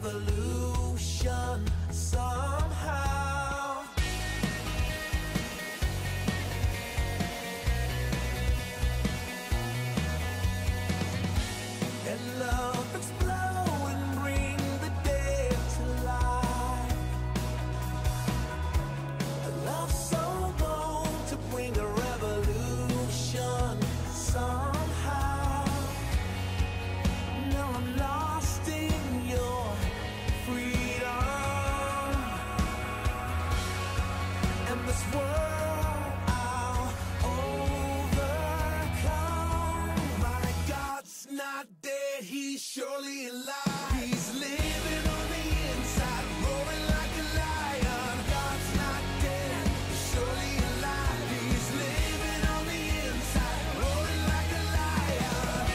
revolution somehow. And love explode and bring the dead to life. A love so bold to bring a revolution somehow. No, I'm lost in your freedom. And this world I'll overcome. My God's not dead, he's surely alive. He's living on the inside, roaring like a lion. God's not dead, he's surely alive. He's living on the inside, roaring like a lion.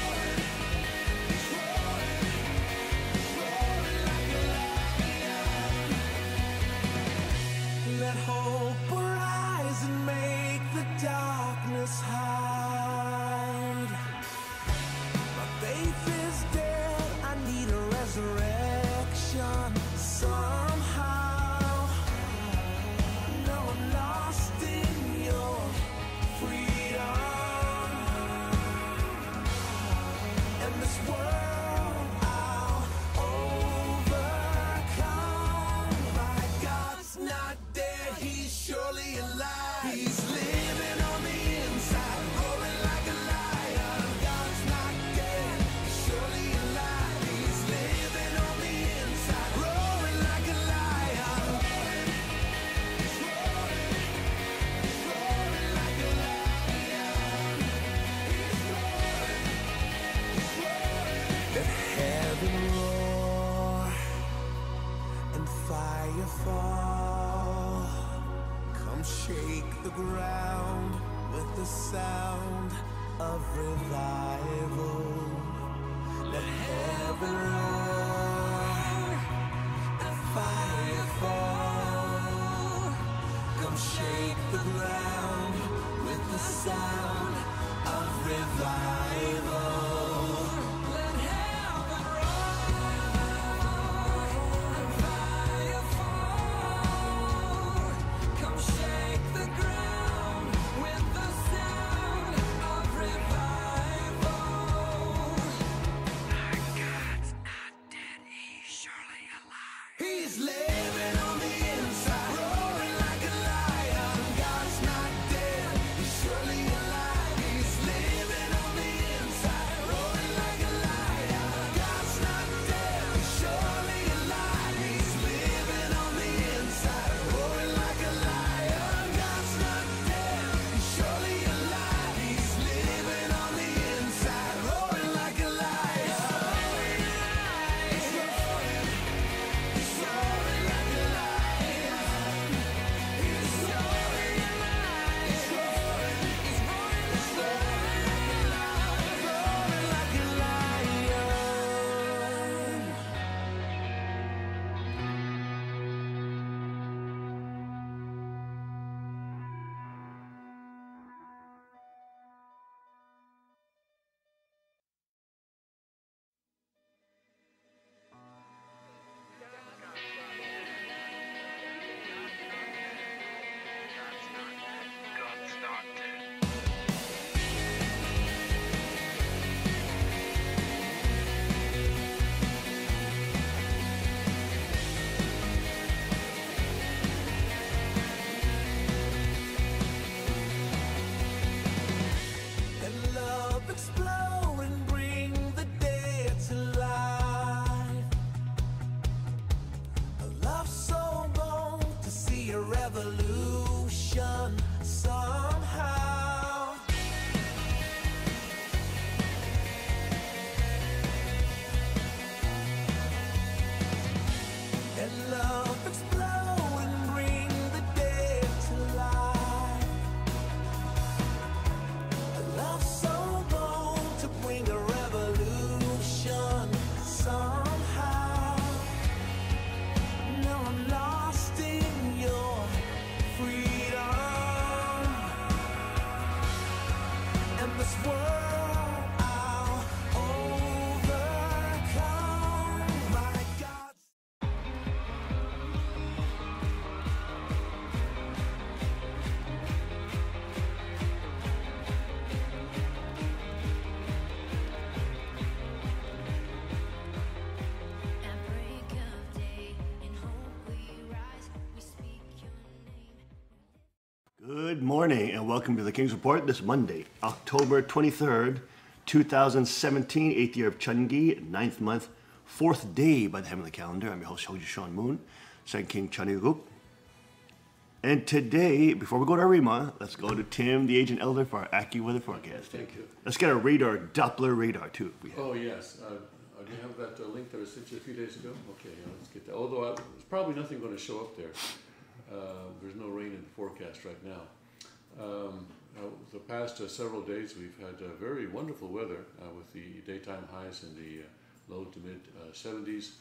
Roaring like a lion. Let hope arise and make the darkness hide. My faith is dead, I need a resurrection somehow. No, I'm lost in your freedom. And this world I'll overcome. My God's not dead, he's surely alive. He's living on the inside, roaring like a lion. God's not dead, he's surely alive. He's living on the inside, roaring like a lion. He's roaring like a lion. He's roaring. Let heaven roar and fire fall. Come shake the ground with the sound of revival. Let heaven roar and fire fall. Come shake the ground with the sound of revival. Let heaven roar and fire fall. Come shake the ground with the sound of revival. Our God's not dead, he's surely alive. He's living on the inside, roaring like a lion. God's not dead, he's surely alive. He's living on the inside, roaring like a lion. God's not dead, he's surely alive. He's living on the inside, roaring like a lion. God's not dead, he's surely alive. He's living on the inside, roaring like a lion. He's roaring, he's roaring Good morning and welcome to the King's Report this Monday, October 23rd, 2017, 8th year of Chungi, 9th month, 4th day by the heavenly calendar. I'm your host, Hoji Sean Moon, 2nd King Chaniguk. And today, before we go to our Rima, let's go to Tim, the agent elder, for our AccuWeather forecast. Thank you. Let's get a radar, Doppler radar too. If we have. Oh, yes. Do you have that link that I sent you a few days ago? Okay, let's get that. Although there's probably nothing going to show up there. There's no rain in the forecast right now. The past several days we've had very wonderful weather with the daytime highs in the low to mid 70s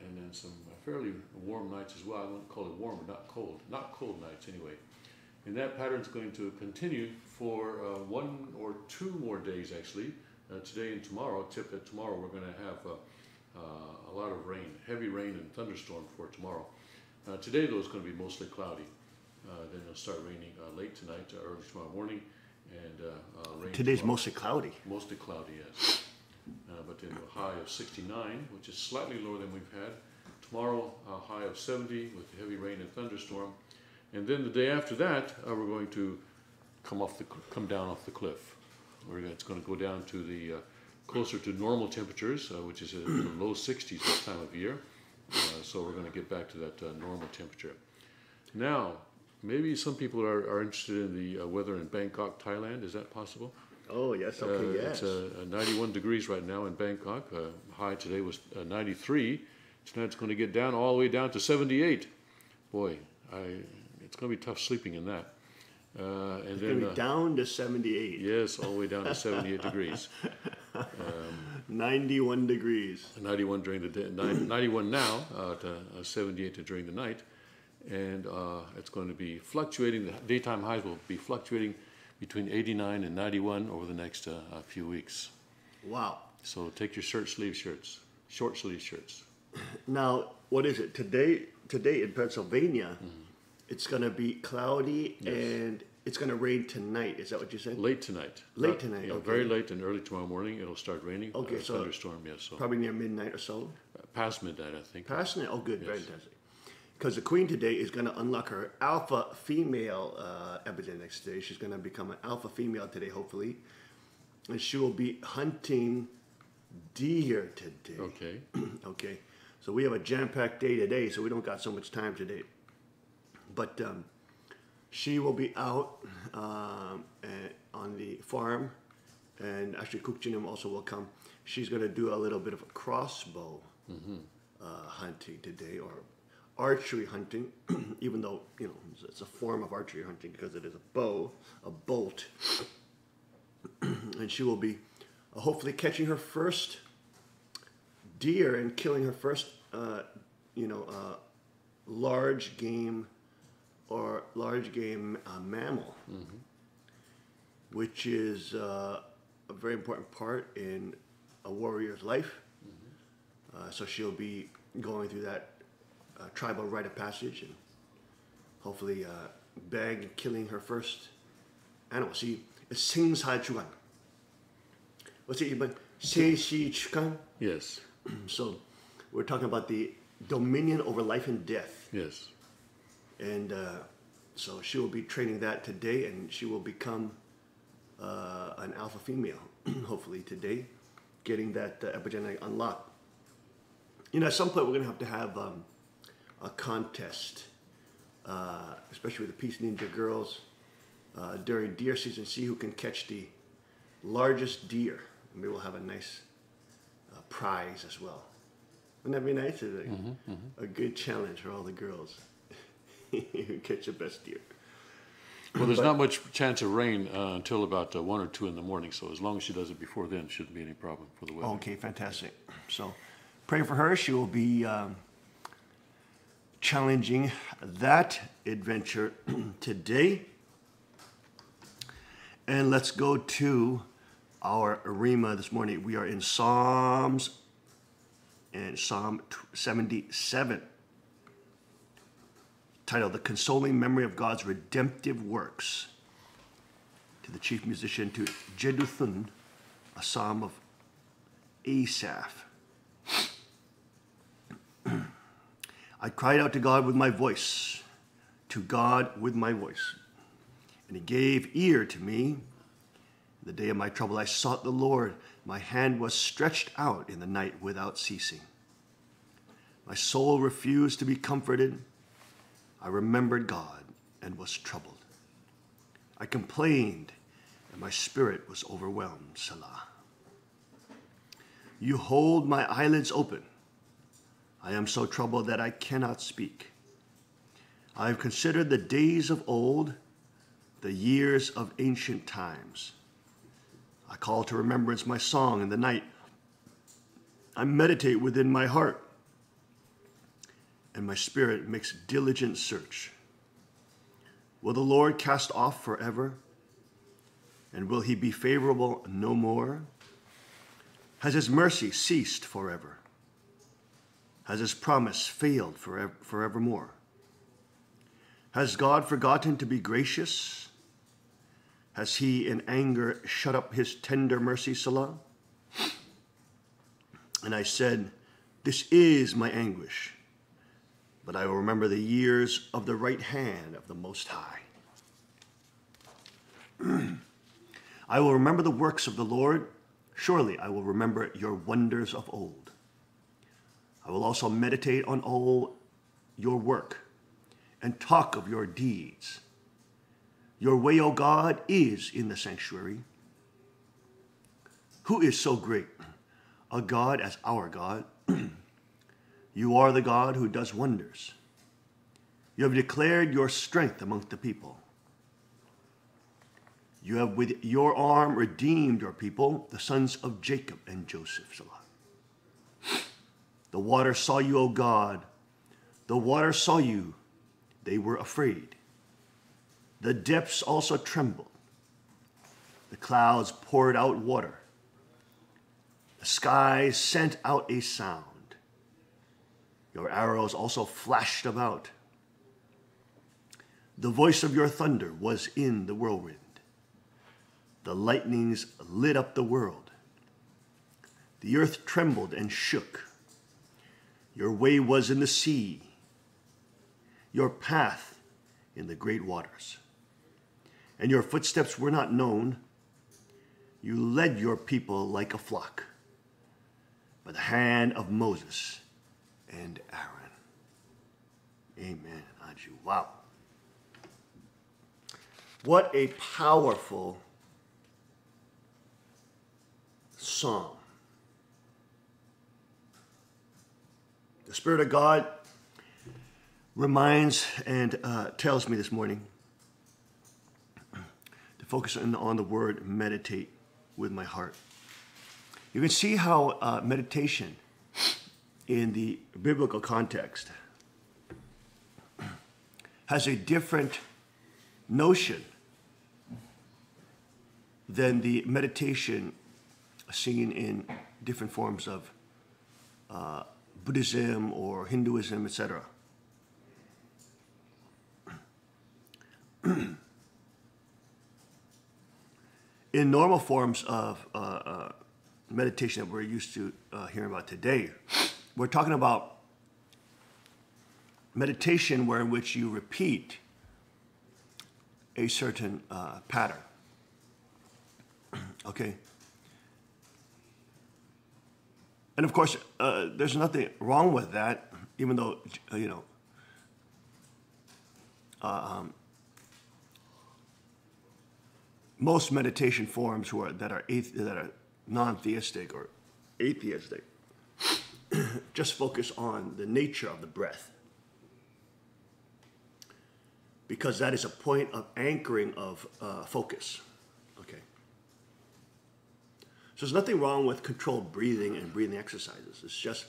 and then some fairly warm nights as well. I wouldn't call it warm, but not cold nights anyway. And that pattern is going to continue for 1 or 2 more days actually, today and tomorrow, except that tomorrow we're going to have a lot of rain, heavy rain and thunderstorm for tomorrow. Today, though, it's going to be mostly cloudy. Then it'll start raining late tonight, early tomorrow morning, and rain. Today's tomorrow. mostly cloudy. Mostly cloudy, yes. But then a high of 69, which is slightly lower than we've had. Tomorrow, a high of 70 with heavy rain and thunderstorm. And then the day after that, we're going to come down off the cliff. It's going to go down to the closer to normal temperatures, which is in the low 60s this time of year. So we're going to get back to that normal temperature. Now, maybe some people are interested in the weather in Bangkok, Thailand. Is that possible? Oh, yes, okay, yes. It's 91 degrees right now in Bangkok. High today was 93. Tonight it's going to get down all the way down to 78. Boy, it's going to be tough sleeping in that. It's going to be down to 78. Yes, all the way down to 78 degrees. 91 degrees. 91 during the day, 91 now, to 78 during the night. And it's going to be fluctuating. The daytime highs will be fluctuating between 89 and 91 over the next few weeks. Wow. So take your short sleeve shirts. Now, what is it? Today in Pennsylvania, it's going to be cloudy and it's going to rain tonight. Is that what you said? Late tonight. Late tonight, okay. Very late and early tomorrow morning, it'll start raining. Okay, so thunderstorm, yes. So probably near midnight or so? Past midnight, I think. Past midnight? Oh, good, Yes. very fantastic. Because the Queen today is going to unlock her alpha female epigenetics today. She's going to become an alpha female today, hopefully. And she will be hunting deer today. Okay. Okay. So we have a jam-packed day today, so we don't got so much time today. But she will be out on the farm, and actually Kukjinim also will come. She's going to do a little bit of a crossbow hunting today, or archery hunting, even though, you know, it's a form of archery hunting because it is a bow, a bolt. And she will be hopefully catching her first deer and killing her first, large game mammal, which is a very important part in a warrior's life. So she'll be going through that tribal rite of passage and hopefully killing her first animal. See, it's 생사주간. What's it even? 세시주간. Yes. So we're talking about the dominion over life and death. Yes. And so she will be training that today, and she will become an alpha female, hopefully today, getting that epigenetic unlocked. You know, at some point we're going to have a contest, especially with the Peace Ninja girls, during deer season, see who can catch the largest deer. And maybe we'll have a nice prize as well. Wouldn't that be nice? A good challenge for all the girls. Who catch the best deer. Well, there's not much chance of rain until about 1 or 2 in the morning, so as long as she does it before then, shouldn't be any problem for the weather. Okay, fantastic. So pray for her. She will be challenging that adventure today. And let's go to our Rima this morning. We are in Psalm 77. Titled, The Consoling Memory of God's Redemptive Works. To the chief musician, to Jeduthun, a psalm of Asaph. I cried out to God with my voice. To God with my voice. and he gave ear to me. In the day of my trouble I sought the Lord. My hand was stretched out in the night without ceasing. My soul refused to be comforted. I remembered God and was troubled. I complained, and my spirit was overwhelmed. Selah. You hold my eyelids open. I am so troubled that I cannot speak. I have considered the days of old, the years of ancient times. I call to remembrance my song in the night. I meditate within my heart, and my spirit makes diligent search. Will the Lord cast off forever? And will he be favorable no more? Has his mercy ceased forever? Has his promise failed forevermore? Has God forgotten to be gracious? Has he in anger shut up his tender mercy, Selah? And I said, this is my anguish, but I will remember the years of the right hand of the Most High. I will remember the works of the Lord. Surely I will remember your wonders of old. I will also meditate on all your work and talk of your deeds. Your way, O God, is in the sanctuary. Who is so great a God as our God? You are the God who does wonders. You have declared your strength among the people. You have with your arm redeemed your people, the sons of Jacob and Joseph. Selah. The waters saw you, O God. The waters saw you. They were afraid. The depths also trembled. The clouds poured out water. The skies sent out a sound. Your arrows also flashed about. The voice of your thunder was in the whirlwind. The lightnings lit up the world. The earth trembled and shook. Your way was in the sea, your path in the great waters. And your footsteps were not known. You led your people like a flock by the hand of Moses and Aaron. Amen. Aju. Wow. What a powerful psalm. The Spirit of God reminds and tells me this morning to focus on the word meditate with my heart. You can see how meditation in the biblical context has a different notion than the meditation seen in different forms of Buddhism or Hinduism, etc. In normal forms of meditation that we're used to hearing about today, we're talking about meditation in which you repeat a certain pattern. Okay? And of course, there's nothing wrong with that, even though, most meditation forms that are non-theistic or atheistic just focus on the nature of the breath, because that is a point of anchoring of focus. Okay. So there's nothing wrong with controlled breathing and breathing exercises. It's just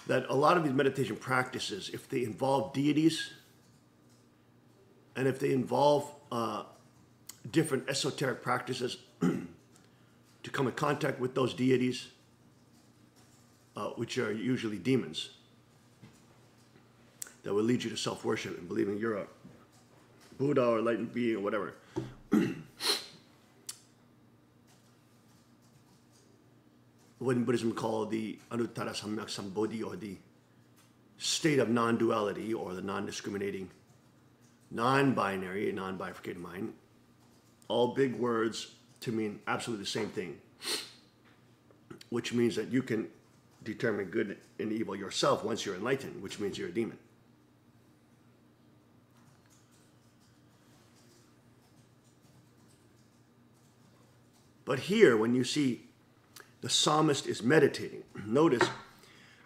that a lot of these meditation practices, if they involve deities and if they involve different esoteric practices to come in contact with those deities, which are usually demons, that will lead you to self-worship and believing you're a Buddha or enlightened being or whatever. What in Buddhism called the Anuttara Samyak Sambodhi, or the state of non-duality, or the non-discriminating, non-binary, non-bifurcated mind, all big words to mean absolutely the same thing, which means that you can determine good and evil yourself once you're enlightened, which means you're a demon. But here, when you see the psalmist is meditating, notice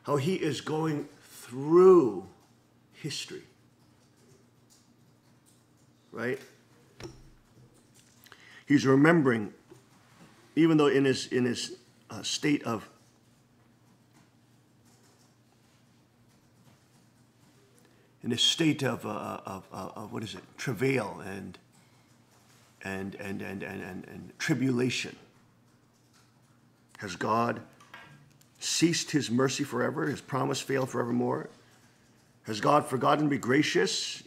how he is going through history, right? He's remembering, even though in his state of what is it, travail and tribulation. Has God ceased his mercy forever? His promise failed forevermore? Has God forgotten to be gracious?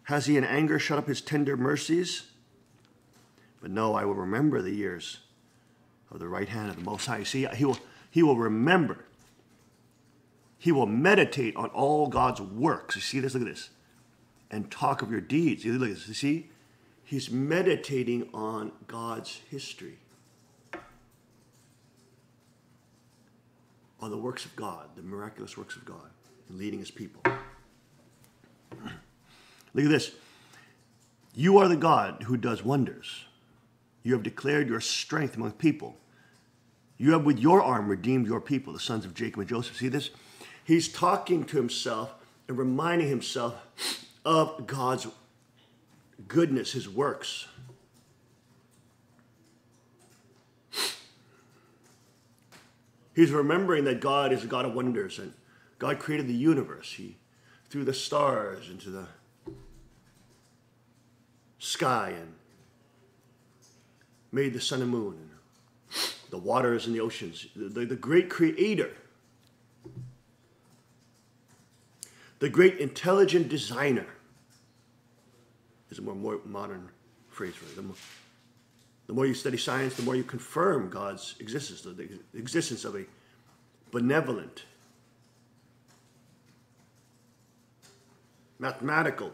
Has he in anger shut up his tender mercies? But no, I will remember the years of the right hand of the Most High. See, he will remember. He will meditate on all God's works. You see this? Look at this. And talk of your deeds. Look at this. You see? He's meditating on God's history. On the works of God, the miraculous works of God, and leading his people. Look at this. You are the God who does wonders. You have declared your strength among people. You have with your arm redeemed your people, the sons of Jacob and Joseph. See this? He's talking to himself and reminding himself of God's goodness, his works. He's remembering that God is a God of wonders, and God created the universe. He threw the stars into the sky and made the sun and moon, and the waters and the oceans. The great creator, the great intelligent designer, is a more modern phrase, right? The more you study science, the more you confirm God's existence, the existence of a benevolent, mathematical,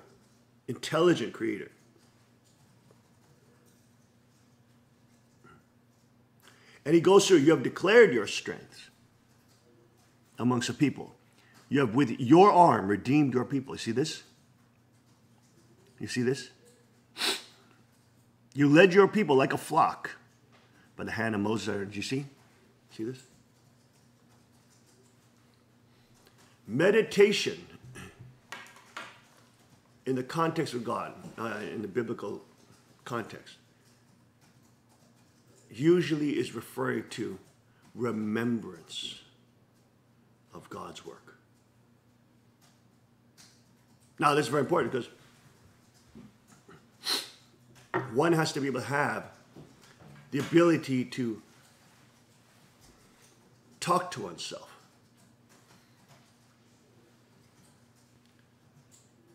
intelligent creator. And he goes through, you have declared your strength amongst the people. You have with your arm redeemed your people. You see this? You see this? You led your people like a flock by the hand of Moses. Did you see? See this? Meditation in the context of God, in the biblical context, usually is referring to remembrance of God's work. Now, this is very important because one has to be able to have the ability to talk to oneself.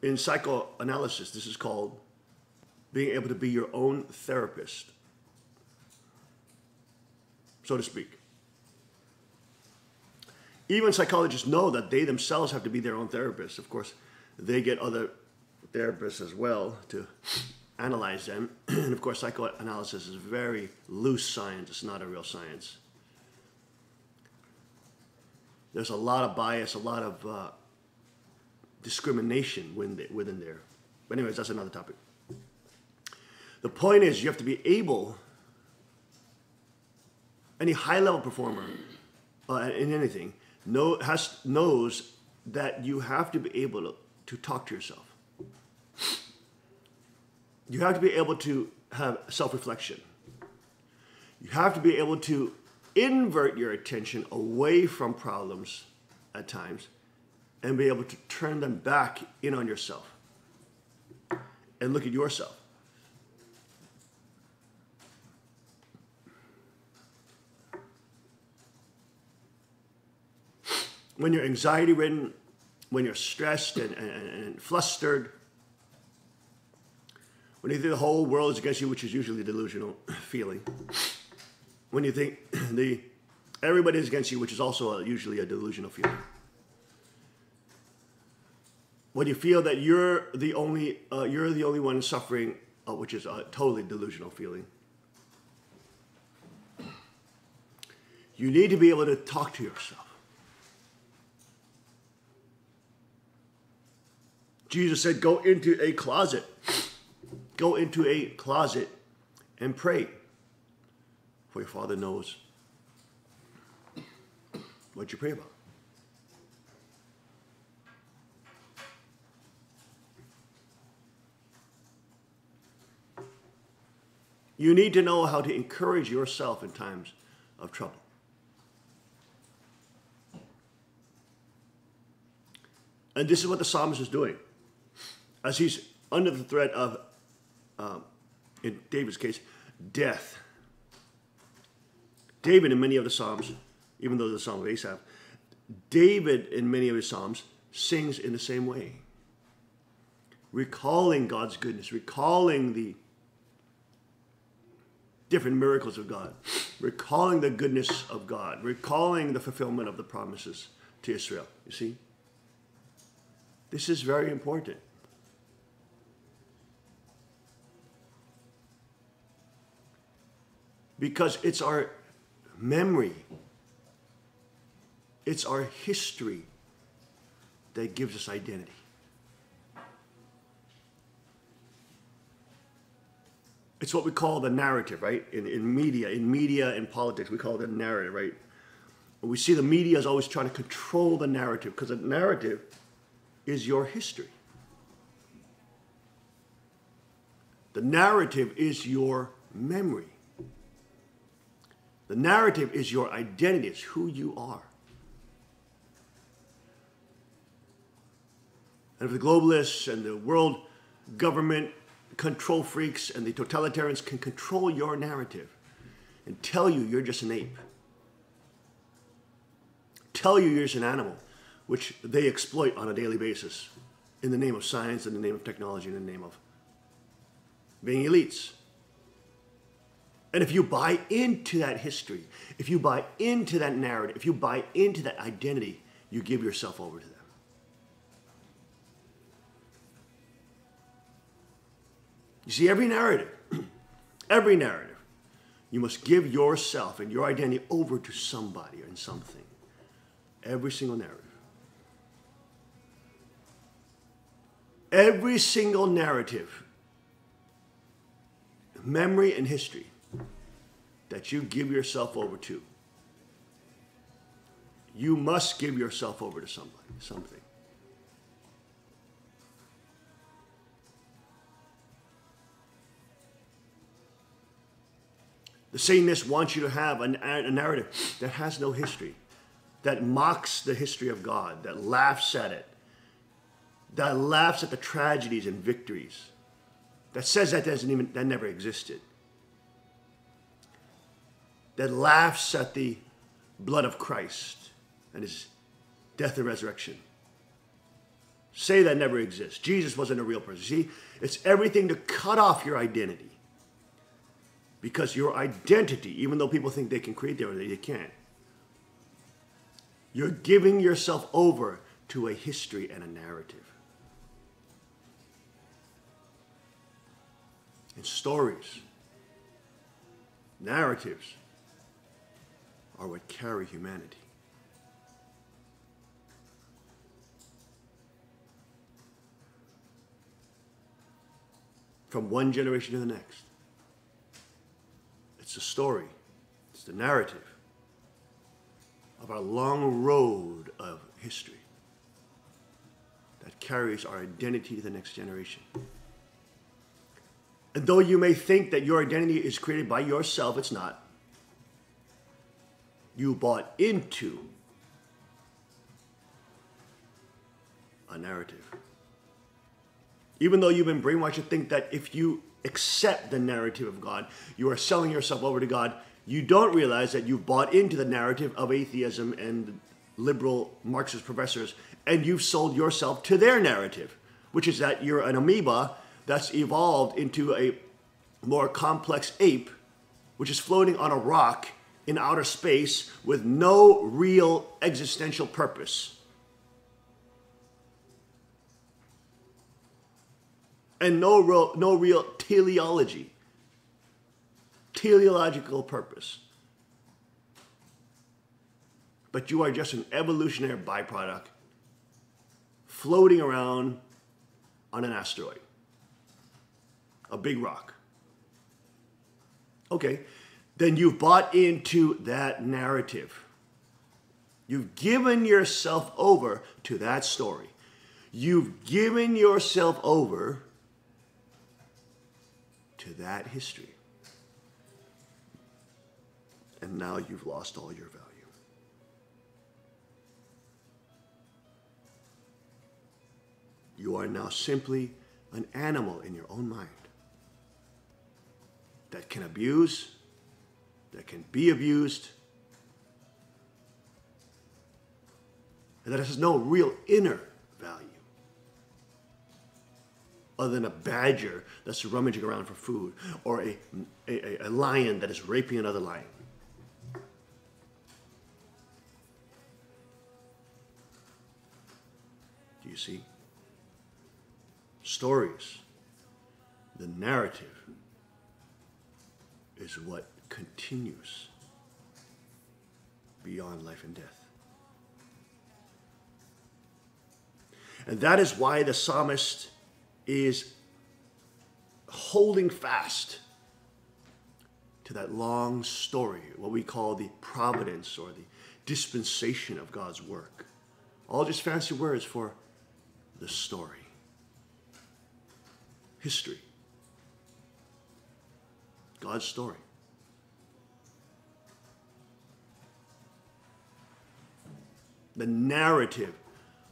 In psychoanalysis, this is called being able to be your own therapist, so to speak. Even psychologists know that they themselves have to be their own therapists. Of course, they get other therapists as well to analyze them. And of course, psychoanalysis is very loose science. It's not a real science. There's a lot of bias, a lot of discrimination within there. But anyways, that's another topic. The point is, you have to be able, any high-level performer in anything knows that you have to be able to talk to yourself. You have to be able to have self-reflection. You have to be able to invert your attention away from problems at times and be able to turn them back in on yourself and look at yourself. When you're anxiety-ridden, when you're stressed and flustered, when you think the whole world is against you, which is usually a delusional feeling, when you think everybody is against you, which is also usually a delusional feeling, when you feel that you're the only one suffering which is a totally delusional feeling. You need to be able to talk to yourself. Jesus said, go into a closet. Go into a closet and pray. For your Father knows what you pray about. You need to know how to encourage yourself in times of trouble. And this is what the psalmist is doing. As he's under the threat of, in David's case, death. David in many of the Psalms, even though the Psalm of Asaph, David in many of his Psalms sings in the same way. Recalling God's goodness, recalling the different miracles of God, recalling the goodness of God, recalling the fulfillment of the promises to Israel. You see? This is very important. Because it's our memory, it's our history that gives us identity. It's what we call the narrative, right? In media and politics, we call it a narrative, right? We see the media is always trying to control the narrative because the narrative is your history. The narrative is your memory. The narrative is your identity. It's who you are. And if the globalists and the world government control freaks and the totalitarians can control your narrative and tell you you're just an ape, tell you you're just an animal, which they exploit on a daily basis in the name of science, in the name of technology, in the name of being elites. And if you buy into that history, if you buy into that narrative, if you buy into that identity, you give yourself over to them. You see, every narrative, you must give yourself and your identity over to somebody and something. Every single narrative. Every single narrative, memory and history that you give yourself over to, you must give yourself over to somebody, something. The Satanists want you to have a narrative that has no history, that mocks the history of God, that laughs at it, that laughs at the tragedies and victories, that says that that never existed, that laughs at the blood of Christ and his death and resurrection. Say that never exists. Jesus wasn't a real person. See, it's everything to cut off your identity. Because your identity, even though people think they can create their identity, they can't. You're giving yourself over to a history and a narrative. And stories, narratives are what carry humanity. From one generation to the next. It's the story, it's the narrative of our long road of history that carries our identity to the next generation. And though you may think that your identity is created by yourself, it's not. You bought into a narrative. Even though you've been brainwashed to think that if you accept the narrative of God, you are selling yourself over to God, you don't realize that you've bought into the narrative of atheism and liberal Marxist professors, and you've sold yourself to their narrative, which is that you're an amoeba that's evolved into a more complex ape, which is floating on a rock in outer space with no real existential purpose. and no real teleological purpose. But you are just an evolutionary byproduct floating around on an asteroid, a big rock. Okay, then you've bought into that narrative. You've given yourself over to that story. You've given yourself over to that history. And now you've lost all your value. You are now simply an animal in your own mind that can abuse, that can be abused, and that has no real inner value other than a badger that's rummaging around for food, or a lion that is raping another lion. Do you see? Stories, the narrative, is what continues beyond life and death. And that is why the psalmist is holding fast to that long story, what we call the providence or the dispensation of God's work. All just fancy words for the story. History. God's story. The narrative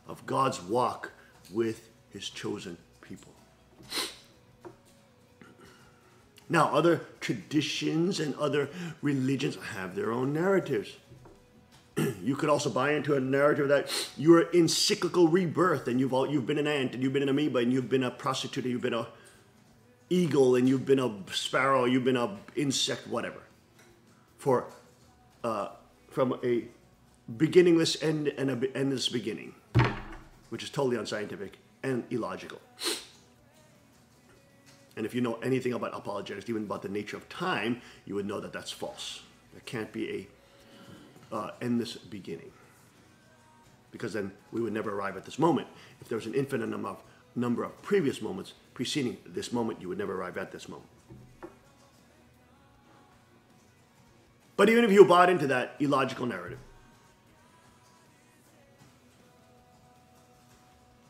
of God's walk with his chosen people. Now, other traditions and other religions have their own narratives. You could also buy into a narrative that you're in cyclical rebirth, and you've been an ant, and you've been an amoeba, and you've been a prostitute, and you've been a eagle, and you've been a sparrow, you've been a insect, whatever. From a beginningless end and an endless beginning, which is totally unscientific and illogical. And if you know anything about apologetics, even about the nature of time, you would know that that's false. There can't be a endless beginning, because then we would never arrive at this moment. If there was an infinite number of previous moments preceding this moment, you would never arrive at this moment. But even if you bought into that illogical narrative,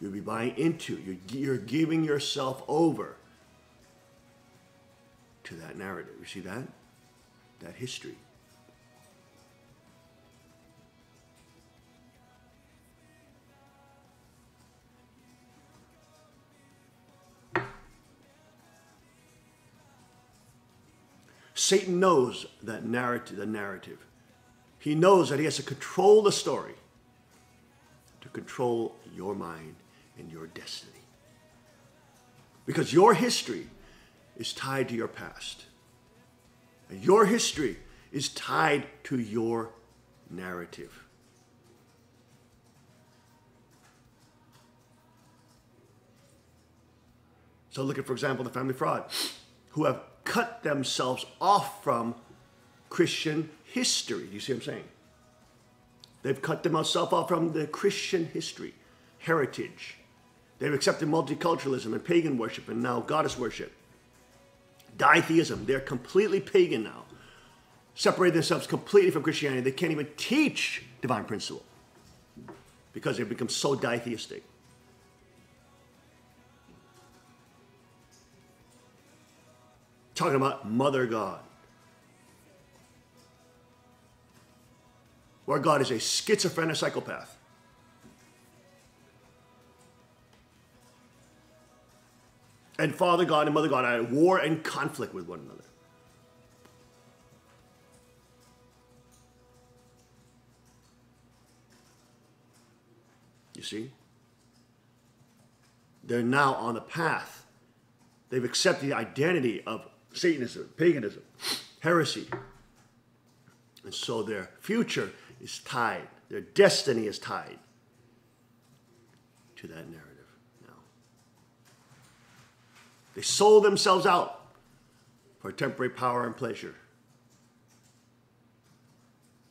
you'll be buying into, you're giving yourself over to that narrative. You see that? That history. Satan knows that the narrative. He knows that he has to control the story to control your mind and your destiny. Because your history is tied to your past. And your history is tied to your narrative. So look at, for example, the family fraud, who have cut themselves off from Christian history. Do you see what I'm saying? They've cut themselves off from the Christian history, heritage. They've accepted multiculturalism and pagan worship and now goddess worship. Ditheism. They're completely pagan now. Separated themselves completely from Christianity. They can't even teach divine principle because they've become so ditheistic. Talking about Mother God, where God is a schizophrenic psychopath. And Father God and Mother God are at war and conflict with one another. You see? They're now on the path. They've accepted the identity of Satanism, paganism, heresy. And so their future is tied. Their destiny is tied to that narrative now. They sold themselves out for temporary power and pleasure.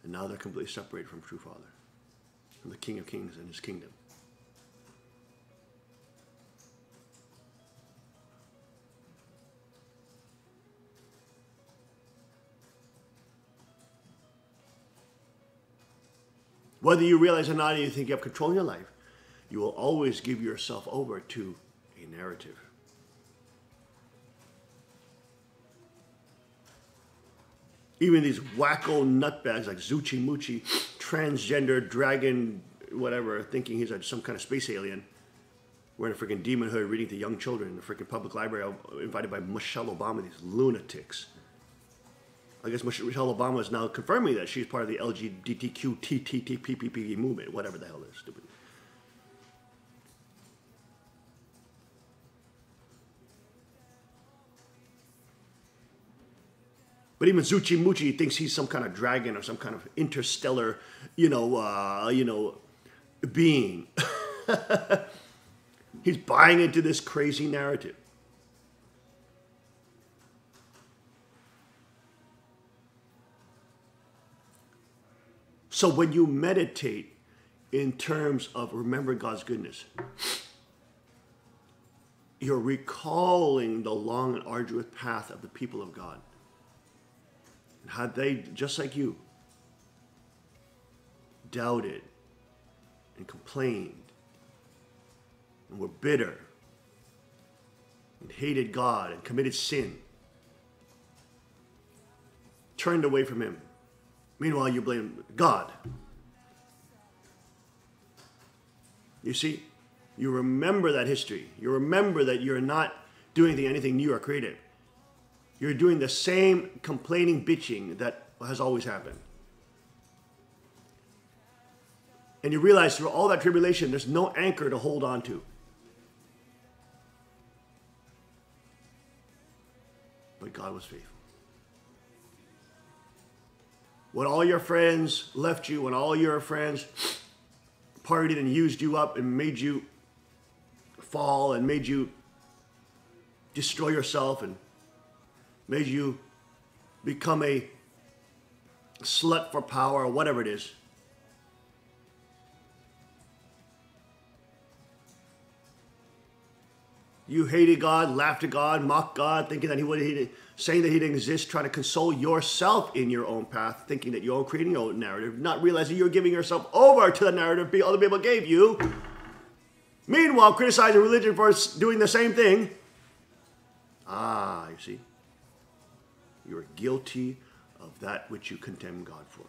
And now they're completely separated from true Father, from the King of Kings and his kingdom. Whether you realize or not, you think you have control in your life, you will always give yourself over to a narrative. Even these wacko nutbags like Zuchi Muchi, transgender dragon, whatever, thinking he's some kind of space alien, wearing a freaking demon hood, reading to young children in the freaking public library, invited by Michelle Obama, these lunatics. I guess Michelle Obama is now confirming that she's part of the LGBTQ TTTPPP movement, whatever the hell it is, stupid. But even Zuchi Muchi thinks he's some kind of dragon or some kind of interstellar, being. He's buying into this crazy narrative. So when you meditate in terms of remembering God's goodness, you're recalling the long and arduous path of the people of God. And how they, just like you, doubted and complained and were bitter and hated God and committed sin, turned away from him. Meanwhile, you blame God. You see, you remember that history. You remember that you're not doing anything new or creative. You're doing the same complaining, bitching that has always happened. And you realize through all that tribulation, there's no anchor to hold on to. But God was faithful. When all your friends left you, when all your friends partied and used you up and made you fall and made you destroy yourself and made you become a slut for power or whatever it is, you hated God, laughed at God, mocked God, thinking that saying that he didn't exist, trying to console yourself in your own path, thinking that you're creating your own narrative, not realizing you're giving yourself over to the narrative other people gave you. Meanwhile, criticizing religion for doing the same thing. You see, you're guilty of that which you condemn God for.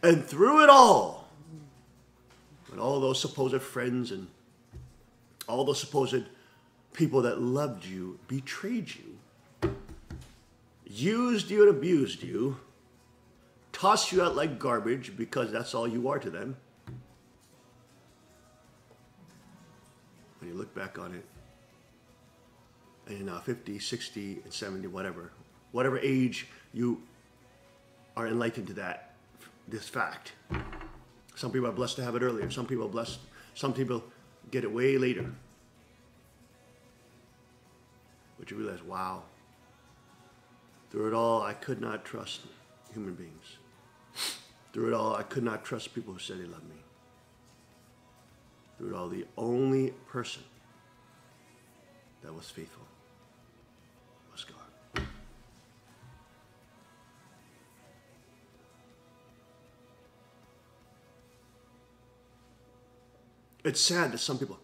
And through it all, when all those supposed friends and all those supposed people that loved you betrayed you, used you and abused you, tossed you out like garbage because that's all you are to them, when you look back on it, and you're now 50, 60, and 70, whatever age you are enlightened to this fact. Some people are blessed to have it earlier. Some people are blessed. Some people get it way later. But you realize, wow, through it all, I could not trust human beings. Through it all, I could not trust people who said they loved me. Through it all, the only person that was faithful was God. It's sad that some people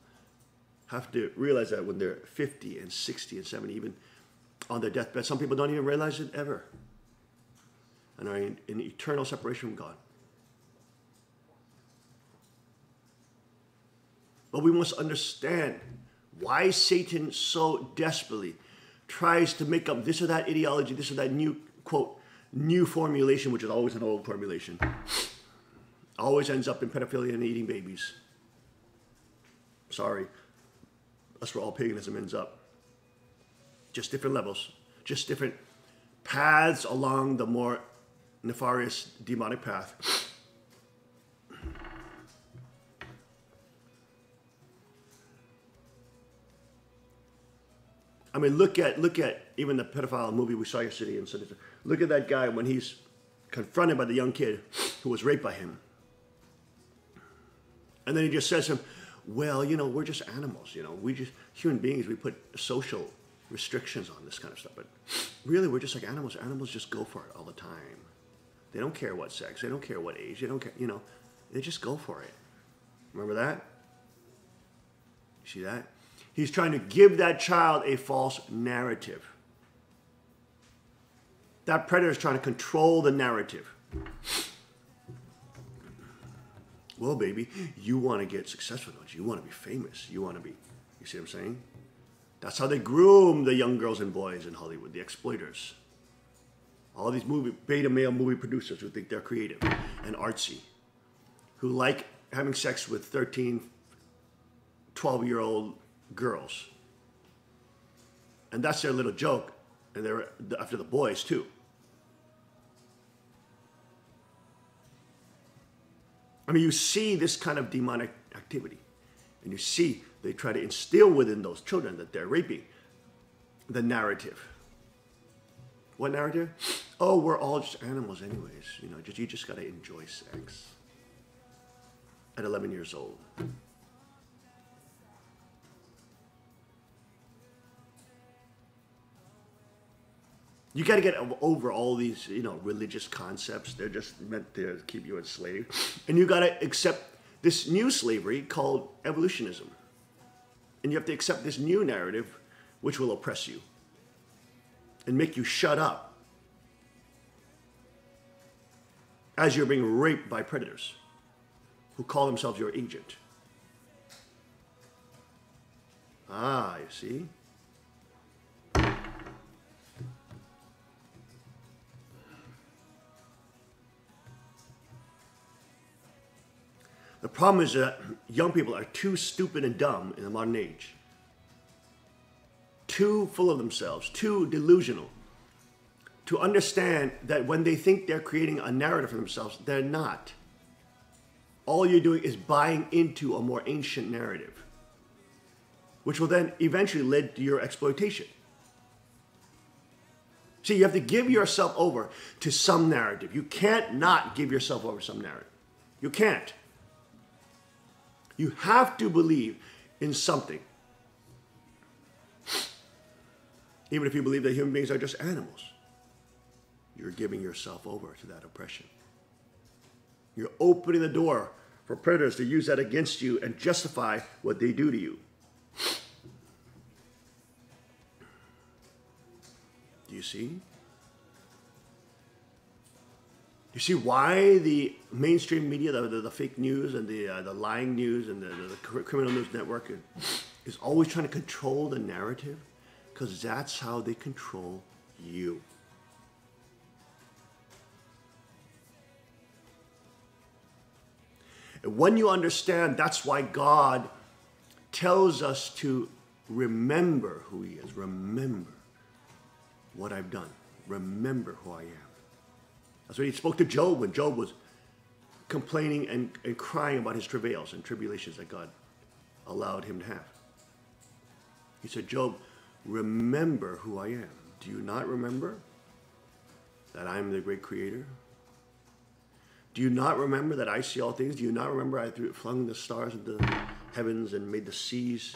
have to realize that when they're 50 and 60 and 70, even on their deathbed. Some people don't even realize it ever, and are in eternal separation from God. But we must understand why Satan so desperately tries to make up this or that ideology, this or that new, quote, new formulation, which is always an old formulation. Always ends up in pedophilia and eating babies. Sorry, that's where all paganism ends up. Just different levels, just different paths along the more nefarious demonic path. mean, look at even the pedophile movie we saw yesterday. And so look at that guy when he's confronted by the young kid who was raped by him. And then he just says to him, well, you know, we're just animals, you know. We just, human beings, we put social restrictions on this kind of stuff. But really, we're just like animals. Animals just go for it all the time. They don't care what sex. They don't care what age. They don't care, you know. They just go for it. Remember that? You see that? He's trying to give that child a false narrative. That predator is trying to control the narrative. Well, baby, you want to get successful, don't you? You want to be famous. You want to be, you see what I'm saying? That's how they groom the young girls and boys in Hollywood, the exploiters. All these beta male movie producers who think they're creative and artsy, who like having sex with 13, 12-year-old girls. And that's their little joke, and they're after the boys too. I mean, you see this kind of demonic activity, and you see they try to instill within those children that they're raping the narrative. What narrative? Oh, we're all just animals anyways. You know, you just got to enjoy sex at 11 years old. You got to get over all these, you know, religious concepts. They're just meant to keep you enslaved. And you got to accept this new slavery called evolutionism. And you have to accept this new narrative, which will oppress you and make you shut up as you're being raped by predators who call themselves your agent. Ah, you see? The problem is that young people are too stupid and dumb in the modern age. Too full of themselves, too delusional to understand that when they think they're creating a narrative for themselves, they're not. All you're doing is buying into a more ancient narrative, which will then eventually lead to your exploitation. See, you have to give yourself over to some narrative. You can't not give yourself over to some narrative. You can't. You have to believe in something. Even if you believe that human beings are just animals, you're giving yourself over to that oppression. You're opening the door for predators to use that against you and justify what they do to you. Do you see? You see why the mainstream media, the fake news and the lying news and the criminal news network is always trying to control the narrative? Because that's how they control you. And when you understand, that's why God tells us to remember who He is. Remember what I've done. Remember who I am. That's what He spoke to Job when Job was complaining and crying about his travails and tribulations that God allowed him to have. He said, Job, remember who I am. Do you not remember that I am the great creator? Do you not remember that I see all things? Do you not remember I flung the stars into the heavens and made the seas?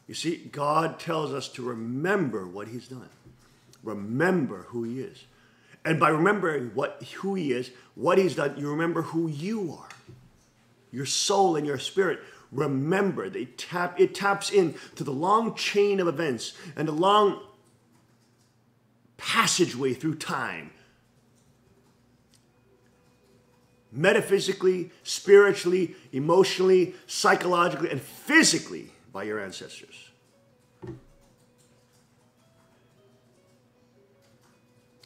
You see, God tells us to remember what He's done. Remember who He is. And by remembering who He is, what He's done, you remember who you are. Your soul and your spirit. Remember, it taps into the long chain of events and the long passageway through time. Metaphysically, spiritually, emotionally, psychologically, and physically by your ancestors.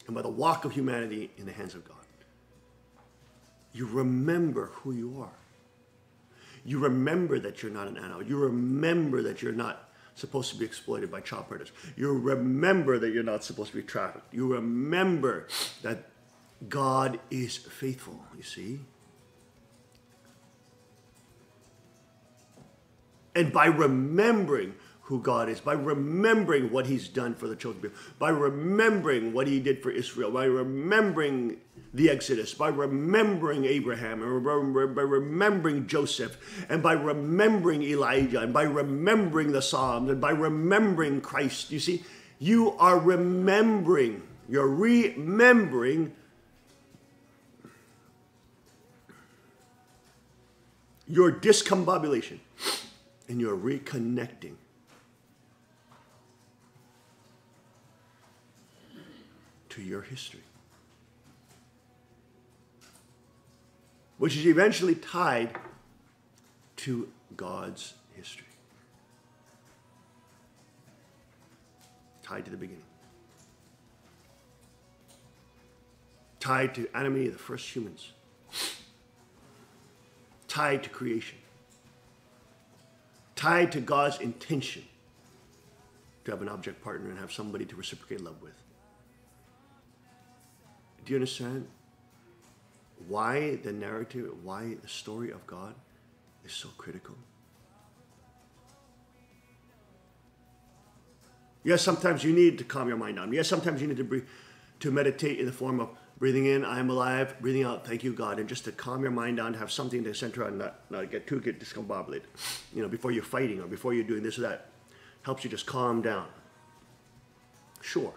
And by the walk of humanity in the hands of God. You remember who you are. You remember that you're not an animal. You remember that you're not supposed to be exploited by child predators. You remember that you're not supposed to be trafficked. You remember that God is faithful, you see. And by remembering who God is, by remembering what he's done for the children of Israel, by remembering what he did for Israel, by remembering the Exodus, by remembering Abraham, and by remembering Joseph, and by remembering Elijah, and by remembering the Psalms, and by remembering Christ. You see, you are remembering, you're remembering your discombobulation, and you're reconnecting to your history, which is eventually tied to God's history, tied to the beginning, tied to Adam and Eve, the first humans, tied to creation, tied to God's intention to have an object partner and have somebody to reciprocate love with. Do you understand why the narrative, why the story of God is so critical? Yes, sometimes you need to calm your mind down. Yes, sometimes you need to breathe, to meditate in the form of breathing in, I am alive, breathing out, thank you, God, and just to calm your mind down, have something to center on, not get discombobulated, before you're fighting or before you're doing this or that. Helps you just calm down. Sure.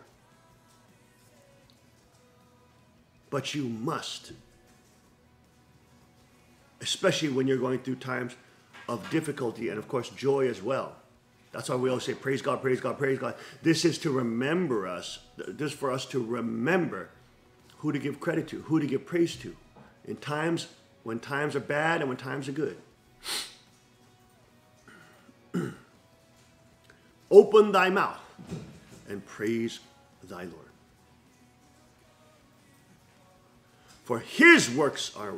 But you must, especially when you're going through times of difficulty and, of course, joy as well. That's why we always say, praise God, praise God, praise God. This is to remember us. This is for us to remember who to give credit to, who to give praise to in times when times are bad and when times are good. Open thy mouth and praise thy Lord. For his works are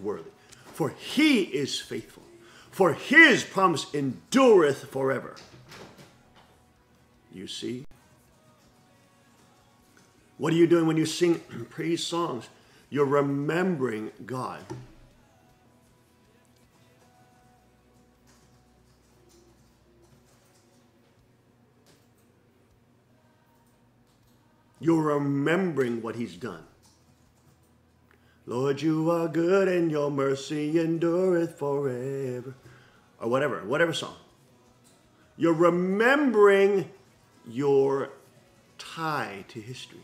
worthy, for he is faithful, for his promise endureth forever. You see? What are you doing when you sing praise songs? You're remembering God. You're remembering what he's done. Lord, you are good and your mercy endureth forever. Or whatever song. You're remembering your tie to history.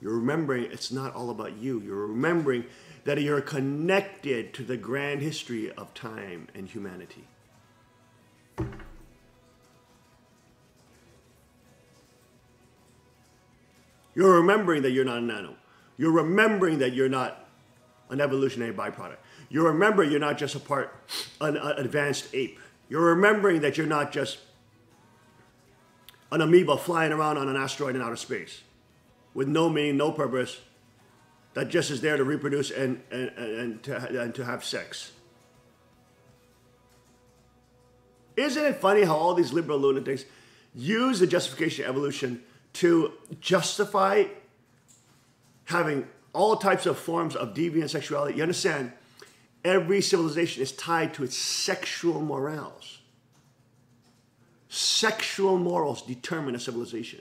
You're remembering it's not all about you. You're remembering that you're connected to the grand history of time and humanity. You're remembering that you're not a nano. You're remembering that you're not an evolutionary byproduct. You remember you're not just an advanced ape. You're remembering that you're not just an amoeba flying around on an asteroid in outer space with no meaning, no purpose, that just is there to reproduce and to have sex. Isn't it funny how all these liberal lunatics use the justification of evolution to justify having all types of forms of deviant sexuality? You understand? Every civilization is tied to its sexual morals. Sexual morals determine a civilization.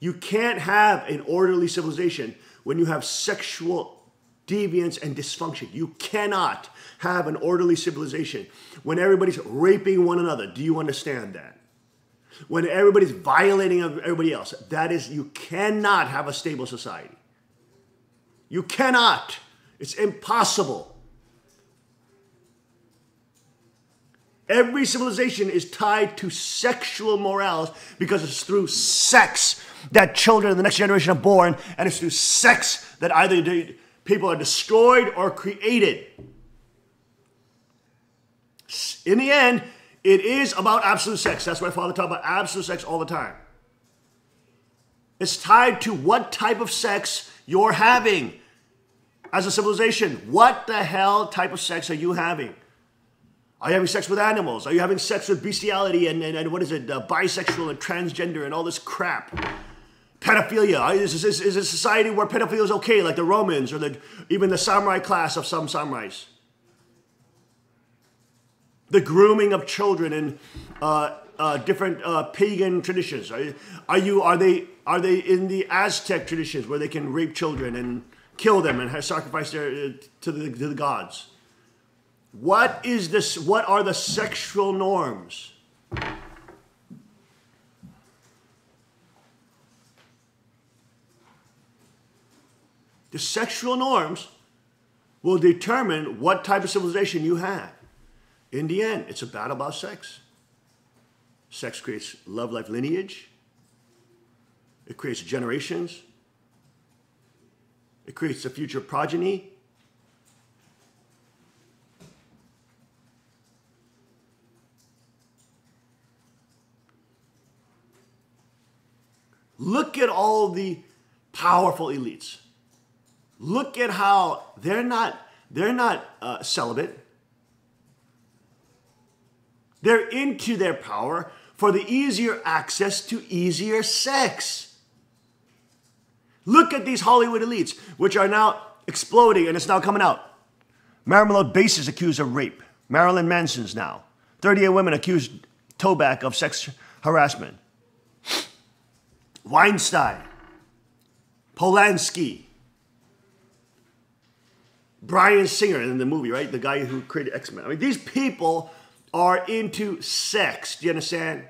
You can't have an orderly civilization when you have sexual deviance and dysfunction. You cannot have an orderly civilization when everybody's raping one another. Do you understand that? When everybody's violating everybody else. That is, you cannot have a stable society. You cannot. It's impossible. Every civilization is tied to sexual morals because it's through sex that children of the next generation are born, and it's through sex that either people are destroyed or created. In the end, it is about absolute sex. That's why Father talks about absolute sex all the time. It's tied to what type of sex you're having as a civilization. What the hell type of sex are you having? Are you having sex with animals? Are you having sex with bestiality and what is it, bisexual and transgender and all this crap? Pedophilia. Is a society where pedophilia is okay, like the Romans or even the samurai class of some samurais? The grooming of children in different pagan traditions. Are they in the Aztec traditions where they can rape children and kill them and sacrifice to the gods? What is this? What are the sexual norms? The sexual norms will determine what type of civilization you have. In the end, it's a battle about sex. Sex creates love, life, lineage. It creates generations. It creates a future progeny. Look at all the powerful elites. Look at how they're not celibate. They're into their power for the easier access to easier sex. Look at these Hollywood elites, which are now exploding, and it's now coming out. Marilyn Bass is accused of rape. Marilyn Manson's now. 38 women accused Toback of sex harassment. Weinstein. Polanski. Bryan Singer in the movie, right? The guy who created X-Men. I mean, these people are into sex. Do you understand?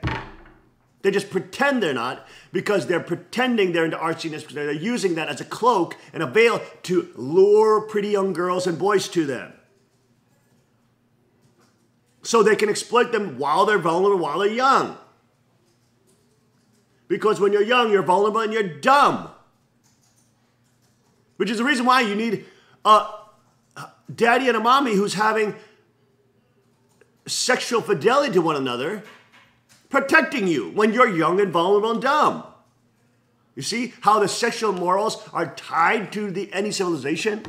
They just pretend they're not because they're pretending they're into artsiness because they're using that as a cloak and a veil to lure pretty young girls and boys to them. So they can exploit them while they're vulnerable, while they're young. Because when you're young, you're vulnerable and you're dumb. Which is the reason why you need a daddy and a mommy who's having sexual fidelity to one another, protecting you when you're young and vulnerable and dumb. You see how the sexual morals are tied to any civilization?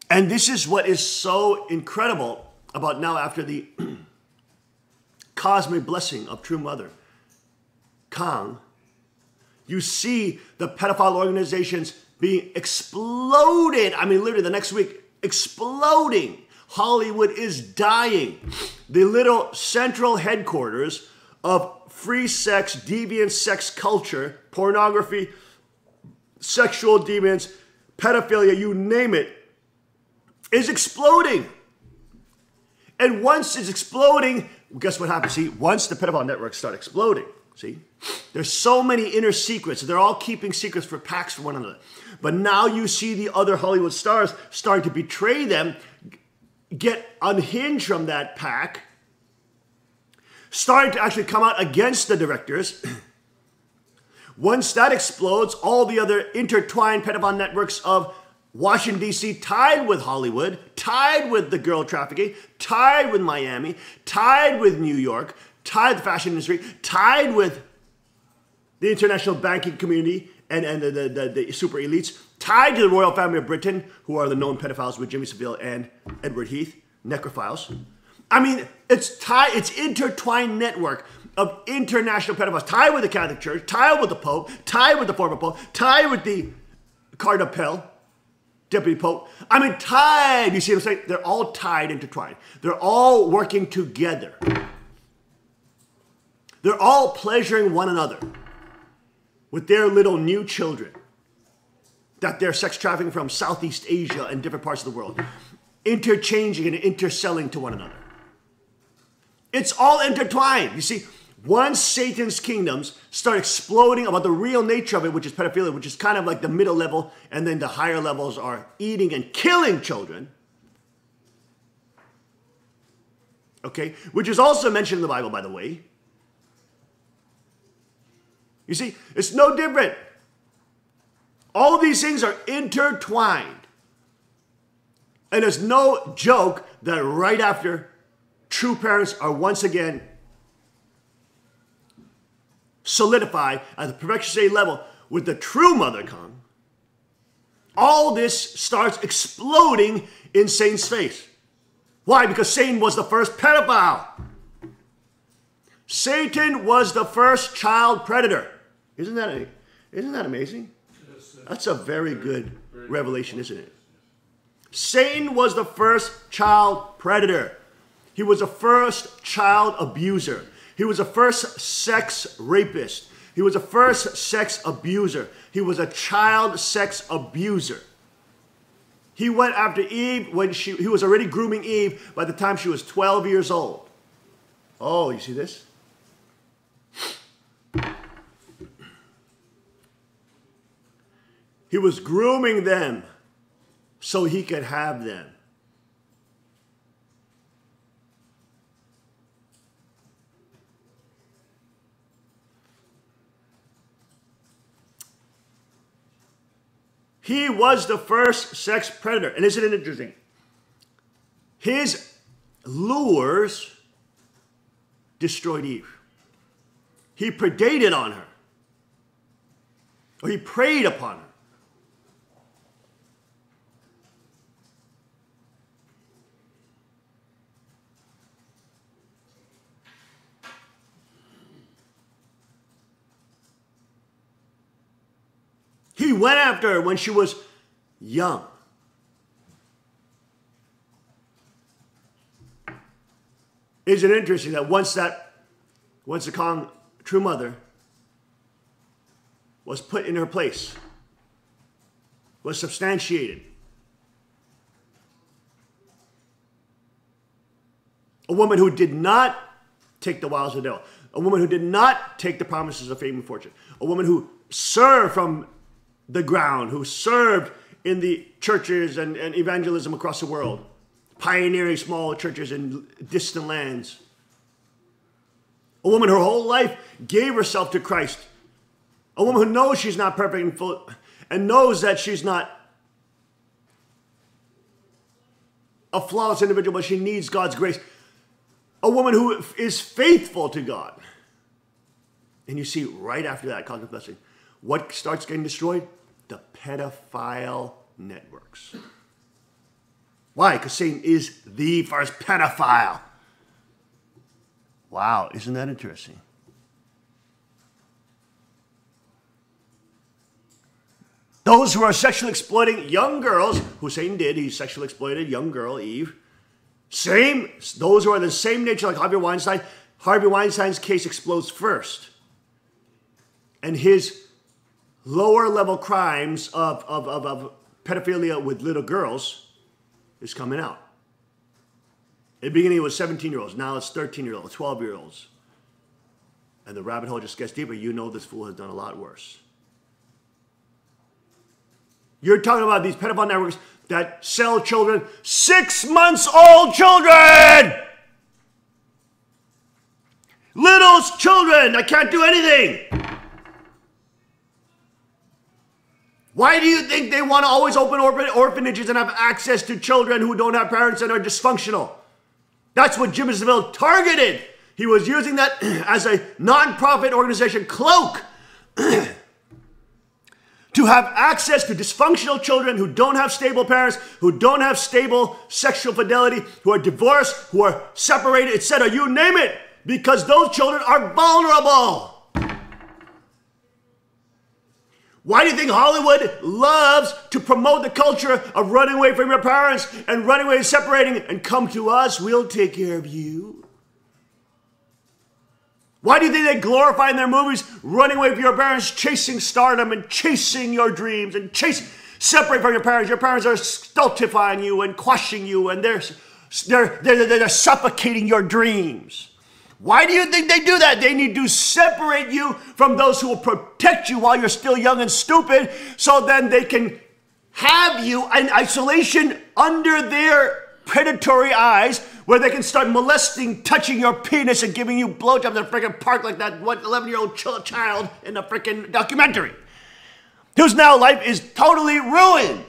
And this is what is so incredible about now after the cosmic blessing of True Mother, Kang. You see the pedophile organizations being exploded. I mean, literally the next week, exploding. Hollywood is dying. The little central headquarters of free sex, deviant sex culture, pornography, sexual deviance, pedophilia, you name it, is exploding. And once it's exploding, guess what happens? See, once the pedophile networks start exploding, see, there's so many inner secrets. They're all keeping secrets for packs for one another. But now you see the other Hollywood stars starting to betray them, get unhinged from that pack, starting to actually come out against the directors. Once that explodes, all the other intertwined pedophile networks of Washington, D.C., tied with Hollywood, tied with the girl trafficking, tied with Miami, tied with New York, tied with the fashion industry, tied with the international banking community and the super elites, tied to the royal family of Britain, who are the known pedophiles with Jimmy Savile and Edward Heath, necrophiles. I mean, it's intertwined network of international pedophiles, tied with the Catholic Church, tied with the Pope, tied with the former Pope, tied with the Cardinal Pell, Deputy Pope. I mean, tied. You see what I'm saying? They're all tied, intertwined. They're all working together. They're all pleasuring one another with their little new children that they're sex trafficking from Southeast Asia and different parts of the world, interchanging and interselling to one another. It's all intertwined. You see, once Satan's kingdoms start exploding about the real nature of it, which is pedophilia, which is kind of like the middle level, and then the higher levels are eating and killing children, okay, which is also mentioned in the Bible, by the way. You see, it's no different. All these things are intertwined. And it's no joke that right after true parents are once again solidified at the perfection state level with the true Mother Kang, all this starts exploding in Satan's face. Why? Because Satan was the first pedophile. Satan was the first child predator. Isn't that amazing? Yes, That's a very good revelation, isn't it? Satan was the first child predator. He was the first child abuser. He was the first sex rapist. He was the first sex abuser. He was a child sex abuser. He went after Eve when he was already grooming Eve by the time she was 12 years old. Oh, you see this? He was grooming them so he could have them. He was the first sex predator. And isn't it interesting? His lures destroyed Eve. He predated on her. Or he preyed upon her. He went after her when she was young. Isn't it interesting that once the Kong true mother was put in her place, was substantiated, a woman who did not take the wiles of the devil, a woman who did not take the promises of fame and fortune, a woman who served from the ground, who served in the churches and evangelism across the world, pioneering small churches in distant lands. A woman her whole life gave herself to Christ. A woman who knows she's not perfect and full, and knows that she's not a flawless individual, but she needs God's grace. A woman who is faithful to God. And you see right after that, cosmic blessing, what starts getting destroyed? The pedophile networks. Why? Because Satan is the first pedophile. Wow, isn't that interesting? Those who are sexually exploiting young girls, who Satan did, he sexually exploited young girl, Eve. Those who are the same nature like Harvey Weinstein. Harvey Weinstein's case explodes first. And his lower level crimes of pedophilia with little girls is coming out. In the beginning it was 17-year-olds. Now it's 13-year-olds, 12-year-olds. And the rabbit hole just gets deeper. You know this fool has done a lot worse. You're talking about these pedophile networks that sell children, 6-month-old children! Little children that can't do anything. Why do you think they want to always open orphanages and have access to children who don't have parents and are dysfunctional? That's what Jimmy Savile targeted. He was using that as a non-profit organization cloak to have access to dysfunctional children who don't have stable parents, who don't have stable sexual fidelity, who are divorced, who are separated, etc. You name it, because those children are vulnerable. Why do you think Hollywood loves to promote the culture of running away from your parents and running away and separating and come to us, we'll take care of you? Why do you think they glorify in their movies running away from your parents, chasing stardom and chasing your dreams and separate from your parents? Your parents are stultifying you and quashing you and they're suffocating your dreams. Why do you think they do that? They need to separate you from those who will protect you while you're still young and stupid, so then they can have you in isolation under their predatory eyes, where they can start molesting, touching your penis, and giving you blowjobs in a freaking park like that 11-year-old child in the freaking documentary, whose now life is totally ruined.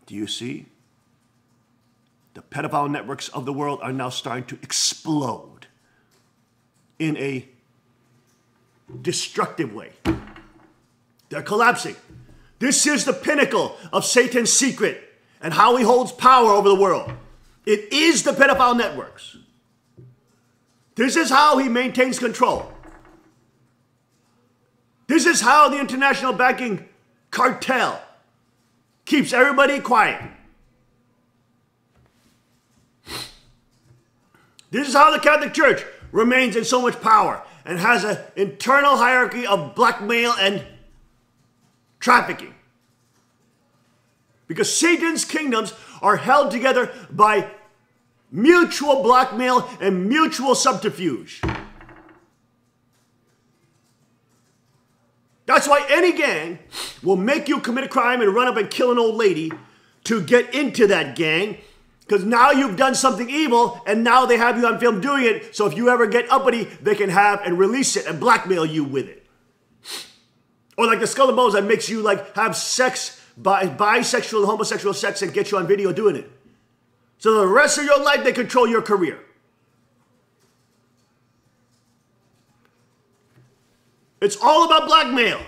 Do you see? The pedophile networks of the world are now starting to explode in a destructive way. They're collapsing. This is the pinnacle of Satan's secret and how he holds power over the world. It is the pedophile networks. This is how he maintains control. This is how the international banking cartel keeps everybody quiet. This is how the Catholic Church remains in so much power and has an internal hierarchy of blackmail and trafficking. Because Satan's kingdoms are held together by mutual blackmail and mutual subterfuge. That's why any gang will make you commit a crime and run up and kill an old lady to get into that gang, because now you've done something evil and now they have you on film doing it. So if you ever get uppity, they can have and release it and blackmail you with it. Or like the Skull and Bones that makes you like have sex, bisexual, homosexual sex and get you on video doing it. So the rest of your life, they control your career. It's all about blackmail.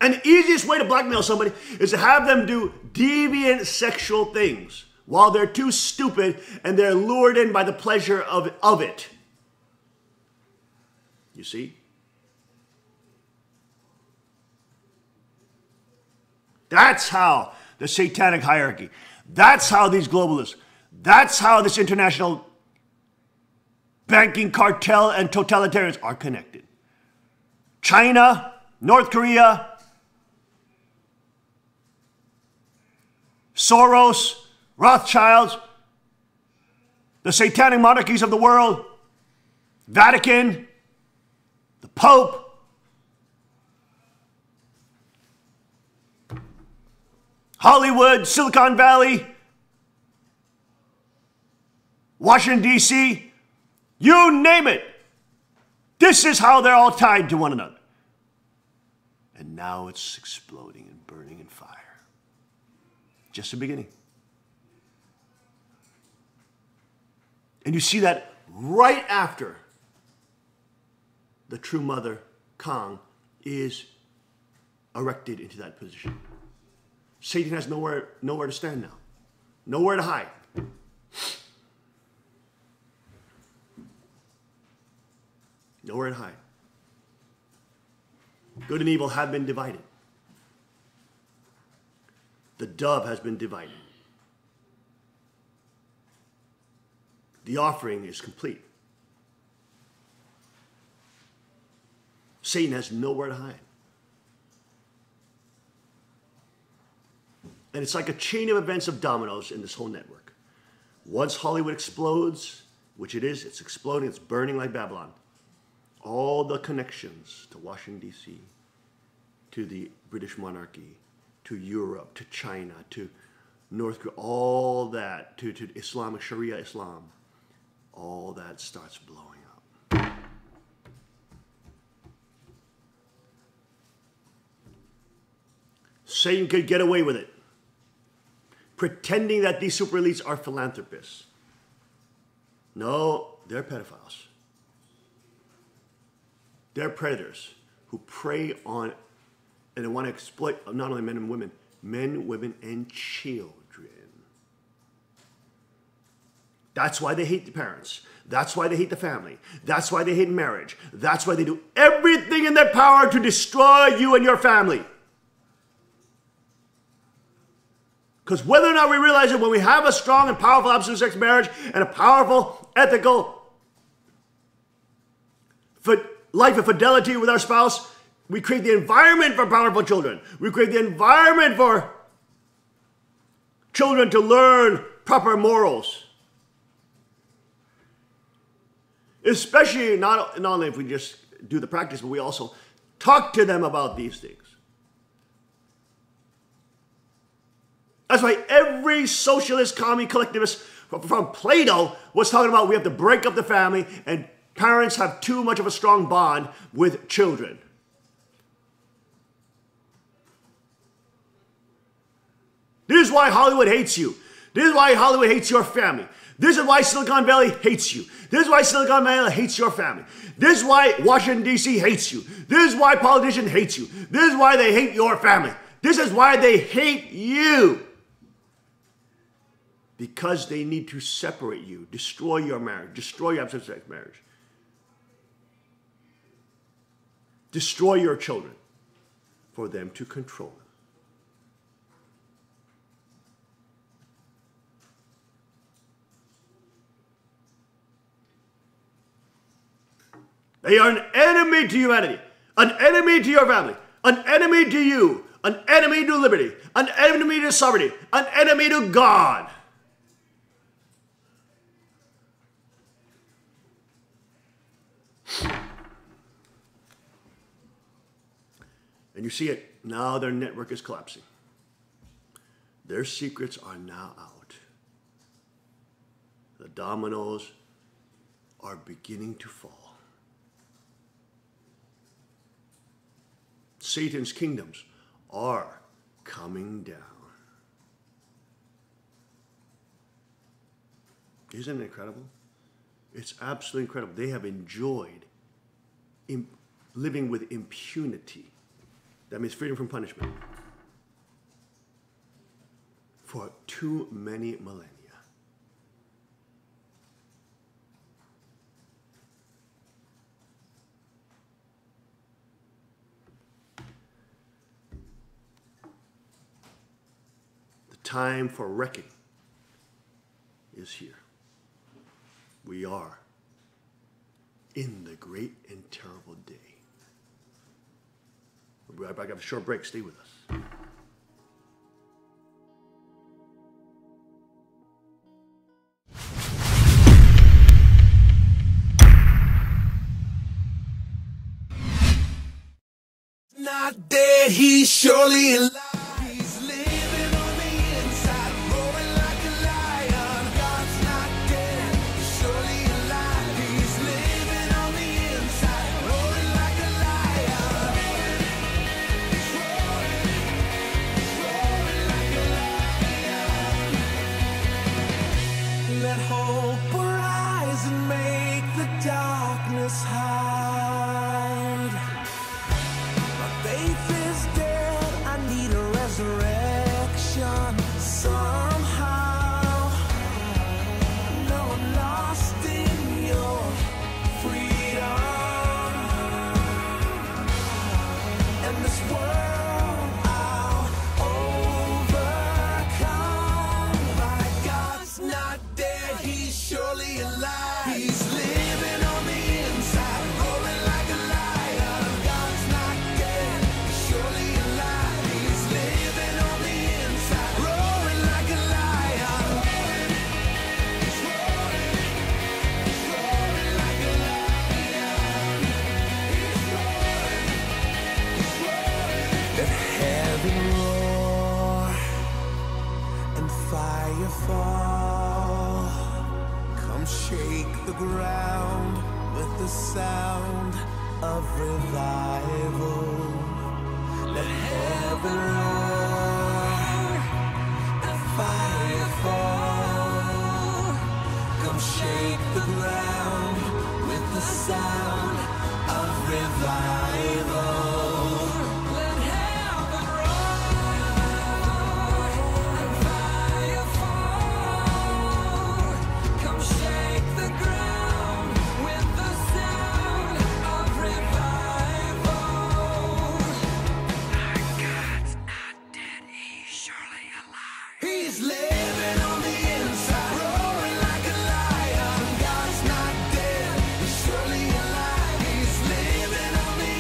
And the easiest way to blackmail somebody is to have them do deviant sexual things while they're too stupid and they're lured in by the pleasure of it. You see? That's how the satanic hierarchy, that's how these globalists, that's how this international banking cartel and totalitarians are connected. China, North Korea, Soros, Rothschilds, the satanic monarchies of the world, Vatican, the Pope, Hollywood, Silicon Valley, Washington, D.C., you name it. This is how they're all tied to one another. And now it's exploding and burning in fire. Just the beginning. And you see that right after the true mother, Kang, is erected into that position. Satan has nowhere to stand now. Nowhere to hide. Nowhere to hide. Good and evil have been divided. The dove has been divided. The offering is complete. Satan has nowhere to hide. And it's like a chain of events of dominoes in this whole network. Once Hollywood explodes, which it is, it's exploding, it's burning like Babylon. All the connections to Washington, D.C., to the British monarchy, to Europe, to China, to North Korea, all that, to Islamic Sharia Islam, all that starts blowing up. Satan could get away with it, pretending that these super elites are philanthropists. No, they're pedophiles. They're predators who prey on and want to exploit not only men, women, and children. That's why they hate the parents. That's why they hate the family. That's why they hate marriage. That's why they do everything in their power to destroy you and your family. Because whether or not we realize it, when we have a strong and powerful opposite sex marriage and a powerful, ethical life of fidelity with our spouse, we create the environment for powerful children. We create the environment for children to learn proper morals. Especially not only if we just do the practice, but we also talk to them about these things. That's why every socialist, commie, collectivist from Plato was talking about we have to break up the family and parents have too much of a strong bond with children. This is why Hollywood hates you. This is why Hollywood hates your family. This is why Silicon Valley hates you. This is why Silicon Valley hates your family. This is why Washington, D.C. hates you. This is why politicians hate you. This is why they hate your family. This is why they hate you. because they need to separate you, destroy your marriage, destroy your opposite-sex marriage, destroy your children, for them to control them. They are an enemy to humanity, an enemy to your family, an enemy to you, an enemy to liberty, an enemy to sovereignty, an enemy to God. And you see it, now their network is collapsing. Their secrets are now out. The dominoes are beginning to fall. Satan's kingdoms are coming down. Isn't it incredible? It's absolutely incredible. They have enjoyed living with impunity. That means freedom from punishment. For too many millennia. The time for reckoning is here. We are in the great and terrible day. We'll be right back after a short break. Stay with us. Not dead, he's surely alive. He's living on the inside, roaring like a lion. God's not dead, he's surely alive. He's living on the inside, roaring like a lion. He's roaring like a lion. Let hope arise and make the darkness hide. Faith is dead, I need a resurrection somehow. No, I'm lost in your freedom. And this world I'll overcome. My God's not dead, he's surely alive. He's living on the inside, roaring like a lion. God's not dead, surely alive. He's living on the inside, roaring like a lion. He's roaring like a lion. He's roaring. Let heaven roar and fire fall. Come shake the ground with the sound of revival. Let heaven roar and fire fall. Come shake the ground with the sound of revival. Let heaven roar and fire fall. Come shake the ground with the sound of revival. God's not dead, he's surely alive. He's living on the inside, roaring like a lion. God's not dead, he's surely alive. He's living on the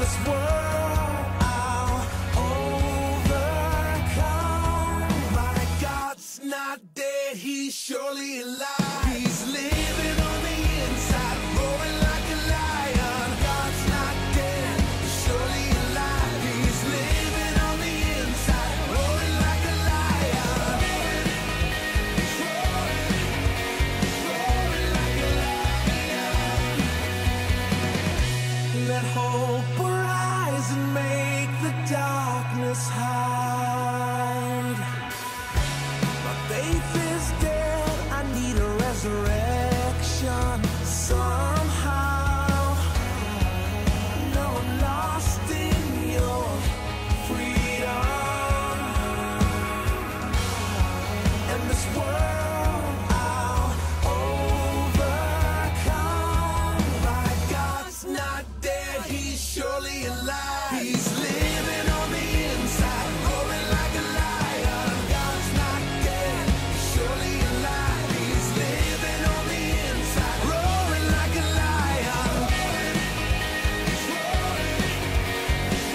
this world I'll overcome. My God's not dead, he's surely alive. He's living on the inside, roaring like a lion. God's not dead, he's surely alive. He's living on the inside, roaring like a lion. He's roaring like a lion. Let hope arise and make the darkness hide. My faith is dead, I need a resurrection somehow. No, I'm lost in your freedom. And this world I'll overcome. My God's not dead, he's surely alive. He's living on the inside, roaring like a lion. God's not dead, he's surely alive. He's living on the inside, roaring like a lion. He's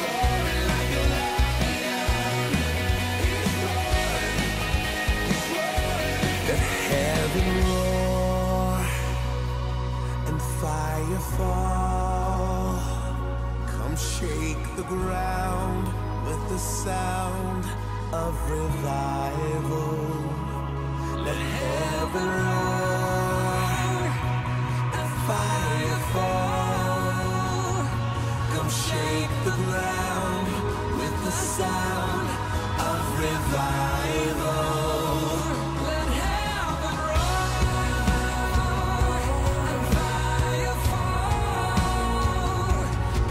roaring like a lion. He's roaring. Let heaven roar and fire fall. Come shake the ground with the sound of revival. Let heaven roar and fire fall. Come shake the ground with the sound of revival. Let heaven roar and fire fall.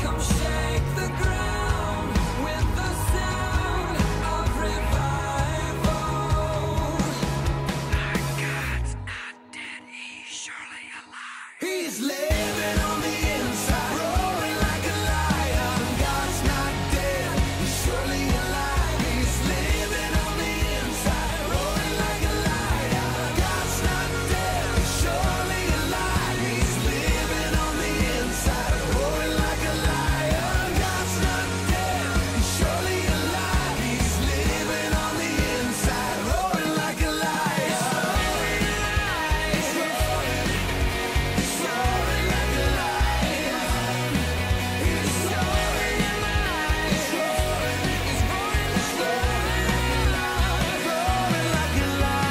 Come shake the ground with the sound of revival. God's not dead, he's surely alive. He's living on the inside, roaring like a lion. God's not dead, he's surely alive. He's living on the inside, roaring like a lion. God's not dead, he's surely alive. He's living on the inside, roaring like a lion. God's not dead, he's surely alive. He's living on the inside, roaring like a lion. He's roaring like a lion. He's roaring like a lion.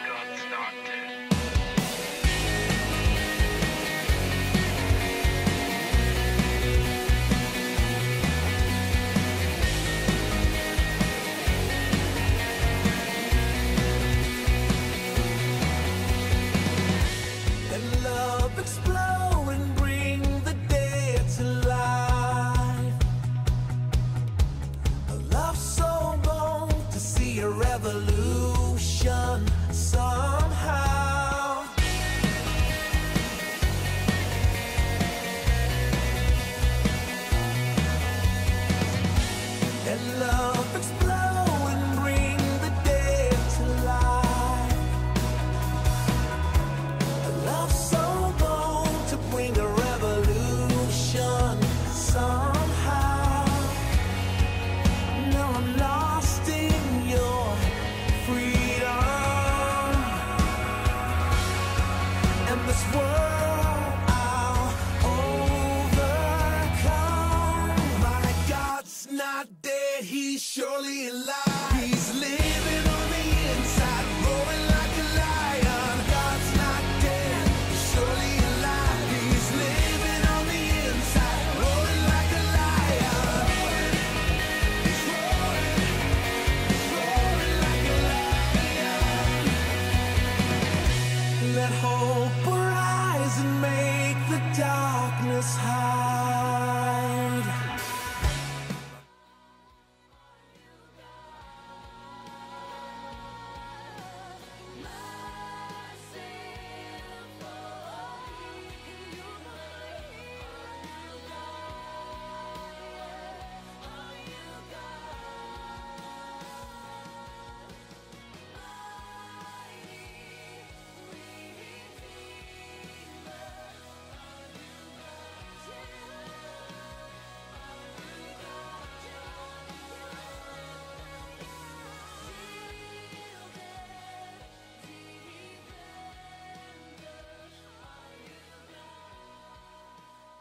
God's not dead. Let love explode and bring the dead to life. A love so bold to see a revolution somehow. Let love explode and bring the dead to life. A love so bold to bring a revolution somehow. No, I'm lost in your freedom.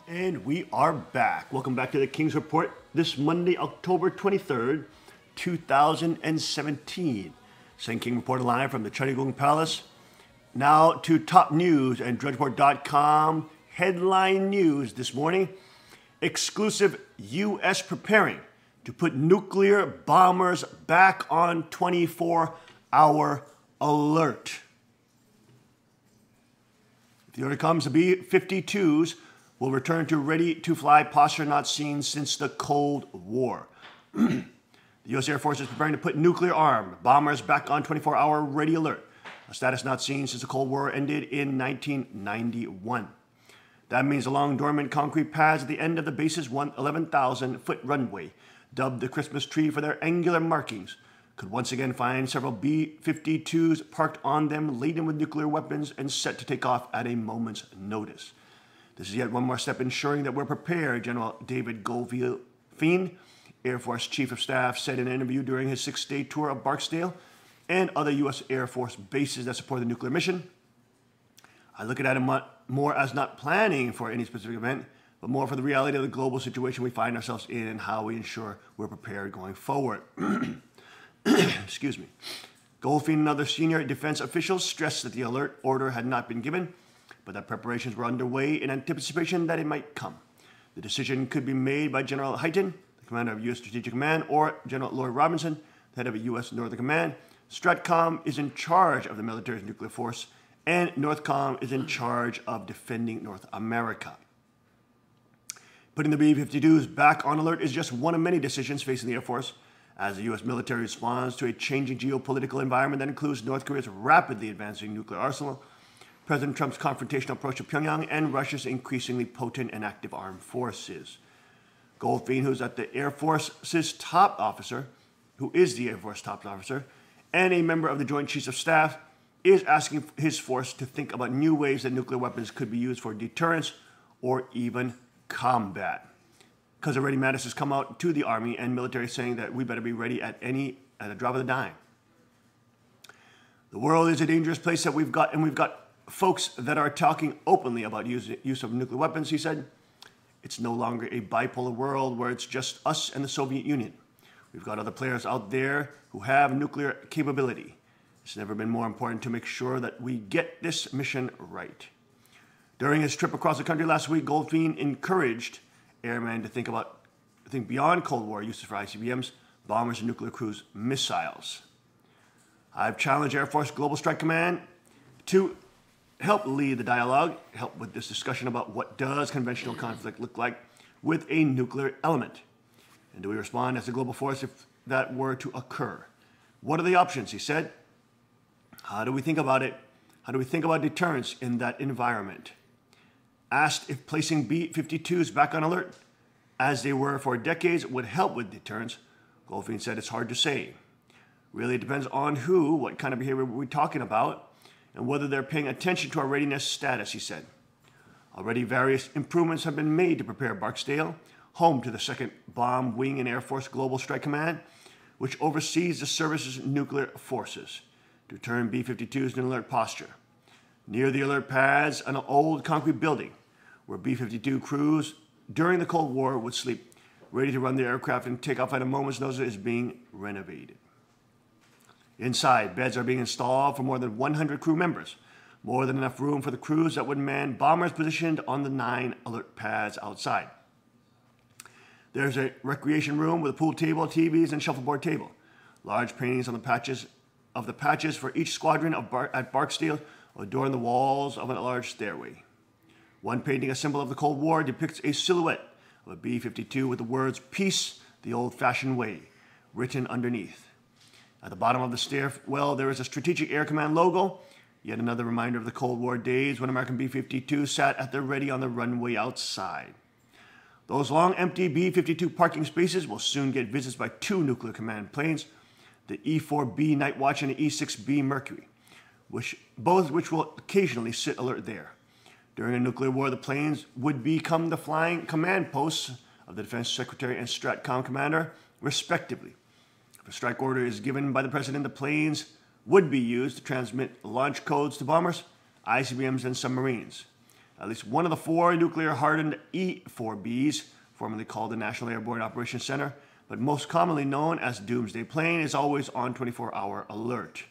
And we are back. Welcome back to the King's Report this Monday, October 23rd, 2017. St. King reporting live from the Charigung Palace. Now to top news and DrudgeReport.com headline news this morning. Exclusive U.S. preparing to put nuclear bombers back on 24-hour alert. If the order comes, the B-52s will return to ready-to-fly posture not seen since the Cold War. The U.S. Air Force is preparing to put nuclear-armed bombers back on 24-hour ready alert, a status not seen since the Cold War ended in 1991. That means the long dormant concrete pads at the end of the base's 11,000-foot runway, dubbed the Christmas tree for their angular markings, could once again find several B-52s parked on them laden with nuclear weapons and set to take off at a moment's notice. This is yet one more step ensuring that we're prepared, General David Goldfein, Air Force Chief of Staff, said in an interview during his 6-day tour of Barksdale and other U.S. Air Force bases that support the nuclear mission. I look at it more as not planning for any specific event, but more for the reality of the global situation we find ourselves in and how we ensure we're prepared going forward. Excuse me. Goldfein and other senior defense officials stressed that the alert order had not been given, but that preparations were underway in anticipation that it might come. The decision could be made by General Hyten, the commander of U.S. Strategic Command, or General Lloyd Robinson, the head of a U.S. Northern Command. STRATCOM is in charge of the military's nuclear force, and NORTHCOM is in charge of defending North America. Putting the B-52s back on alert is just one of many decisions facing the Air Force as the U.S. military responds to a changing geopolitical environment that includes North Korea's rapidly advancing nuclear arsenal, President Trump's confrontational approach to Pyongyang, and Russia's increasingly potent and active armed forces. Goldfein, who's at the Air Force's top officer, and a member of the Joint Chiefs of Staff, is asking his force to think about new ways that nuclear weapons could be used for deterrence or even combat. Because already Mattis has come out to the Army and military saying that we better be ready at a drop of the dime. The world is a dangerous place that we've got folks that are talking openly about use of nuclear weapons, he said. It's no longer a bipolar world where it's just us and the Soviet Union. We've got other players out there who have nuclear capability. It's never been more important to make sure that we get this mission right. During his trip across the country last week, Goldfein encouraged airmen to think beyond Cold War uses for ICBMs, bombers, and nuclear cruise missiles. I've challenged Air Force Global Strike Command to help lead the dialogue, help with this discussion about what does conventional conflict look like with a nuclear element. And do we respond as a global force if that were to occur? What are the options, he said. How do we think about it? How do we think about deterrence in that environment? Asked if placing B-52s back on alert, as they were for decades, would help with deterrence, Goldfein said it's hard to say. Really, it depends on who, what kind of behavior we're talking about, and whether they're paying attention to our readiness status, he said. Already various improvements have been made to prepare Barksdale, home to the 2nd Bomb Wing and Air Force Global Strike Command, which oversees the service's nuclear forces, to turn B-52s in alert posture. Near the alert pads, an old concrete building where B-52 crews during the Cold War would sleep, ready to run their aircraft and take off at a moment's notice, is being renovated. Inside, beds are being installed for more than 100 crew members, more than enough room for the crews that would man bombers positioned on the 9 alert pads outside. There's a recreation room with a pool table, TVs, and shuffleboard table. Large paintings on the patches for each squadron at Barksdale adorn the walls of a large stairway. One painting, a symbol of the Cold War, depicts a silhouette of a B-52 with the words "Peace the Old-Fashioned Way" written underneath. At the bottom of the stairwell, there is a Strategic Air Command logo, yet another reminder of the Cold War days when American B-52 sat at the ready on the runway outside. Those long, empty B-52 parking spaces will soon get visits by 2 nuclear command planes, the E-4B Night Watch and the E-6B Mercury, both of which will occasionally sit alert there. During a nuclear war, the planes would become the flying command posts of the Defense Secretary and STRATCOM commander, respectively. If a strike order is given by the President, the planes would be used to transmit launch codes to bombers, ICBMs, and submarines. At least one of the 4 nuclear-hardened E-4Bs, formerly called the National Airborne Operations Center, but most commonly known as Doomsday Plane, is always on 24-hour alert.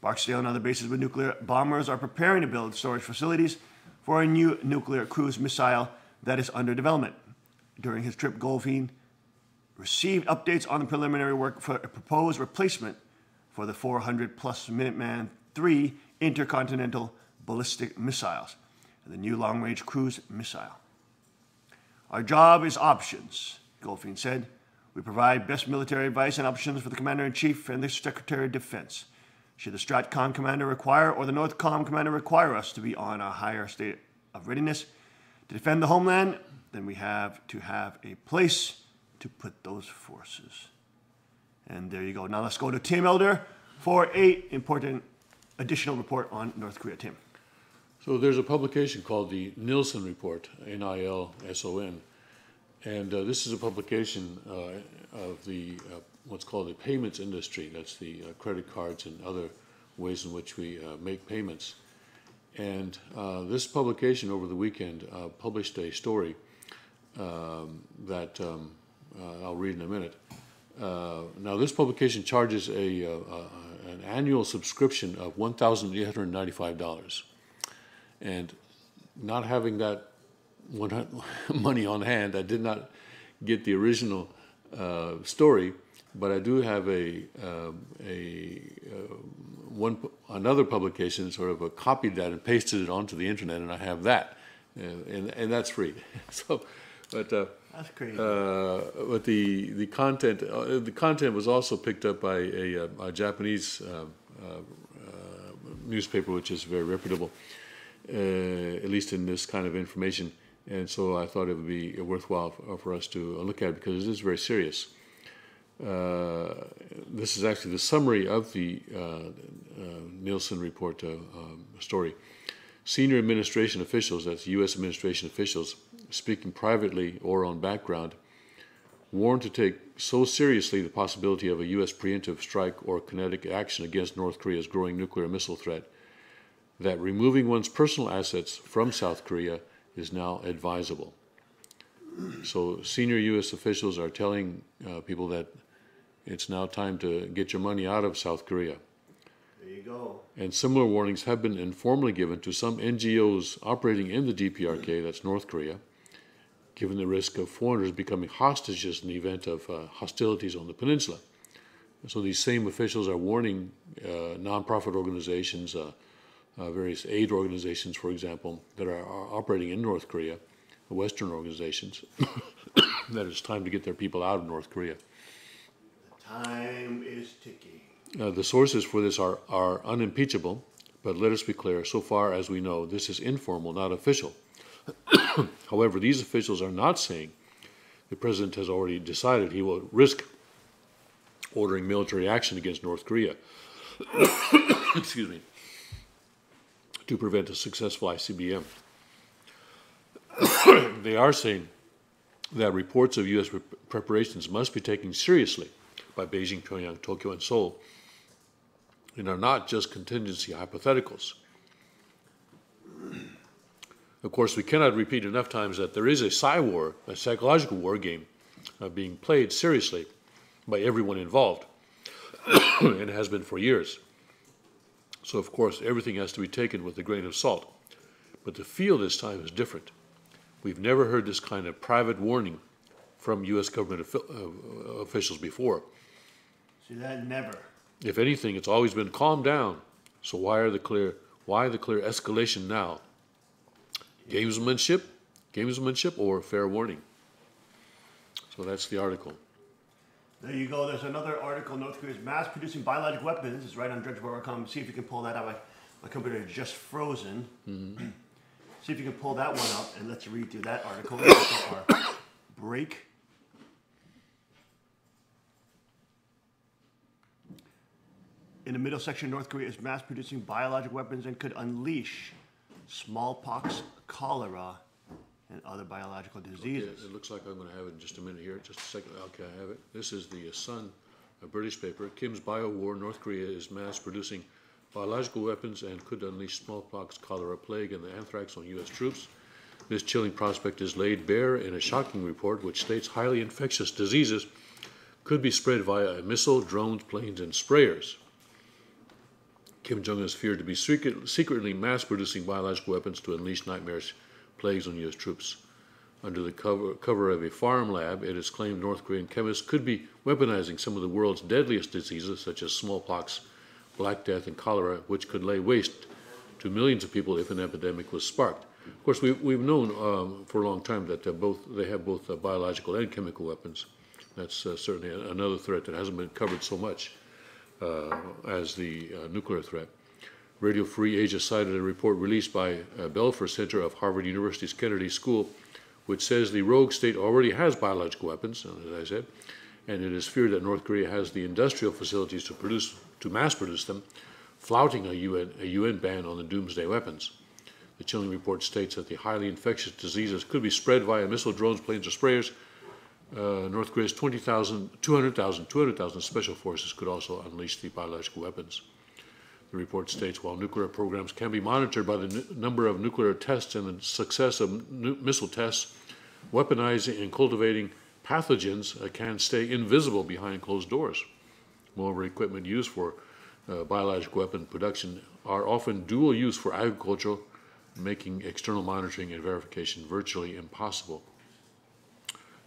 Barksdale and other bases with nuclear bombers are preparing to build storage facilities for a new nuclear cruise missile that is under development. During his trip, Goldfein received updates on the preliminary work for a proposed replacement for the 400-plus Minuteman III intercontinental ballistic missiles and the new long-range cruise missile. Our job is options, Goldfein said. We provide best military advice and options for the Commander-in-Chief and the Secretary of Defense. Should the STRATCOM commander require or the NORTHCOM commander require us to be on a higher state of readiness to defend the homeland, then we have to have a place to put those forces. And there you go. Now let's go to Tim Elder for an important additional report on North Korea. Tim. So there's a publication called the Nilson Report, N-I-L-S-O-N, and this is a publication of the what's called the payments industry. That's the credit cards and other ways in which we make payments. And this publication over the weekend published a story that I'll read in a minute. Now, this publication charges an annual subscription of $1,895. And not having that money on hand, I did not get the original story, but I do have another publication, sort of copied that and pasted it onto the internet, and I have that, and that's free. So, but that's crazy. But the content was also picked up by a Japanese newspaper, which is very reputable, at least in this kind of information. And so I thought it would be worthwhile for us to look at it because it is very serious. This is actually the summary of the Nilson Report story. Senior administration officials, that's U.S. administration officials, speaking privately or on background, warned to take so seriously the possibility of a U.S. preemptive strike or kinetic action against North Korea's growing nuclear missile threat that removing one's personal assets from South Korea is now advisable. So senior U.S. officials are telling people that it's now time to get your money out of South Korea. There you go. And similar warnings have been informally given to some NGOs operating in the DPRK, that's North Korea, given the risk of foreigners becoming hostages in the event of hostilities on the peninsula. So these same officials are warning nonprofit organizations, various aid organizations, for example, that are operating in North Korea, Western organizations, that it's time to get their people out of North Korea. The time is ticking. The sources for this are unimpeachable, but let us be clear, so far as we know, this is informal, not official. However, these officials are not saying the president has already decided he will risk ordering military action against North Korea. Excuse me. To prevent a successful ICBM. They are saying that reports of U.S. preparations must be taken seriously by Beijing, Pyongyang, Tokyo, and Seoul, and are not just contingency hypotheticals. Of course, we cannot repeat enough times that there is a war, a psychological war game, being played seriously by everyone involved, and has been for years. So, of course, everything has to be taken with a grain of salt. But the feel this time is different. We've never heard this kind of private warning from U.S. government officials before. See that? Never. If anything, it's always been calm down. So why the clear escalation now? Gamesmanship or fair warning? So that's the article. There you go. There's another article. North Korea is mass-producing biological weapons. It's right on Drudgeboro.com. See if you can pull that out. My computer is just frozen. Mm-hmm. See if you can pull that one up, and let's read through that article. Our break. In the middle section, North Korea is mass-producing biological weapons and could unleash smallpox, cholera, and other biological diseases. Okay, it looks like I'm going to have it in just a minute here. Just a second. Okay, I have it. This is the Sun, a British paper. Kim's Bio War. North Korea is mass producing biological weapons and could unleash smallpox, cholera, plague, and the anthrax on U.S. troops. This chilling prospect is laid bare in a shocking report which states highly infectious diseases could be spread via a missile, drones, planes, and sprayers. Kim Jong-un is feared to be secretly mass-producing biological weapons to unleash nightmarish plagues on U.S. troops. Under the cover of a farm lab, it is claimed North Korean chemists could be weaponizing some of the world's deadliest diseases, such as smallpox, Black Death, and cholera, which could lay waste to millions of people if an epidemic was sparked. Of course, we've known for a long time that they have both biological and chemical weapons. That's certainly another threat that hasn't been covered so much as the nuclear threat. Radio Free Asia cited a report released by Belfer Center of Harvard University's Kennedy School, which says the rogue state already has biological weapons, as I said, and it is feared that North Korea has the industrial facilities to mass produce them, flouting a UN ban on the doomsday weapons. The chilling report states that the highly infectious diseases could be spread via missile, drones, planes, or sprayers. North Korea's 200,000 special forces could also unleash the biological weapons. The report states while nuclear programs can be monitored by the number of nuclear tests and the success of missile tests, weaponizing and cultivating pathogens can stay invisible behind closed doors. Moreover, equipment used for biological weapon production are often dual use for agriculture, making external monitoring and verification virtually impossible.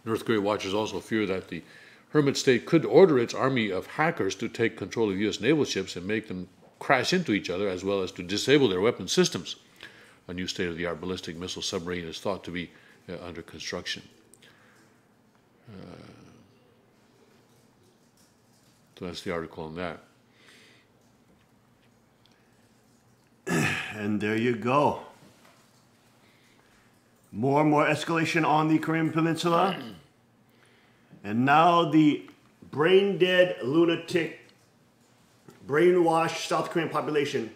North Korea watchers also fear that the hermit state could order its army of hackers to take control of U.S. naval ships and make them crash into each other, as well as to disable their weapon systems. A new state-of-the-art ballistic missile submarine is thought to be under construction. So that's the article on that. And there you go. More and more escalation on the Korean Peninsula. And now the brain-dead, lunatic, brainwashed South Korean population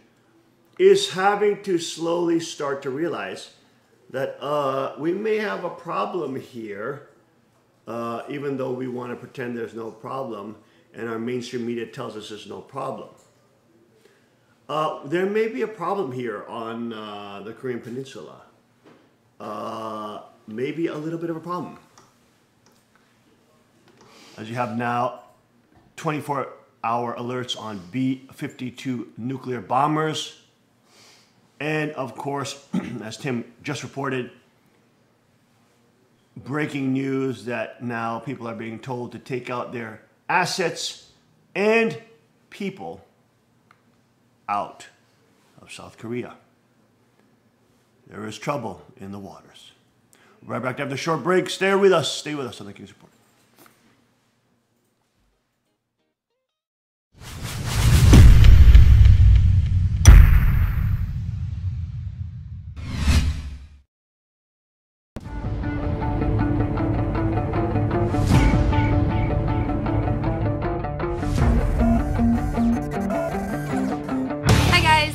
is having to slowly start to realize that we may have a problem here, even though we want to pretend there's no problem, and our mainstream media tells us there's no problem. There may be a problem here on the Korean Peninsula. Maybe a little bit of a problem. As you have now 24-hour alerts on B-52 nuclear bombers. And of course, as Tim just reported, breaking news that now people are being told to take out their assets and people out of South Korea. There is trouble in the waters. Right back after the short break. Stay with us on the King's Report.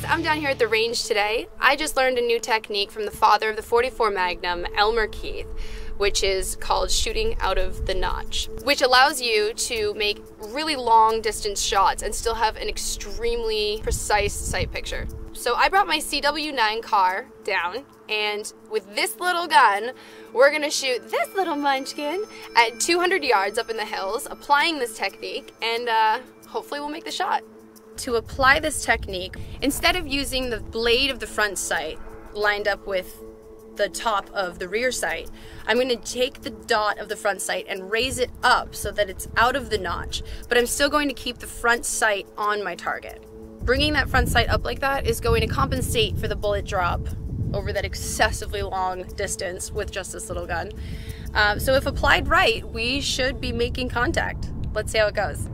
I'm down here at the range today. I just learned a new technique from the father of the .44 Magnum, Elmer Keith, which is called shooting out of the notch, which allows you to make really long distance shots and still have an extremely precise sight picture. So I brought my CW9 car down, and with this little gun, we're gonna shoot this little munchkin at 200 yards up in the hills, applying this technique, and hopefully we'll make the shot. To apply this technique, instead of using the blade of the front sight lined up with the top of the rear sight, I'm going to take the dot of the front sight and raise it up so that it's out of the notch, but I'm still going to keep the front sight on my target. Bringing that front sight up like that is going to compensate for the bullet drop over that excessively long distance with just this little gun. So if applied right, we should be making contact. Let's see how it goes.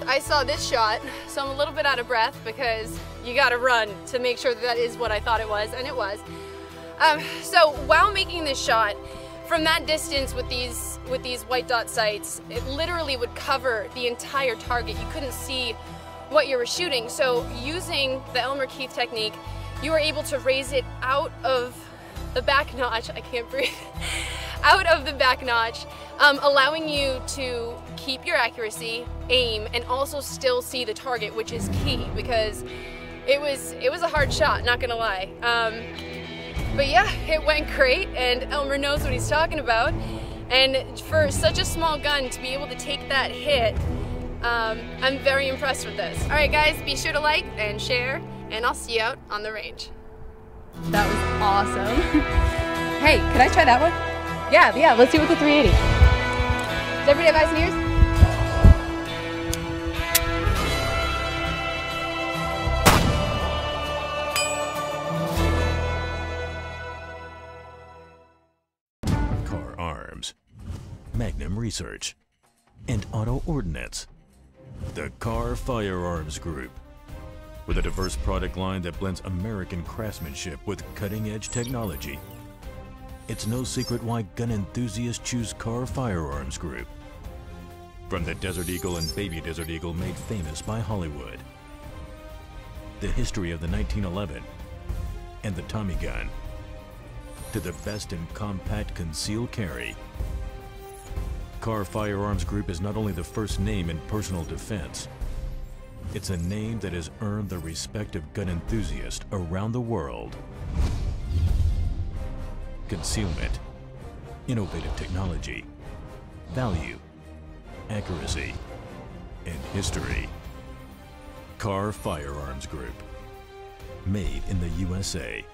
I saw this shot, so I'm a little bit out of breath because you gotta run to make sure that is what I thought it was, and it was. So while making this shot, from that distance with these white dot sights, it literally would cover the entire target. You couldn't see what you were shooting. So using the Elmer Keith technique, you were able to raise it out of the back notch. I can't breathe. Out of the back notch, allowing you to keep your accuracy, aim, and also still see the target, which is key because it was a hard shot, not gonna lie. But yeah, it went great, and Elmer knows what he's talking about. And for such a small gun to be able to take that hit, I'm very impressed with this. All right, guys, be sure to like and share, and I'll see you out on the range. That was awesome. Hey, can I try that one? Yeah, let's see with the 380. Does everybody have eyes and ears? Car Arms, Magnum Research, and Auto Ordnance. The Car Firearms Group. With a diverse product line that blends American craftsmanship with cutting-edge technology. It's no secret why gun enthusiasts choose Car Firearms Group. From the Desert Eagle and Baby Desert Eagle made famous by Hollywood. The history of the 1911 and the Tommy gun. To the best in compact concealed carry. Car Firearms Group is not only the first name in personal defense, it's a name that has earned the respect of gun enthusiasts around the world. Concealment, innovative technology, value, accuracy, and history. Car Firearms Group. Made in the USA.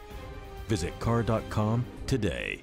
Visit car.com today.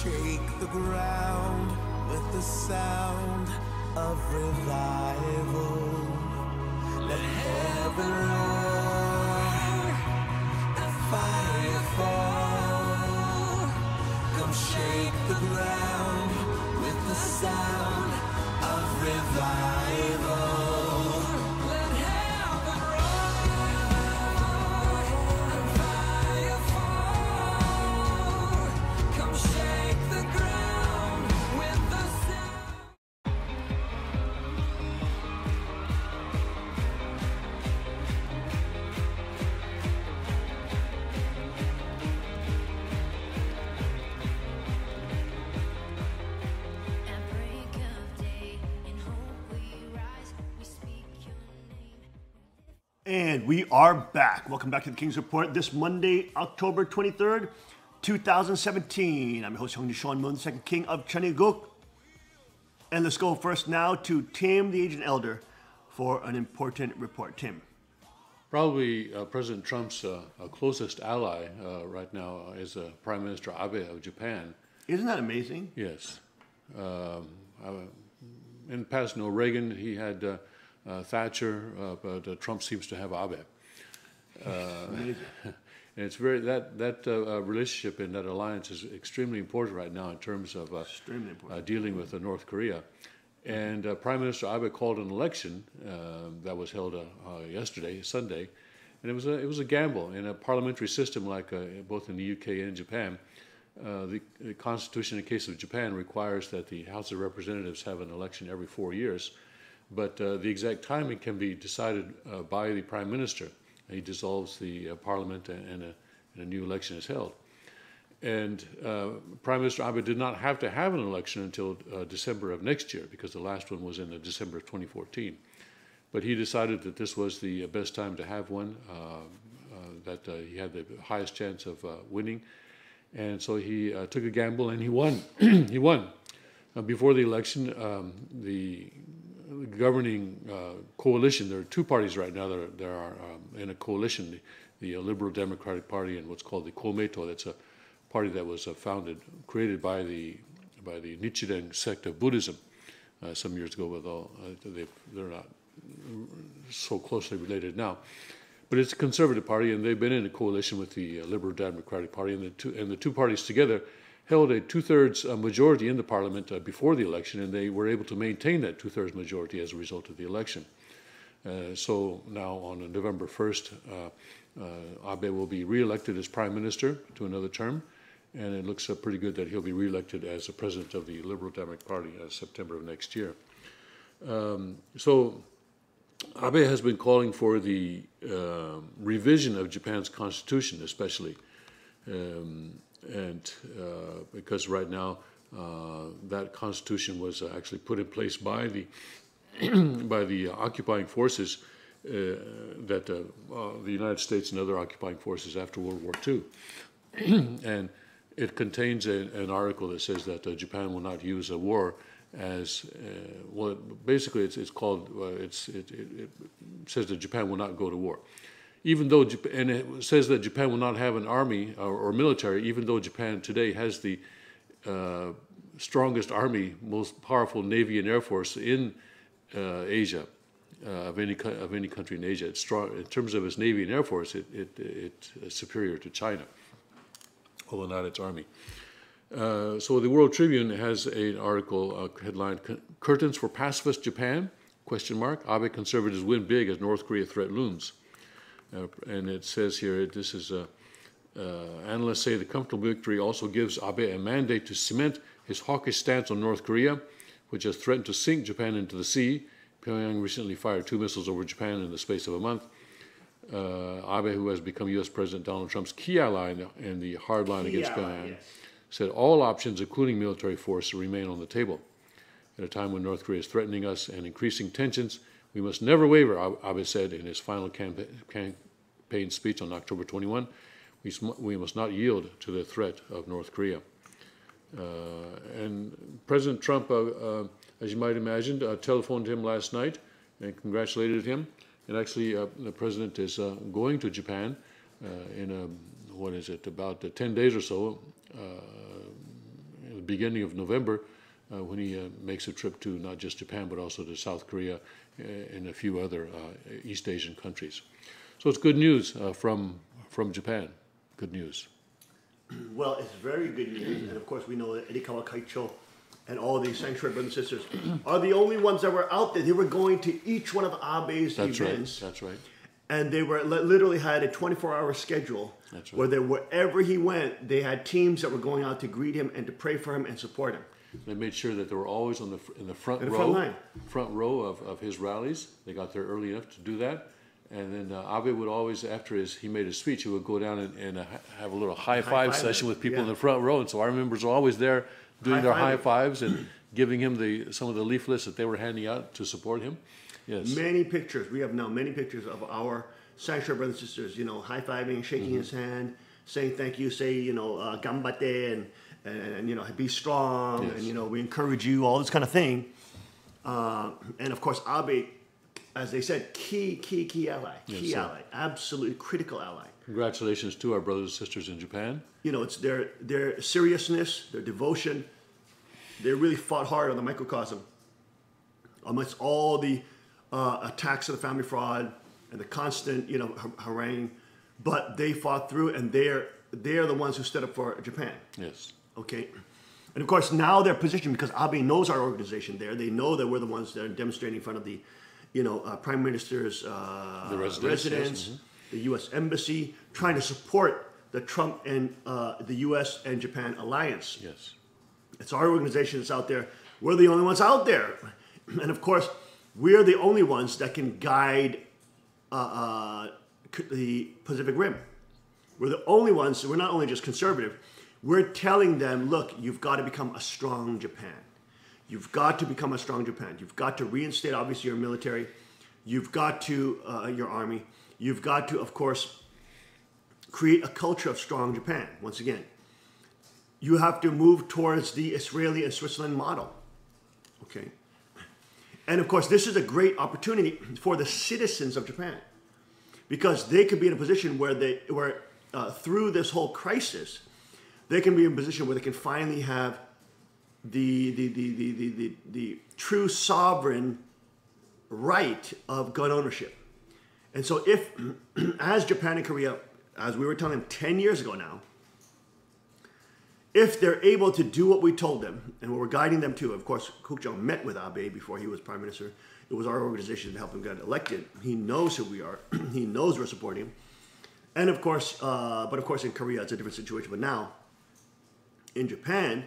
Shake the ground with the sound of revival. Let heaven roar and fire fall. Come shake the ground with the sound of revival. Let heaven roar and fire fall. Come shake the ground with the sound. At break of day, in hope we rise, we speak your name. And we are back. Welcome back to the King's Report this Monday, October 23rd, 2017. I'm your host, Hyung Sean Moon, the second king of Cheongguk. And let's go first now to Tim, the Agent Elder, for an important report. Tim. Probably President Trump's closest ally right now is Prime Minister Abe of Japan. Isn't that amazing? Yes. In the past, Reagan, he had Thatcher, but Trump seems to have Abe. Amazing. And it's very that relationship and that alliance is extremely important right now in terms of Extremely important. dealing with North Korea. And Prime Minister Abe called an election that was held yesterday, Sunday, and it was a gamble in a parliamentary system like both in the UK and Japan. The Constitution, in the case of Japan, requires that the House of Representatives have an election every 4 years, but the exact timing can be decided by the Prime Minister. He dissolves the Parliament, and a new election is held. And Prime Minister Abe did not have to have an election until December of next year, because the last one was in December of 2014. But he decided that this was the best time to have one, that he had the highest chance of winning. And so he took a gamble and he won. He won. Before the election, the governing coalition, there are two parties right now that are in a coalition, the Liberal Democratic Party and what's called the Komeito. That's a party that was created by the Nichiren sect of Buddhism some years ago. They're not so closely related now, but it's a conservative party, and they've been in a coalition with the Liberal Democratic Party, and the two parties together held a 2/3 majority in the parliament before the election, and they were able to maintain that 2/3 majority as a result of the election. So now on November 1st, Abe will be re-elected as prime minister to another term, and it looks pretty good that he'll be re-elected as the president of the Liberal Democratic Party September of next year. So Abe has been calling for the revision of Japan's constitution, especially, because right now that constitution was actually put in place by the by the occupying forces, that the United States and other occupying forces after World War II, and it contains an article that says that Japan will not use a war as well. Basically, it's called. It says that Japan will not go to war, even though and it says that Japan will not have an army or military, even though Japan today has the strongest army, most powerful navy and air force in Asia, of any country in Asia. It's strong in terms of its navy and air force. It's superior to China, although not its army. So the World Tribune has an article headlined "Curtains for Pacifist Japan?" ? Abe conservatives win big as North Korea threat looms. And it says here, this is analysts say the comfortable victory also gives Abe a mandate to cement his hawkish stance on North Korea, which has threatened to sink Japan into the sea. Pyongyang recently fired 2 missiles over Japan in the space of a month. Abe, who has become U.S. President Donald Trump's key ally in the hard line against Pyongyang, said all options, including military force, remain on the table. At a time when North Korea is threatening us and increasing tensions, we must never waver, Abe said in his final campaign speech on October 21. We must not yield to the threat of North Korea. And President Trump, as you might imagine, telephoned him last night and congratulated him. And actually, the president is going to Japan in about 10 days or so, in the beginning of November, when he makes a trip to not just Japan, but also to South Korea and a few other East Asian countries. So it's good news from Japan. Good news. Well, it's very good news, and of course we know that Erikawa Kaicho and all these sanctuary brothers and sisters are the only ones that were out there. They were going to each one of Abe's events. That's right. And they were literally had a 24-hour schedule. That's right. Where wherever he went, they had teams that were going out to greet him and to pray for him and support him. They made sure that they were always in the front row of his rallies. They got there early enough to do that. And then Abe would always, after he made his speech, he would go down and have a little high five session with people in the front row. And so our members were always there doing their high fives and giving him some of the leaflets that they were handing out to support him. Yes. Many pictures. We have now many pictures of our sanctuary brothers and sisters, high-fiving, shaking his hand, saying thank you, say, gambate, and be strong, yes. And, we encourage you, all this kind of thing. And, of course, Abe, as they said, key ally, ally, absolutely critical ally. Congratulations to our brothers and sisters in Japan. It's their seriousness, their devotion. They really fought hard on the microcosm amidst all the attacks of the family fraud and the constant, harangue. but they fought through, and they're the ones who stood up for Japan. Yes. Okay, and of course now they're positioned because Abe knows our organization there. They know that we're the ones that are demonstrating in front of the, Prime Minister's The residence, yes. the U.S. Embassy, trying to support the Trump and the U.S. and Japan alliance. Yes. It's our organization that's out there. We're the only ones out there, and of course, we're the only ones that can guide the Pacific Rim. We're the only ones. We're not only just conservative. We're telling them, look, you've got to become a strong Japan. You've got to become a strong Japan. You've got to reinstate, obviously, your military. You've got to, your army. You've got to, of course, create a culture of strong Japan. Once again, you have to move towards the Israeli and Switzerland model. Okay? And of course, this is a great opportunity for the citizens of Japan, because they could be in a position where through this whole crisis, they can be in a position where they can finally have the true sovereign right of gun ownership. And so if, as Japan and Korea, as we were telling them 10 years ago now, if they're able to do what we told them and what we're guiding them to, of course, Kook Jong met with Abe before he was prime minister. It was our organization to help him get elected. He knows who we are. He knows we're supporting him. And of course, but of course in Korea it's a different situation. But now, in Japan,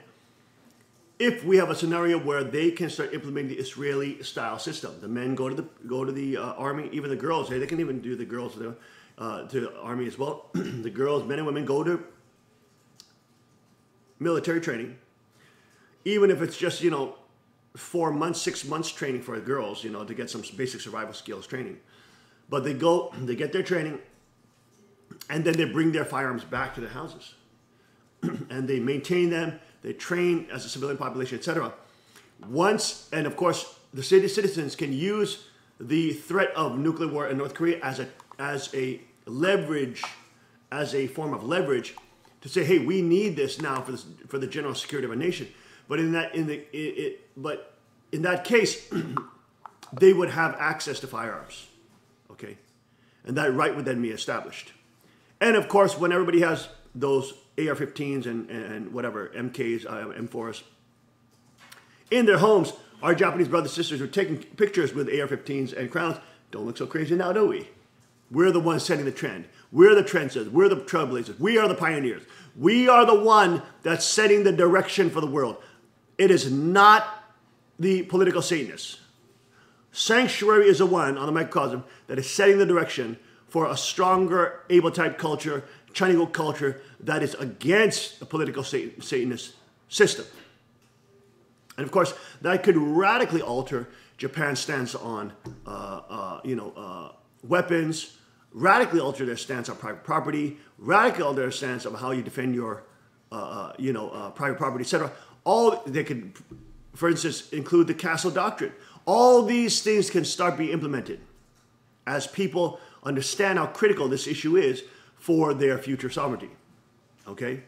if we have a scenario where they can start implementing the Israeli-style system, the men go to the army, even the girls. They can even do the girls to the army as well. The girls, men and women, go to military training, even if it's just 4 months, 6 months training for the girls, to get some basic survival skills training. But they go, they get their training, and then they bring their firearms back to their houses. And they maintain them, they train as a civilian population, etc. Once, and of course, the citizens can use the threat of nuclear war in North Korea as a leverage, as a form of leverage to say, hey, we need this now for the general security of our nation. But in that case, they would have access to firearms, okay, and that right would then be established. And of course, when everybody has those AR-15s and whatever MKs, M4s in their homes, our Japanese brothers and sisters who are taking pictures with AR-15s and crowns don't look so crazy now, do we? We're the ones setting the trend. We're the trendsetters. We're the trailblazers. We are the pioneers. We are the one that's setting the direction for the world. It is not the political Satanists. Sanctuary is the one on the microcosm that is setting the direction for a stronger Able-type culture, Chinese culture that is against the political Satanist system. And of course, that could radically alter Japan's stance on, weapons, radically alter their stance on private property, radically alter their stance of how you defend your, private property, etc. All they could, for instance, include the castle doctrine. All these things can start being implemented as people understand how critical this issue is for their future sovereignty. Okay?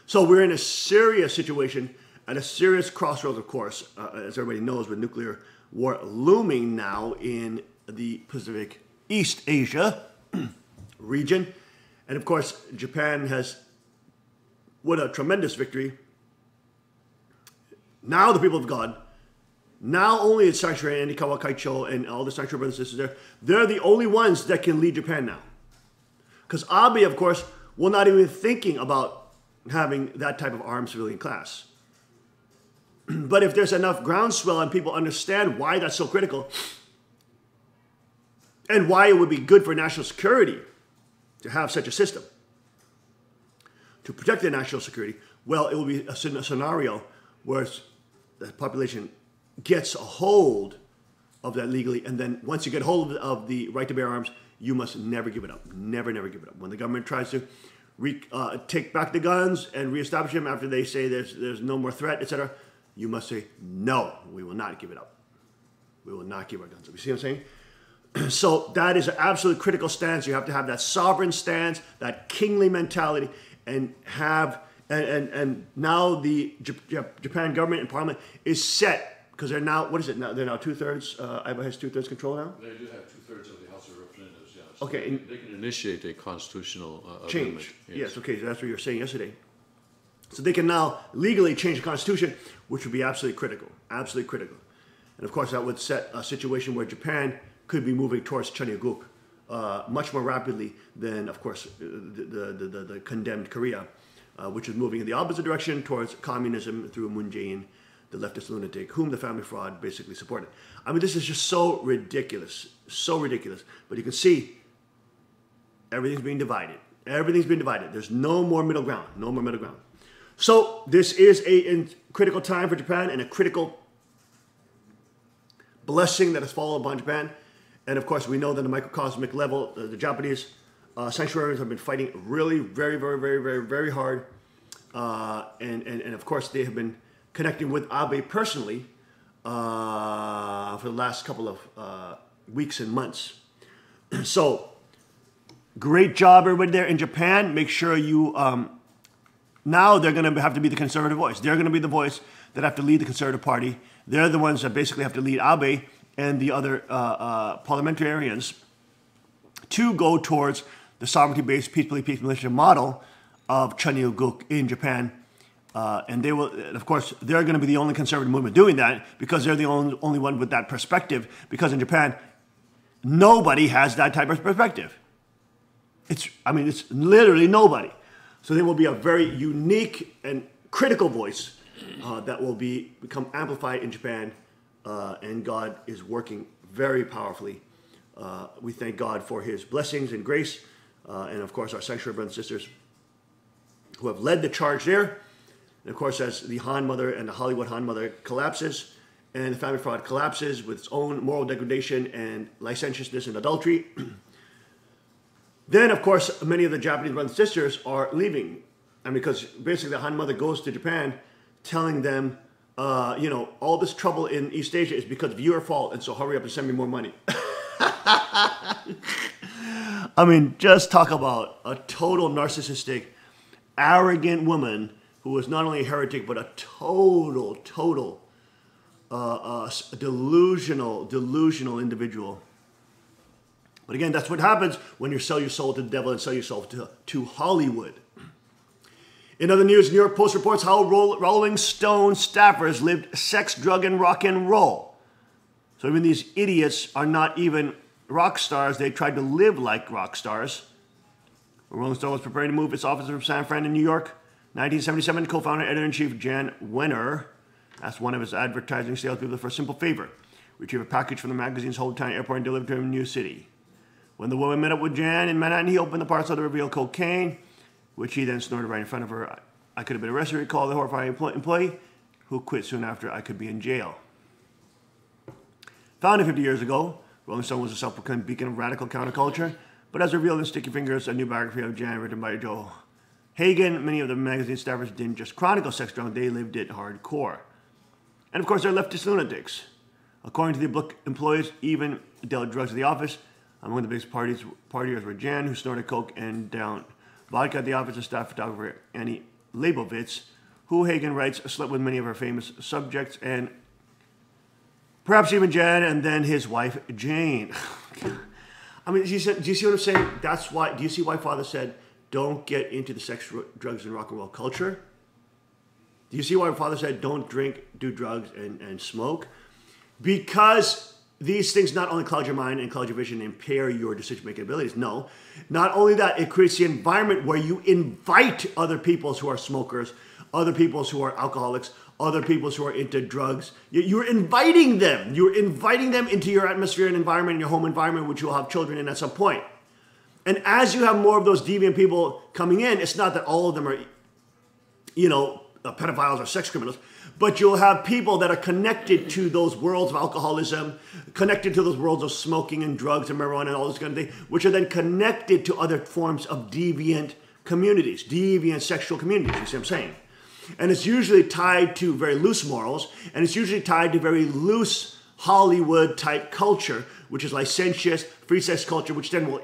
So we're in a serious situation, at a serious crossroads, of course, as everybody knows, with nuclear war looming now in the Pacific East Asia region. And of course, Japan has, what a tremendous victory. Now the people of God, now only it's Sanctuary and Ikawa Kaicho and all the Sanctuary brothers and sisters there, they're the only ones that can lead Japan now. Because Abe, of course, will not even be thinking about having that type of armed civilian class. But if there's enough groundswell and people understand why that's so critical and why it would be good for national security to have such a system, to protect their national security, well, it will be a scenario where the population gets a hold of that legally, and then once you get hold of the right to bear arms, you must never give it up. Never, never give it up. When the government tries to take back the guns and reestablish them after they say there's no more threat, etc., you must say, no, we will not give it up. We will not give our guns up. You see what I'm saying? So that is an absolute critical stance. You have to have that sovereign stance, that kingly mentality, and have, and now the Japan government and parliament is set, because they're now, what is it now? They're now 2/3, Aiba has 2/3 control now? They do have 2/3 of the House of Representatives, yeah. Okay, and They can initiate a constitutional change. amendment. Yes, okay, so that's what you were saying yesterday. So they can now legally change the Constitution, which would be absolutely critical. Absolutely critical. And of course, that would set a situation where Japan could be moving towards Cheongguk much more rapidly than, of course, the condemned Korea, which is moving in the opposite direction towards communism through Moon Jae-in, the leftist lunatic, whom the family fraud basically supported. I mean, this is just so ridiculous. So ridiculous. But you can see everything's being divided. Everything's been divided. There's no more middle ground. No more middle ground. So this is a critical time for Japan and a critical blessing that has fallen upon Japan. And of course, we know that on a microcosmic level, the Japanese sanctuaries have been fighting really very hard. And of course, they have been connecting with Abe personally for the last couple of weeks and months. So, great job, everybody there in Japan. Make sure you, now they're going to have to be the conservative voice. They're going to be the voice that have to lead the Conservative Party. They're the ones that basically have to lead Abe and the other parliamentarians to go towards the sovereignty-based peace militia model of Cheongguk in Japan. And they will, of course, they're going to be the only conservative movement doing that because they're the only one with that perspective. Because in Japan, nobody has that type of perspective. It's literally nobody. So they will be a very unique and critical voice that will become amplified in Japan. And God is working very powerfully. We thank God for his blessings and grace. And of course, our sanctuary brothers and sisters who have led the charge there. And of course, as the Han Mother and the Hollywood Han Mother collapses, and the family fraud collapses with its own moral degradation and licentiousness and adultery, then of course, many of the Japanese brothers and sisters are leaving. And because basically the Han Mother goes to Japan telling them, all this trouble in East Asia is because of your fault, and so hurry up and send me more money. I mean, just talk about a total narcissistic, arrogant woman who was not only a heretic, but a total delusional individual. But again, that's what happens when you sell your soul to the devil and sell yourself to Hollywood. In other news, New York Post reports how Rolling Stone staffers lived sex, drug, and rock and roll. So even these idiots are not even rock stars. They tried to live like rock stars. Rolling Stone was preparing to move its office from San Fran to New York. 1977, co-founder and editor-in-chief Jan Wenner asked one of his advertising salespeople for a simple favor: retrieve a package from the magazine's hometown airport and deliver it to him in New City. When the woman met up with Jan in Manhattan, he opened the parcel to reveal cocaine, which he then snorted right in front of her. I could have been arrested, recalled the horrifying employee, who quit soon after. I could be in jail. Founded 50 years ago, Rolling Stone was a self-proclaimed beacon of radical counterculture, but as revealed in Sticky Fingers, a new biography of Jan written by Joe Hagan, many of the magazine staffers didn't just chronicle sex drug, they lived it hardcore. And of course, they're leftist lunatics. According to the book, employees even dealt drugs at the office. Among the biggest partiers were Jan, who snorted coke and downed vodka at the office, and staff photographer Annie Leibovitz, who Hagan writes slept with many of her famous subjects, and perhaps even Jan, and then his wife Jane. I mean, do you see what I'm saying? That's why. Do you see why Father said, "Don't get into the sex, drugs, and rock and roll culture"? Do you see why Father said, "Don't drink, do drugs, and smoke"? Because these things not only cloud your mind and cloud your vision and impair your decision-making abilities. No, not only that, it creates the environment where you invite other people who are smokers, other people who are alcoholics, other people who are into drugs. You're inviting them. You're inviting them into your atmosphere and environment, your home environment, which you'll have children in at some point. And as you have more of those deviant people coming in, it's not that all of them are, pedophiles or sex criminals, but you'll have people that are connected to those worlds of alcoholism, connected to those worlds of smoking and drugs and marijuana and all this kind of thing, which are then connected to other forms of deviant communities, deviant sexual communities, you see what I'm saying? And it's usually tied to very loose morals, and it's usually tied to very loose Hollywood-type culture, which is licentious, free sex culture, which then will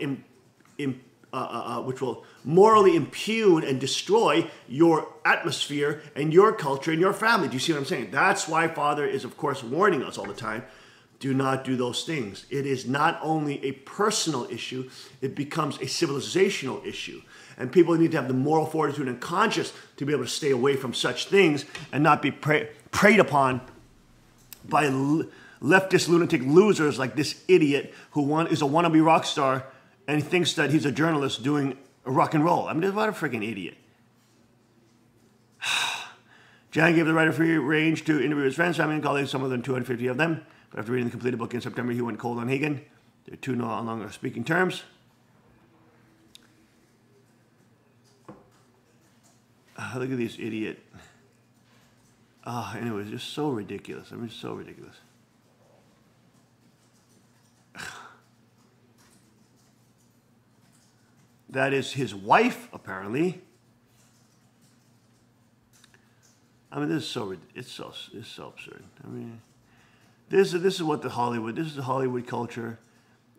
which will morally impugn and destroy your atmosphere and your culture and your family. Do you see what I'm saying? That's why Father is, of course, warning us all the time do not do those things. It is not only a personal issue, it becomes a civilizational issue. And people need to have the moral fortitude and conscience to be able to stay away from such things and not be preyed upon by leftist lunatic losers like this idiot who is a wannabe rock star and he thinks that he's a journalist doing rock and roll. I mean, what a freaking idiot. Jan gave the writer free range to interview his friends, family, and colleagues, some of them 250 of them. But after reading the completed book in September, he went cold on Hagen. They're two no longer speaking terms. Look at this idiot. Anyway, it's just so ridiculous. I mean, so ridiculous. That is his wife, apparently. I mean, this is so absurd. I mean, this is what this is the Hollywood culture,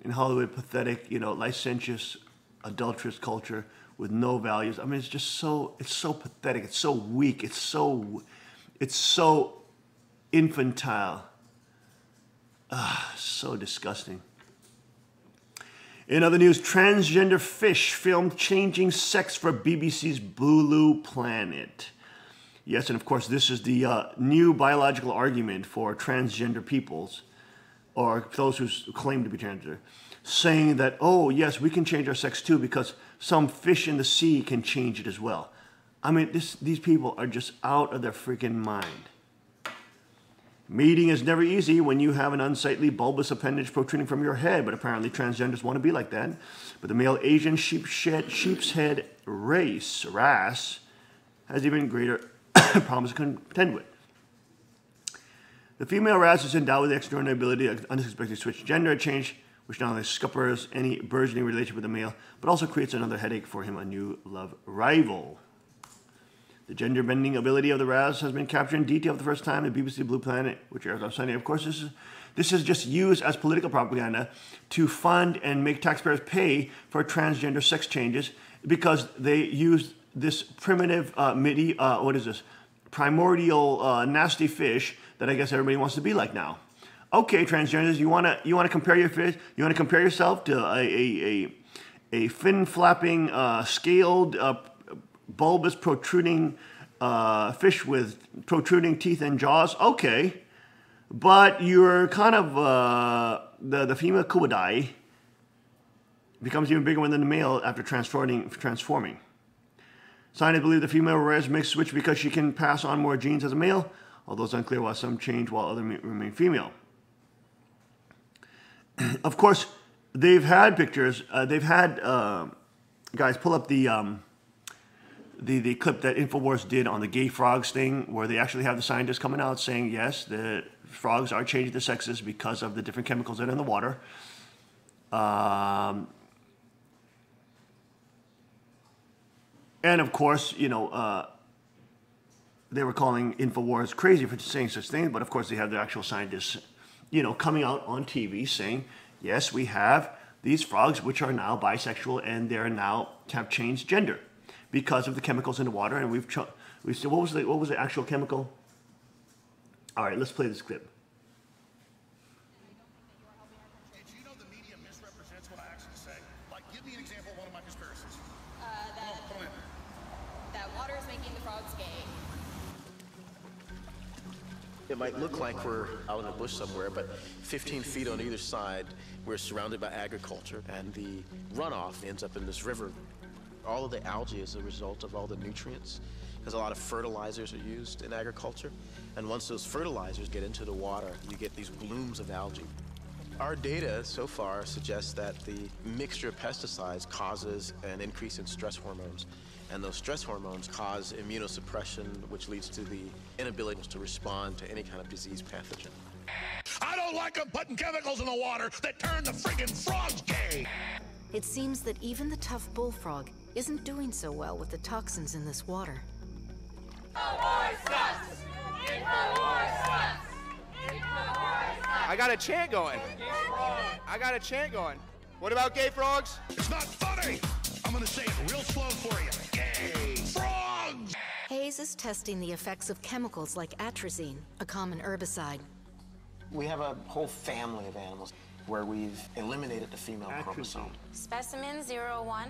in Hollywood, pathetic, licentious, adulterous culture with no values. I mean, it's so pathetic. It's so weak. It's so infantile. So disgusting. In other news, transgender fish filmed changing sex for BBC's Blue Planet. Yes, and of course, this is the new biological argument for transgender peoples, or those who claim to be transgender, saying that, oh, yes, we can change our sex too because some fish in the sea can change it as well. I mean, these people are just out of their freaking mind. Mating is never easy when you have an unsightly bulbous appendage protruding from your head, but apparently transgenders want to be like that. But the male Asian sheep's head race, RAS, has even greater problems to contend with. The female RAS is endowed with the extraordinary ability to unexpectedly switch gender change, which not only scuppers any burgeoning relationship with the male, but also creates another headache for him, a new love rival. The gender-bending ability of the RAS has been captured in detail for the first time in BBC Blue Planet, which airs on Sunday. Of course, this is just used as political propaganda to fund and make taxpayers pay for transgender sex changes because they use this primitive, primordial, nasty fish that I guess everybody wants to be like now. Okay, transgenders, you wanna compare your fish? You wanna compare yourself to a fin-flapping, scaled, bulbous, protruding fish with protruding teeth and jaws? Okay, but you're kind of the female kubadai becomes even bigger than the male after transforming. Scientists believe the female RAS may switch because she can pass on more genes as a male, although it's unclear why some change while others remain female. Of course, they've had pictures. They've had guys pull up the clip that InfoWars did on the gay frogs thing, where they actually have the scientists coming out saying, yes, the frogs are changing their sexes because of the different chemicals that are in the water. And of course, they were calling InfoWars crazy for saying such things, but of course they have the actual scientists, coming out on TV saying, yes, we have these frogs which are now bisexual and they're now have changed gender because of the chemicals in the water. And we've said, what was the actual chemical? All right, let's play this clip. Did you know the media misrepresents what I actually say? Like, give me an example of one of my conspiracies. That water is making the frogs gay. It might look like we're out in the bush somewhere, but 15 feet on either side, we're surrounded by agriculture, and the runoff ends up in this river. All of the algae is a result of all the nutrients, because a lot of fertilizers are used in agriculture. And once those fertilizers get into the water, you get these blooms of algae. Our data so far suggests that the mixture of pesticides causes an increase in stress hormones. And those stress hormones cause immunosuppression, which leads to the inability to respond to any kind of disease pathogen. I don't like them putting chemicals in the water that turn the friggin' frogs gay. It seems that even the tough bullfrog isn't doing so well with the toxins in this water. I got a chant going. What about gay frogs? It's not funny. I'm gonna say it real slow for you. Gay frogs! Hayes is testing the effects of chemicals like atrazine, a common herbicide. We have a whole family of animals where we've eliminated the female chromosome. Specimen 001.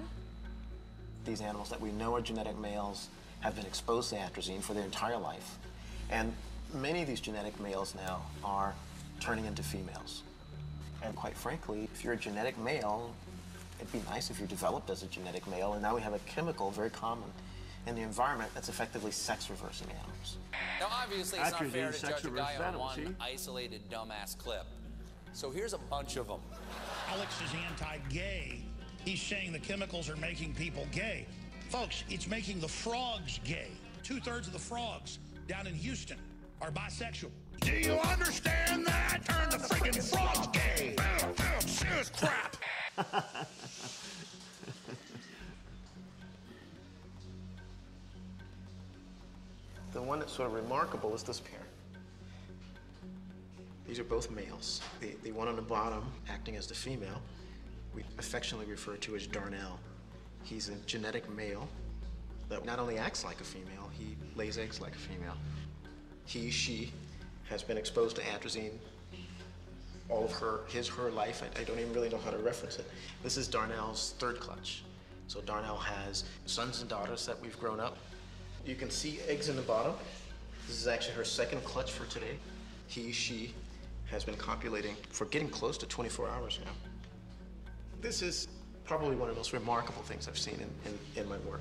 These animals that we know are genetic males have been exposed to atrazine for their entire life. And many of these genetic males now are turning into females. And quite frankly, if you're a genetic male, it'd be nice if you developed as a genetic male, and now we have a chemical very common in the environment that's effectively sex-reversing animals. Now, obviously, it's not Atrazine, fair to sex judge a reverses guy on animals, one see? isolated dumbass clip. So here's a bunch of them. Alex is anti-gay. He's saying the chemicals are making people gay. Folks, it's making the frogs gay. 2/3 of the frogs down in Houston are bisexual. Do you understand that? Turn the freaking frogs gay. Serious crap. The one that's sort of remarkable is this pair. These are both males. The one on the bottom, acting as the female, we affectionately refer to as Darnell. He's a genetic male that not only acts like a female, he lays eggs like a female. She has been exposed to atrazine all of her life. I don't even really know how to reference it. This is Darnell's third clutch. So Darnell has sons and daughters that we've grown up. You can see eggs in the bottom. This is actually her second clutch for today. She has been copulating for getting close to 24 hours now. This is probably one of the most remarkable things I've seen in my work.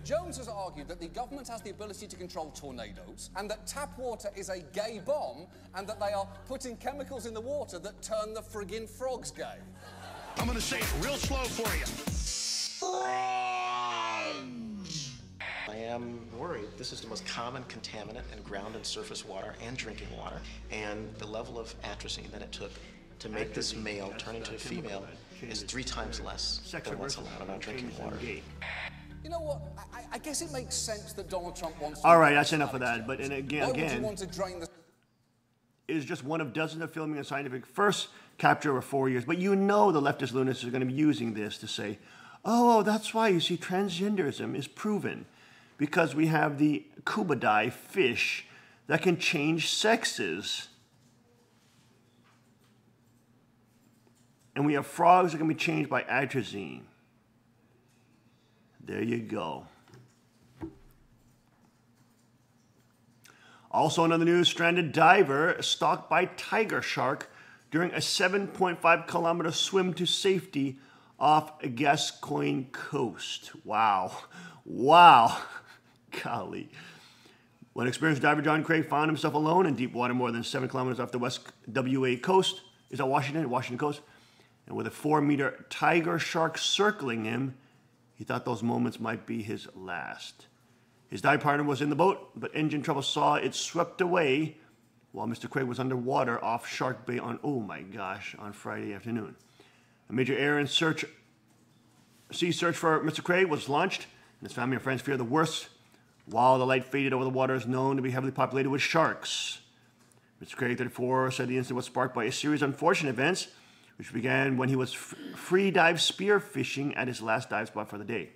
Jones has argued that the government has the ability to control tornadoes, and that tap water is a gay bomb, and that they are putting chemicals in the water that turn the friggin' frogs gay. I'm gonna say it real slow for you. I am worried. This is the most common contaminant in ground and surface water and drinking water, and the level of atrazine that it took to make this male turn into a female is 3 times less than what's allowed in our drinking water. You know what? I guess it makes sense that Donald Trump wants to... All right, that's enough of that. But and Why would you again, want to drain the... it is just one of dozens of filming and scientific first capture over 4 years. But you know the leftist lunatics are going to be using this to say, oh, that's why you see transgenderism is proven. Because we have the Kubadai fish that can change sexes. And we have frogs that can be changed by atrazine. There you go. Also in the news, stranded diver stalked by tiger shark during a 7.5-kilometer swim to safety off Gascoyne coast. Wow. Wow. Golly. When experienced diver John Craig found himself alone in deep water more than 7 kilometers off the West WA coast, is that Washington coast, and with a 4-meter tiger shark circling him, he thought those moments might be his last. His dive partner was in the boat, but engine trouble saw it swept away while Mr. Craig was underwater off Shark Bay on Friday afternoon. A major air and sea search for Mr. Craig was launched, and his family and friends fear the worst, while the light faded over the waters known to be heavily populated with sharks. Mr. Craig, 34, said the incident was sparked by a series of unfortunate events, which began when he was free dive spear fishing at his last dive spot for the day.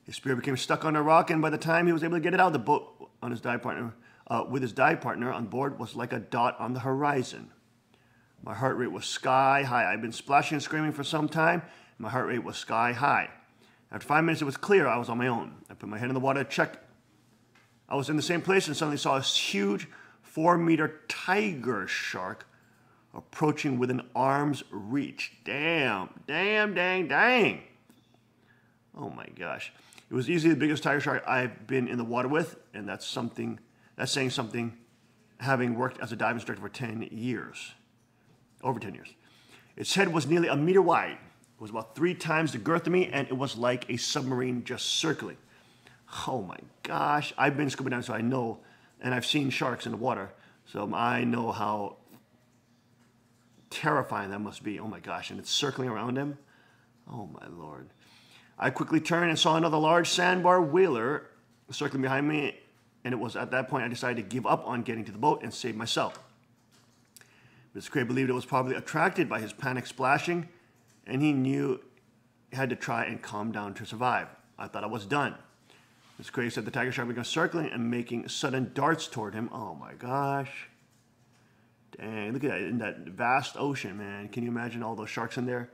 His spear became stuck on a rock, and by the time he was able to get it out of the boat on his dive partner, with his dive partner on board, was like a dot on the horizon. My heart rate was sky high. I'd been splashing and screaming for some time, and my heart rate was sky high. After 5 minutes, it was clear I was on my own. I put my head in the water to check. I was in the same place and suddenly saw a huge 4-meter tiger shark approaching within arm's reach. Dang. Oh my gosh. It was easily the biggest tiger shark I've been in the water with, and that's saying something, having worked as a dive instructor for 10 years. Over 10 years. Its head was nearly 1 meter wide. It was about 3 times the girth of me, and it was like a submarine just circling. Oh my gosh. I've been scuba diving, so I know, and I've seen sharks in the water, so I know how terrifying that must be. Oh my gosh, and it's circling around him. Oh my Lord. I quickly turned and saw another large sandbar whaler circling behind me, and it was at that point I decided to give up on getting to the boat and save myself. Mr. Craig believed it was probably attracted by his panic splashing, and he knew he had to try and calm down to survive. I thought I was done. Mr. Craig said the tiger shark began circling and making sudden darts toward him. Oh my gosh. Dang, look at that, in that vast ocean, man. Can you imagine all those sharks in there?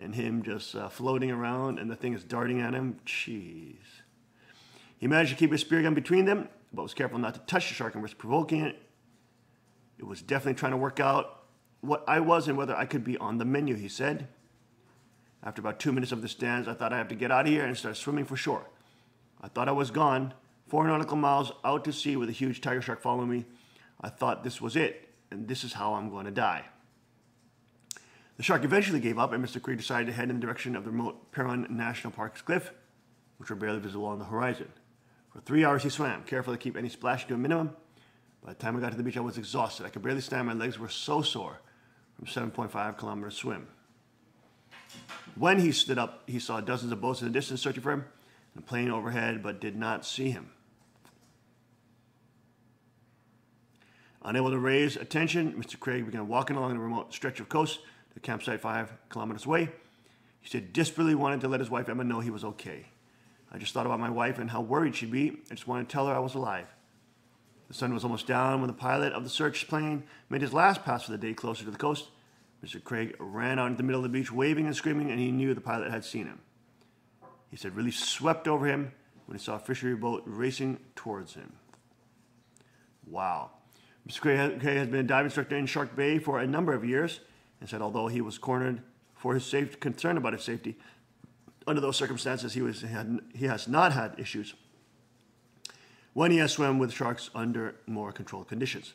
And him just floating around, and the thing is darting at him. Jeez. He managed to keep his spear gun between them, but was careful not to touch the shark and risk provoking it. It was definitely trying to work out what I was and whether I could be on the menu, he said. After about 2 minutes of this dance, I thought I have to get out of here and start swimming for shore. I thought I was gone, 4 nautical miles out to sea with a huge tiger shark following me. I thought this was it, and this is how I'm going to die. The shark eventually gave up, and Mr. Craig decided to head in the direction of the remote Perron National Park's cliff, which were barely visible on the horizon. For 3 hours he swam, careful to keep any splash to a minimum. By the time I got to the beach, I was exhausted. I could barely stand. My legs were so sore from a 7.5 kilometer swim. When he stood up, he saw dozens of boats in the distance searching for him, and a plane overhead, but did not see him. Unable to raise attention, Mr. Craig began walking along the remote stretch of coast, the campsite 5 kilometers away. He said desperately wanted to let his wife Emma know he was okay. I just thought about my wife and how worried she'd be. I just wanted to tell her I was alive. The sun was almost down when the pilot of the search plane made his last pass for the day closer to the coast. Mr. Craig ran out into the middle of the beach, waving and screaming, and he knew the pilot had seen him. He said relief swept over him when he saw a fishery boat racing towards him. Wow. Mr. Craig has been a dive instructor in Shark Bay for a number of years, and said although he was cornered for his concern about his safety, under those circumstances he has not had issues when he has swum with sharks under more controlled conditions.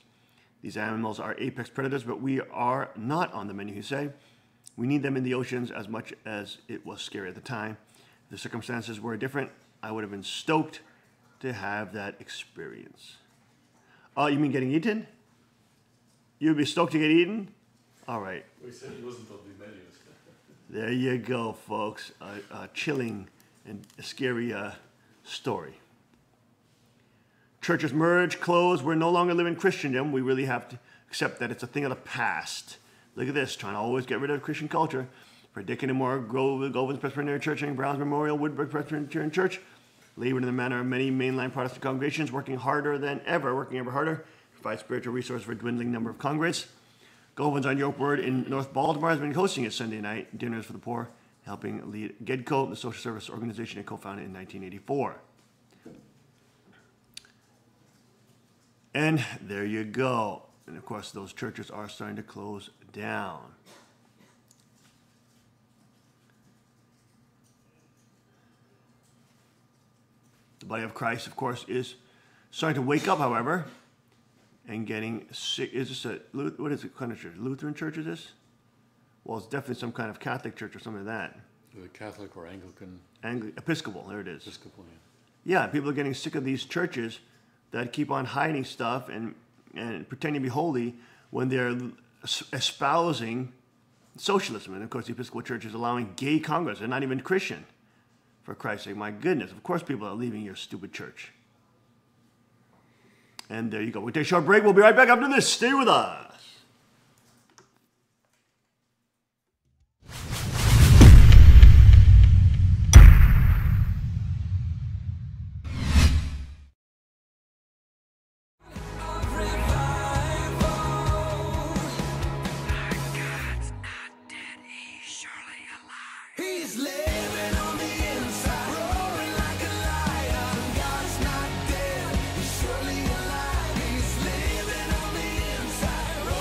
These animals are apex predators, but we are not on the menu, he said. We need them in the oceans as much as it was scary at the time. If the circumstances were different, I would have been stoked to have that experience. Oh, you mean getting eaten? You'd be stoked to get eaten? All right. We said he wasn't on the menus. There you go, folks. A chilling and scary story. Churches merge, close. We're no longer living Christendom. We really have to accept that it's a thing of the past. Look at this, trying to always get rid of Christian culture. For Dick and Moore, Govans Presbyterian Church and Browns Memorial, Woodbrook Presbyterian Church, labored in the manner of many mainline Protestant congregations, working ever harder, to provide spiritual resources for a dwindling number of congregants. Govans on York Word in North Baltimore has been hosting its Sunday night dinners for the poor, helping lead GEDCO, the social service organization it co-founded in 1984. And there you go. And of course, those churches are starting to close down. The body of Christ, of course, is starting to wake up, however, and getting sick. Is this what is it kind of church? Lutheran church is this? Well, it's definitely some kind of Catholic church or something like that. The Catholic or Anglican. Episcopal, there it is. Episcopal, yeah. Yeah, people are getting sick of these churches that keep on hiding stuff and pretending to be holy when they're espousing socialism. And of course, the Episcopal Church is allowing gay congress. They're not even Christian. For Christ's sake, my goodness. Of course people are leaving your stupid church. And there you go. We'll take a short break. We'll be right back after this. Stay with us. He's living on the inside, roaring like a lion. God's not dead, he's surely alive. He's living on the inside,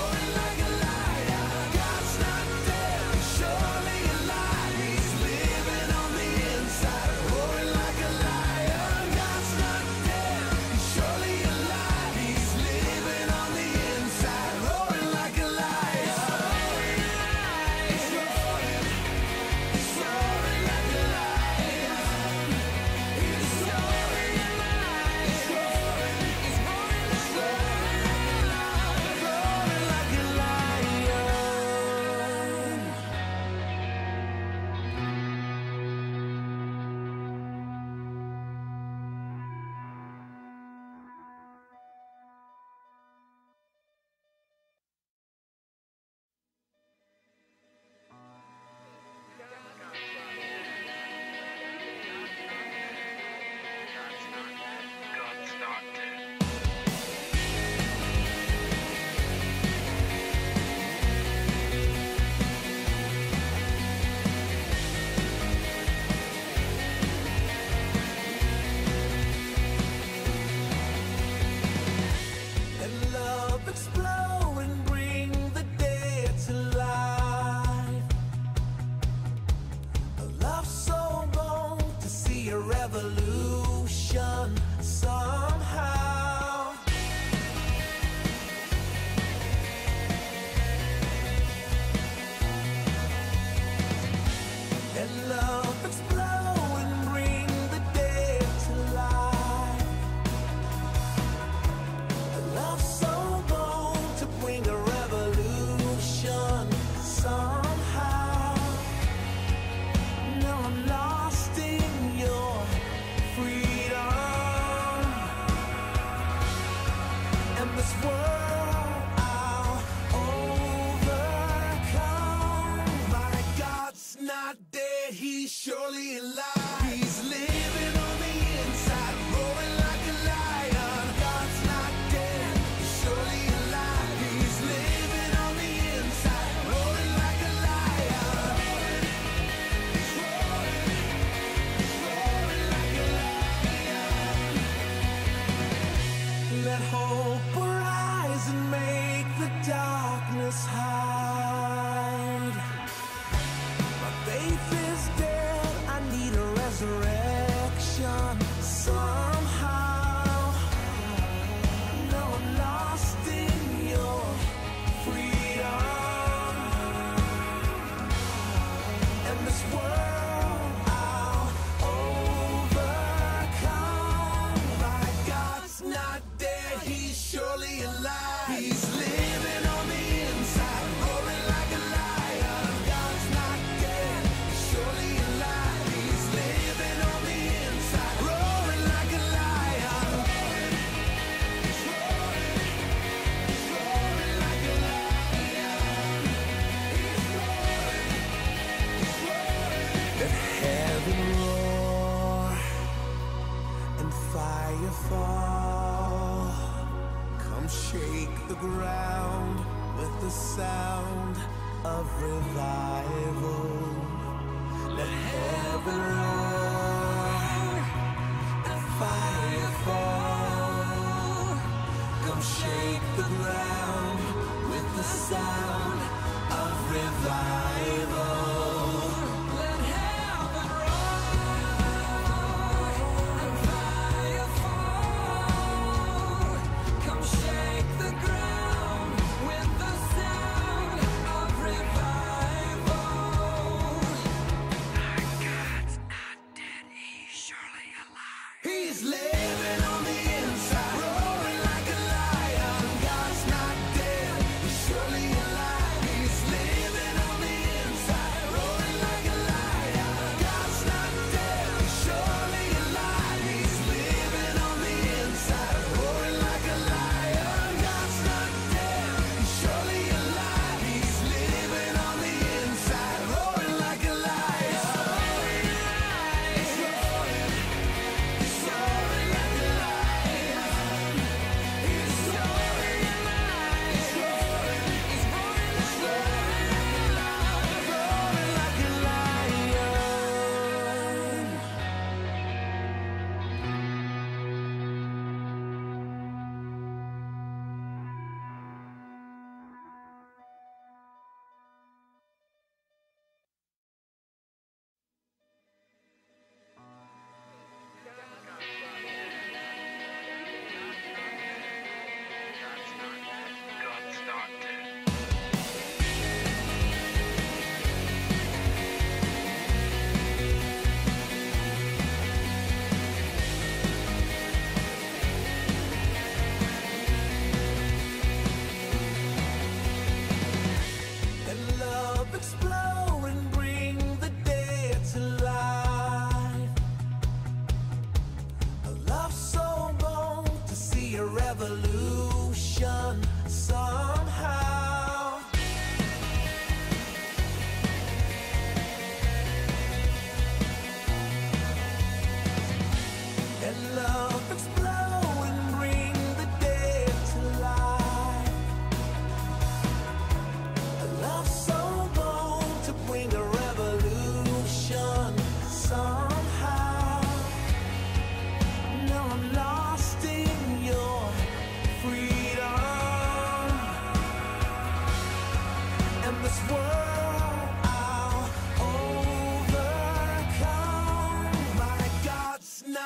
revolution somehow. And love explode and bring the dead to life. A love so bold to bring a revolution somehow. Now I'm lost in your freedom, and this world I'll overcome. My God's not dead, he's surely alive. He's living on the inside, roaring like a lion. God's not dead, he's surely alive. He's living on the inside, roaring like a lion. He's roaring like a lion. Let hope arise and make the darkness hide. My faith is dead, I need a resurrection somehow. Now I'm lost in your freedom, and this world I'll overcome. My God's not dead, he's surely alive. He's living on the inside, roaring like a lion. God's not dead, he's surely alive. He's living on the inside, roaring like a lion. He's roaring like a lion. He's roaring. Let heaven roar and fire fall. Come shake the ground with the sound of revival. Let heaven roar and fire fall. Come shake the ground with the sound of revival. Let heaven roar and fire fall. Come shake the ground with the sound of revival. God's not dead, he's surely alive. He's living on the inside, roaring like a lion. God's not dead, he's surely alive. He's living on the inside, roaring like a lion. God's not dead, he's surely alive. He's living on the inside, roaring like a lion. God's not dead, he's surely alive. He's living on the inside, roaring like a lion. He's roaring, he's roaring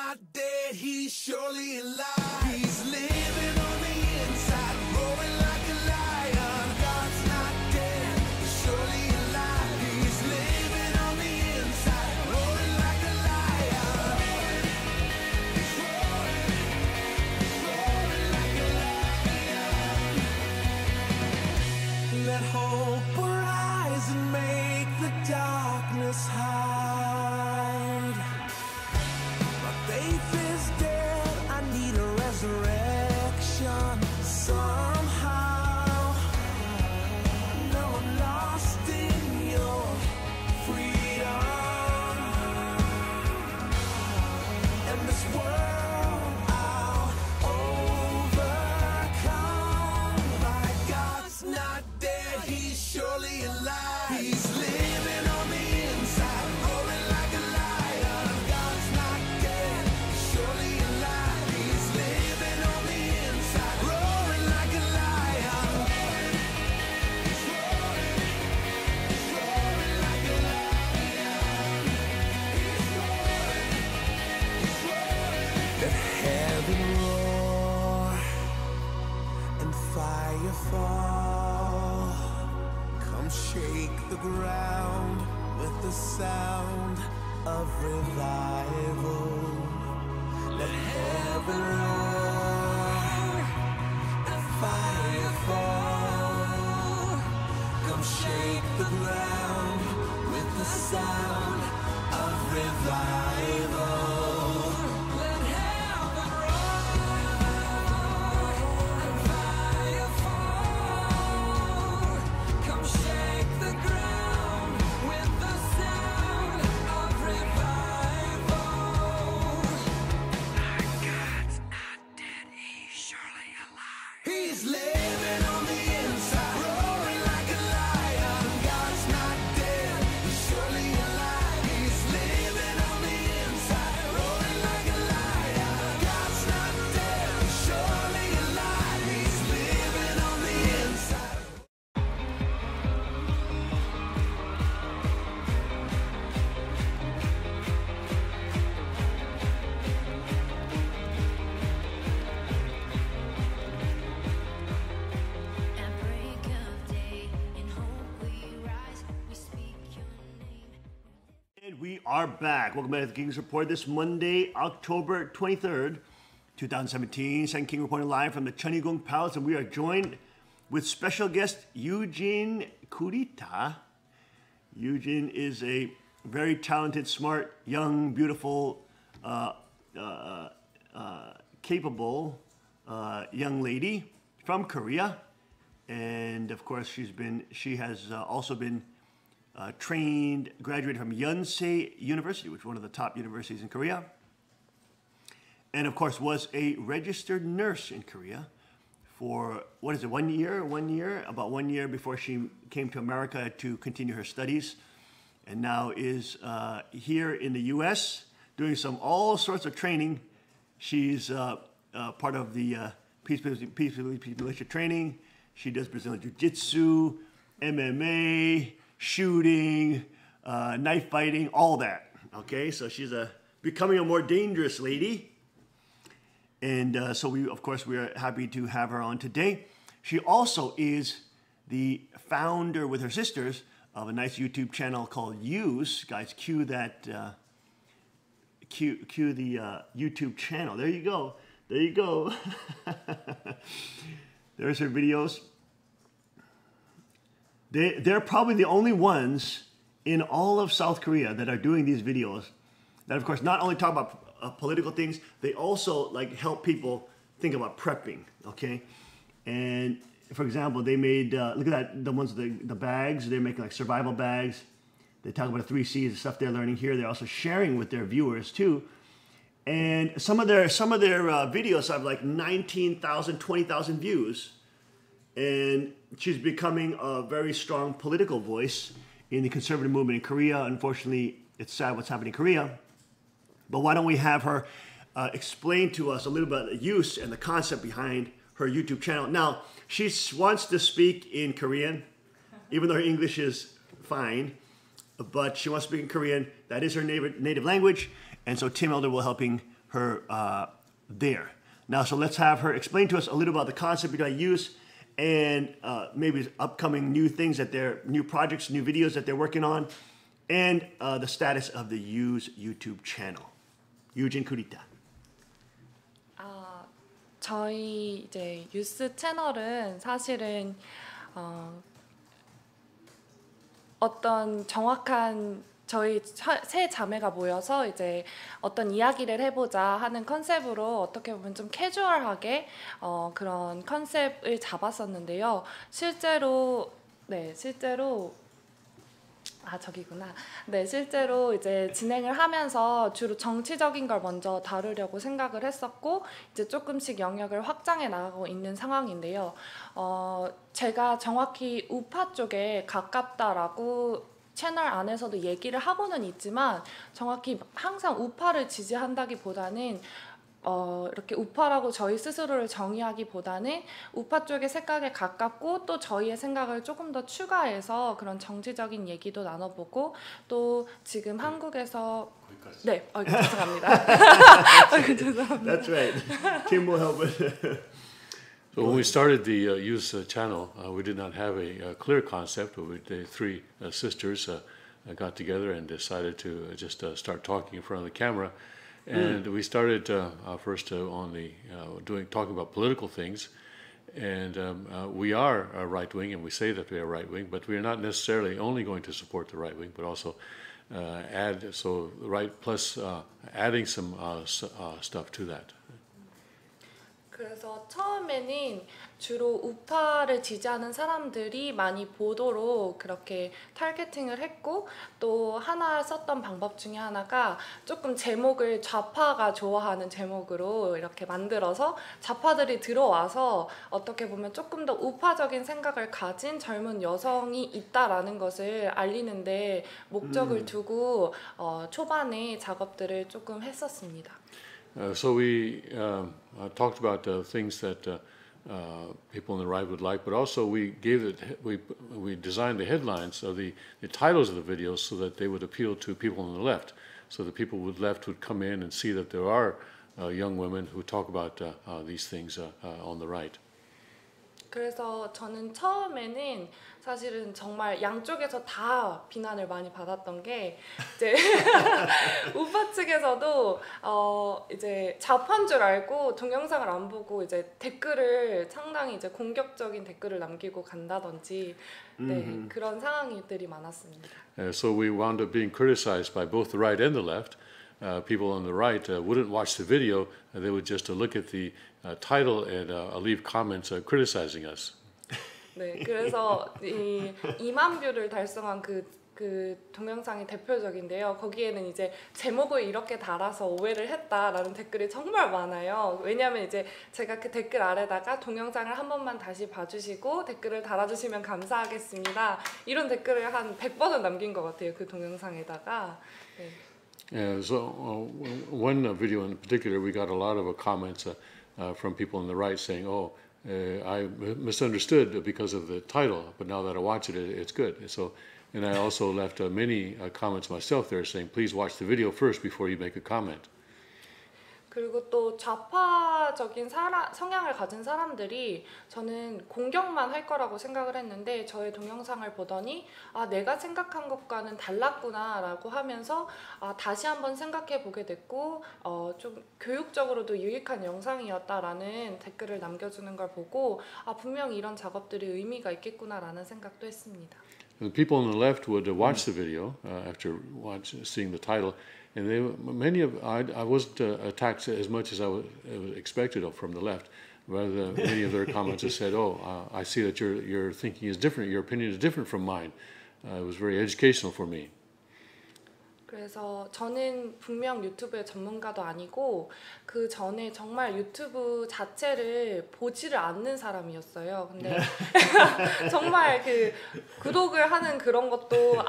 not dead, he's surely alive. He's living on the inside, roaring like a lion. God's not dead, he's surely alive. He's living on the inside, roaring like a lion. He's roaring like a lion. Let hope arise and make the darkness hide. My faith is dead, I need a resurrection somehow. No, I'm lost in your freedom. And this world I'll overcome. My God's not dead, he's surely alive. He's living on the inside, roaring like a lion. God's not dead, he's surely alive. He's living on the inside, roaring like a lion. He's roaring like a lion. He's roaring. Let heaven roar and fire fall. Come shake the ground with the sound of revival. Let heaven roar and fire fall. Come shake the ground with the sound of revival. Let heaven roar and fire fall. Come shake the ground with the sound of revival. My God's not dead, he's surely alive. He's living on the inside, roaring like a lion. God's not dead, he's surely alive. He's living on the inside, roaring like a lion. God's not dead, he's surely alive. He's living on the inside. At break of day, in hope we rise, we speak your name. And we are back. Welcome back to the King's Report this Monday, October 23rd, 2017. Second King reporting live from the Chunigung Palace, and we are joined with special guest Eugene Kurita. Eugene is a very talented, smart, young, beautiful, capable young lady from Korea, and of course she has also been trained, graduated from Yonsei University, which is one of the top universities in Korea, and of course was a registered nurse in Korea for, what is it, 1 year, about 1 year before she came to America to continue her studies, and now is here in the U.S. doing all sorts of training. She's part of the Peace Militia training. She does Brazilian Jiu-Jitsu, MMA, shooting, knife fighting, all that. Okay, so she's becoming a more dangerous lady. And so we are happy to have her on today. She also is the founder with her sisters of a nice YouTube channel called Use. Guys, cue that, cue the YouTube channel. There you go. There you go. There's her videos. They're probably the only ones in all of South Korea that are doing these videos that, of course, not only talk about political things, they also help people think about prepping, okay? And for example, they made, look at that, the ones, the bags, they're making survival bags. They talk about the 3 C's, the stuff they're learning here. They're also sharing with their viewers too. And some of their videos have 19,000, 20,000 views. And she's becoming a very strong political voice in the conservative movement in Korea. Unfortunately, it's sad what's happening in Korea. But why don't we have her explain to us a little bit of the use and the concept behind her YouTube channel. Now, she wants to speak in Korean, even though her English is fine, but she wants to speak in Korean. That is her native language. And so Tim Elder will helping her there. Now, so let's have her explain to us a little about the concept behind Use and maybe upcoming new things that they're, new projects, new videos that they're working on, and the status of the Use YouTube channel. 유진 쿠리타. 저희 이제 유스 채널은 사실은 어떤 정확한 저희 세 자매가 모여서 이제 어떤 이야기를 해보자 하는 컨셉으로 어떻게 보면 좀 캐주얼하게 그런 컨셉을 잡았었는데요. 실제로 저기구나. 네, 실제로 이제 진행을 하면서 주로 정치적인 걸 먼저 다루려고 생각을 했었고 이제 조금씩 영역을 확장해 나가고 있는 상황인데요. 제가 정확히 우파 쪽에 가깝다라고 채널 안에서도 얘기를 하고는 있지만 정확히 항상 우파를 지지한다기보다는 이렇게 우파라고 저희 스스로를 정의하기보다는 우파 쪽의 생각에 가깝고 또 저희의 생각을 조금 더 추가해서 그런 정치적인 얘기도 나눠보고 또 지금 한국에서 네, 죄송합니다. 죄송합니다. That's right. Tim will help with. So when we started the Use channel, we did not have a clear concept. The three sisters got together and decided to just start talking in front of the camera. And we started first on the talking about political things, and we are right wing, and we say that we are right wing, but we are not necessarily only going to support the right wing, but also adding some stuff to that. 그래서 처음에는 주로 우파를 지지하는 사람들이 많이 보도록 그렇게 타겟팅을 했고 또 하나 썼던 방법 중에 하나가 조금 제목을 좌파가 좋아하는 제목으로 이렇게 만들어서 좌파들이 들어와서 어떻게 보면 조금 더 우파적인 생각을 가진 젊은 여성이 있다라는 것을 알리는데 목적을 두고 초반에 작업들을 조금 했었습니다. So we talked about things that people on the right would like, but also we designed the headlines of the titles of the videos so that they would appeal to people on the left, so that people on the left would come in and see that there are young women who talk about these things on the right. 그래서 저는 처음에는 사실은 정말 양쪽에서 다 비난을 많이 받았던 게 이제 우파 측에서도 이제 좌파인 줄 알고 동영상을 안 보고 이제 댓글을 상당히 이제 공격적인 댓글을 남기고 간다든지 네, 그런 상황들이 많았습니다. So we wound up being criticized by both the right and the left. People on the right wouldn't watch the video; they would just look at the title and leave comments criticizing us. 네, 그래서 이 2만 뷰를 달성한 그 동영상이 대표적인데요. 거기에는 이제 제목을 이렇게 달아서 오해를 했다라는 댓글이 정말 많아요. 왜냐하면 이제 제가 그 댓글 아래다가 동영상을 한 번만 다시 봐주시고 댓글을 달아주시면 감사하겠습니다. 이런 댓글을 한 100번은 남긴 것 같아요. 그 동영상에다가. 네. So one video in particular, we got a lot of comments from people on the right saying, "Oh, I misunderstood because of the title, but now that I watch it, it's good." So, and I also left many comments myself there saying, "Please watch the video first before you make a comment." 그리고 또 좌파적인 성향을 가진 사람들이 저는 공격만 할 거라고 생각을 했는데 저의 동영상을 보더니 내가 생각한 것과는 달랐구나 라고 하면서 다시 한번 생각해 보게 됐고 좀 교육적으로도 유익한 영상이었다라는 댓글을 남겨주는 걸 보고 분명히 이런 작업들이 의미가 있겠구나 라는 생각도 했습니다. The people on the left would watch the video after seeing the title. And I wasn't attacked as much as I was expected from the left. Rather, many of their comments have said, "Oh, I see that your thinking is different. Your opinion is different from mine." It was very educational for me. 그래서 저는 분명 유튜브의 전문가도 아니고 그 전에 정말 유튜브 자체를 보지를 않는 사람이었어요. 근데 정말 그 구독을 하는 그런 것도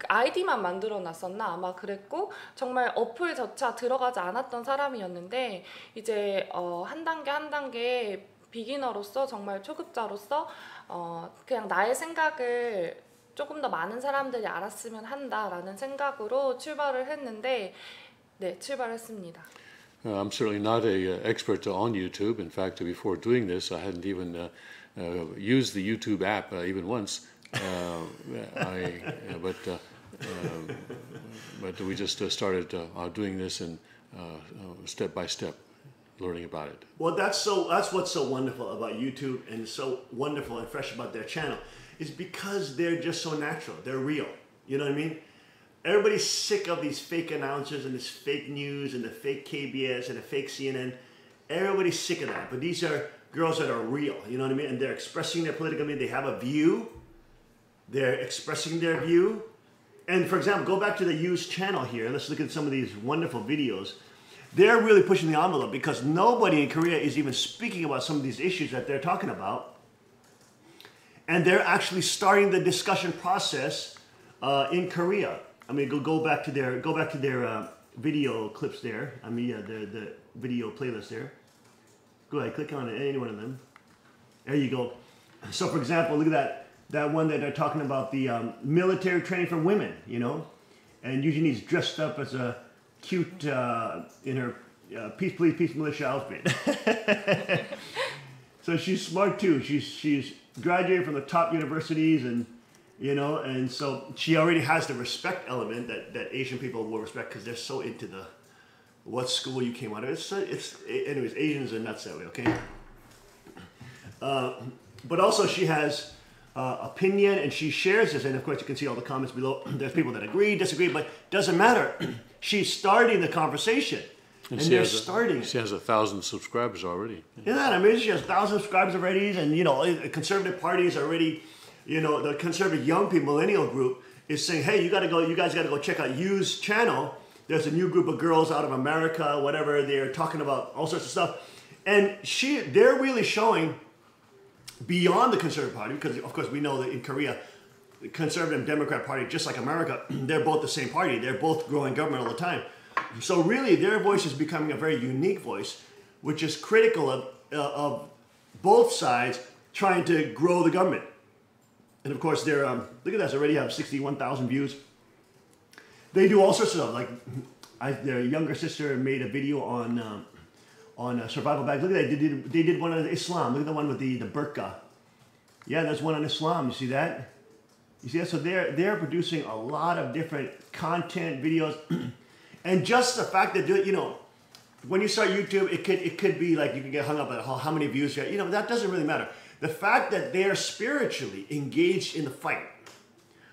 아이디만 만들어 놨었나 아마 그랬고 정말 어플조차 들어가지 않았던 사람이었는데 이제 한 단계 비기너로서 정말 초급자로서 그냥 나의 생각을 조금 더 많은 사람들이 알았으면 한다라는 생각으로 출발을 했는데 네, 출발했습니다. I'm certainly not an expert on YouTube. In fact, before doing this, I hadn't even used the YouTube app even once. But we just started doing this and step by step learning about it. Well, that's what's so wonderful about YouTube and so wonderful and fresh about their channel is because they're just so natural. They're real. You know what I mean? Everybody's sick of these fake announcers and this fake news and the fake KBS and the fake CNN. Everybody's sick of that. But these are girls that are real. You know what I mean? And they're expressing their political opinion. They have a view. They're expressing their view. And for example, go back to the You's channel here. Let's look at some of these wonderful videos. They're really pushing the envelope because nobody in Korea is even speaking about some of these issues that they're talking about. And they're actually starting the discussion process in Korea. I mean, go back to their video clips there. I mean, the video playlist there. Go ahead, click on any one of them. There you go. So, for example, look at that one that they're talking about the military training for women. You know, and Eugenie's dressed up as a cute in her peace police, peace militia outfit. So she's smart too. She's graduated from the top universities and. You know, and so she already has the respect element that Asian people will respect because they're so into what school you came out of. Anyways, Asians are nuts that way, okay? But also she has opinion and she shares this, and of course you can see all the comments below. There's people that agree, disagree, but doesn't matter. She's starting the conversation. And they're starting. She has 1,000 subscribers already. Isn't that amazing? She has 1,000 subscribers already, and you know, the conservative party is already. You know, the conservative young people, millennial group, is saying, hey, you guys got to go check out You's channel. There's a new group of girls out of America, whatever. They're talking about all sorts of stuff. And they're really showing beyond the conservative party, because of course we know that in Korea, the conservative and Democrat party, just like America, they're both the same party. They're both growing government all the time. So really their voice is becoming a very unique voice, which is critical of both sides trying to grow the government. And of course, they're look at that. They already have 61,000 views. They do all sorts of stuff. Like their younger sister made a video on survival bags. Look at that. They did one on Islam. Look at the one with the burqa. Yeah, there's one on Islam. You see that? You see that? So they're producing a lot of different content videos, and just the fact that you know, when you start YouTube, it could be like you can get hung up at how many views you have. You know, that doesn't really matter. The fact that they're spiritually engaged in the fight,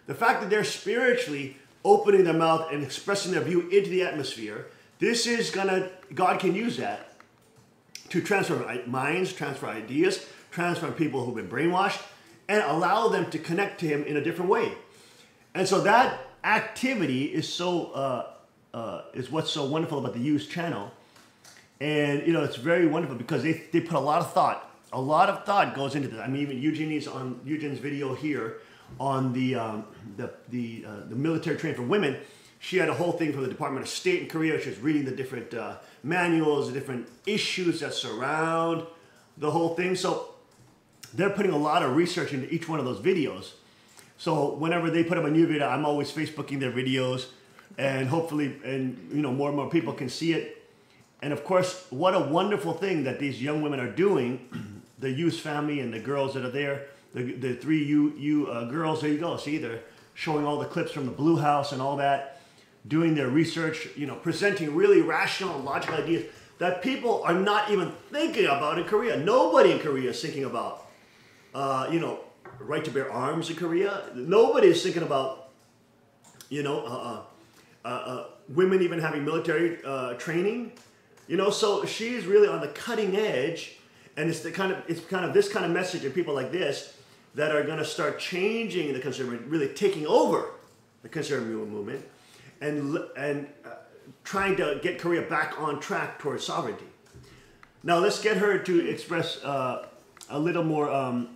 the fact that they're spiritually opening their mouth and expressing their view into the atmosphere, God can use that to transform minds, transfer ideas, transform people who've been brainwashed, and allow them to connect to Him in a different way. And so that activity is is what's so wonderful about the You's channel. And, you know, it's very wonderful because they put a lot of thought. A lot of thought goes into this. I mean, even Eugenie's video here on the military training for women. She had a whole thing from the Department of State in Korea. She was reading the different manuals, the different issues that surround the whole thing. So they're putting a lot of research into each one of those videos. So whenever they put up a new video, I'm always Facebooking their videos, and hopefully, you know, more and more people can see it. And of course, what a wonderful thing that these young women are doing. The You's family and the girls that are there, the three You girls, there you go. See, they're showing all the clips from the Blue House and all that, doing their research, you know, presenting really rational and logical ideas that people are not even thinking about in Korea. Nobody in Korea is thinking about, you know, right to bear arms in Korea. Nobody is thinking about, you know, women even having military training. You know, so she's really on the cutting edge. And it's kind of this kind of message and people like this that are going to start changing the conservative, really taking over the conservative movement, and trying to get Korea back on track towards sovereignty. Now let's get her to express a little more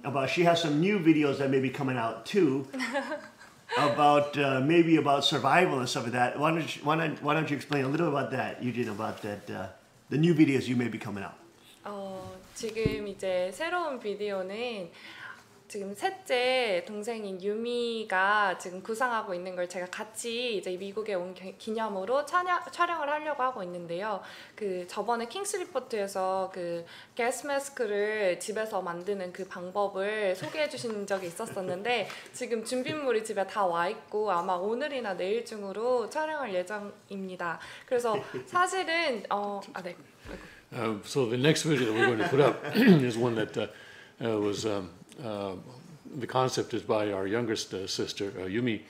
about. She has some new videos that may be coming out too, about maybe about survival and stuff like that. Why don't you explain a little about that, Eugene, about that the new videos you may be coming out. 지금 이제 새로운 비디오는 지금 셋째 동생인 유미가 지금 구상하고 있는 걸 제가 같이 이제 미국에 온 기념으로 촬영을 하려고 하고 있는데요. 그 저번에 킹스 리포트에서 그 가스 마스크를 집에서 만드는 그 방법을 소개해 주신 적이 있었었는데 지금 준비물이 집에 다 와 있고 아마 오늘이나 내일 중으로 촬영할 예정입니다. 그래서 사실은 네. So the next video that we're going to put up is one that was the concept is by our youngest sister Yumi,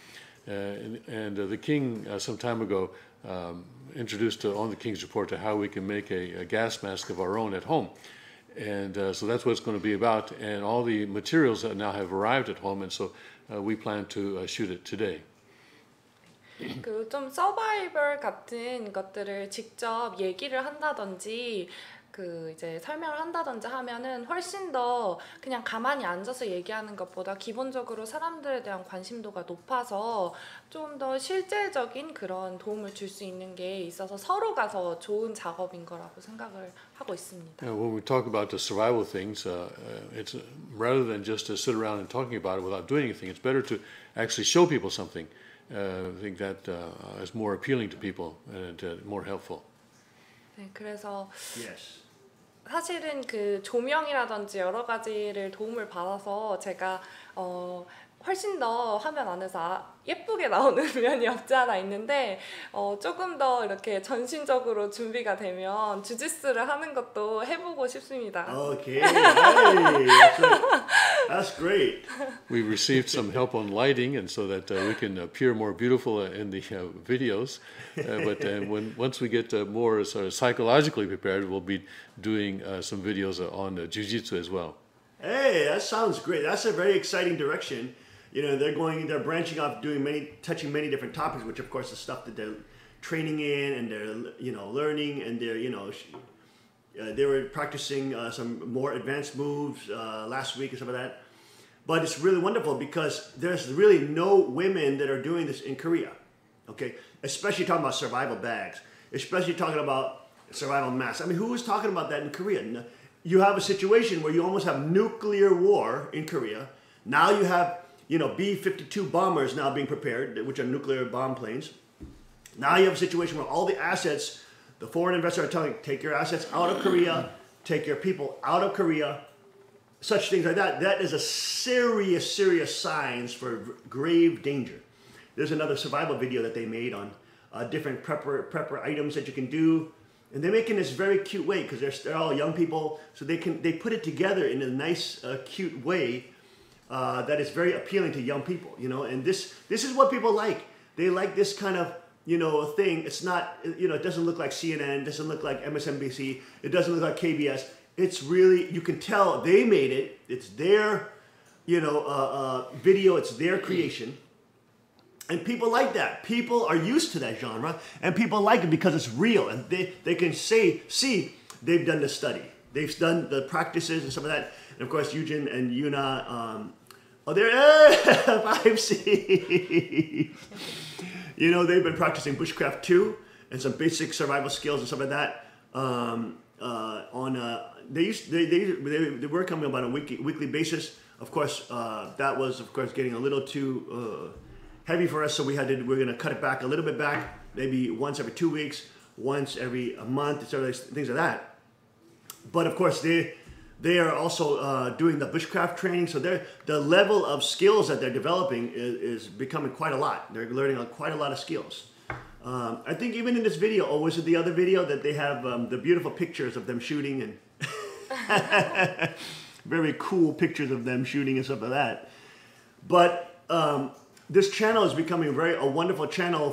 and the king some time ago introduced on the King's Report to how we can make a gas mask of our own at home, and so that's what it's going to be about. And all the materials that now have arrived at home, and so we plan to shoot it today. 그 좀 서바이벌 같은 것들을 직접 얘기를 한다든지 그 이제 설명을 한다든지 하면은 훨씬 더 그냥 가만히 앉아서 얘기하는 것보다 기본적으로 사람들에 대한 관심도가 높아서 좀 더 실제적인 그런 도움을 줄 수 있는 게 있어서 서로가 더 좋은 작업인 거라고 생각을 하고 있습니다. When we talk about the survival things, it's rather than just to sit around and talking about it without doing anything. It's better to actually show people something. I think that is more appealing to people and more helpful. 네, 그래서 Yes. 사실은 그 조명이라든지 여러 가지를 도움을 받아서 제가 훨씬 더 화면 안에서 예쁘게 나오는 면이 없지 않아 있는데 조금 더 이렇게 전신적으로 준비가 되면 주짓수를 하는 것도 해보고 싶습니다. Okay, hey, that's great. We received some help on lighting, and so that we can appear more beautiful in the videos. But once we get more sort of psychologically prepared, we'll be doing some videos on jiu-jitsu as well. Hey, that sounds great. That's a very exciting direction. You know, they're branching off, touching many different topics, which of course is stuff that they're training in and they're, learning, and they're, they were practicing some more advanced moves last week and some of that. But it's really wonderful because there's really no women that are doing this in Korea, okay? Especially talking about survival bags, especially talking about survival masks. I mean, who was talking about that in Korea? You have a situation where you almost have nuclear war in Korea. Now you have B-52 bombers now being prepared, which are nuclear bomb planes. Now you have a situation where all the assets, the foreign investors are telling, take your assets out of Korea, take your people out of Korea, such things like that. That is a serious, serious signs for grave danger. There's another survival video that they made on different prepper items that you can do. And they're making this very cute way because they're all young people, so they put it together in a nice, cute way. That is very appealing to young people, and this is what people like. They like this kind of, thing. It's not, it doesn't look like CNN, it doesn't look like MSNBC, it doesn't look like KBS. It's really, you can tell they made it. It's their, video, it's their creation. And people like that. People are used to that genre, and people like it because it's real, and they can see, they've done the study. They've done the practices and some of that. And of course, Eugene and Yuna, they're 5C. They've been practicing bushcraft too, and some basic survival skills and stuff like that. They were coming about on a weekly basis. Of course, that was getting a little too heavy for us, so we're going to cut it back a little bit back, maybe once every 2 weeks, once every month, things like that. But of course, they are also doing the bushcraft training, so the level of skills that they're developing is becoming quite a lot. They're learning quite a lot of skills. I think even in this video, or was it the other video that they have the beautiful pictures of them shooting and very cool pictures of them shooting and stuff like that. But this channel is becoming a wonderful channel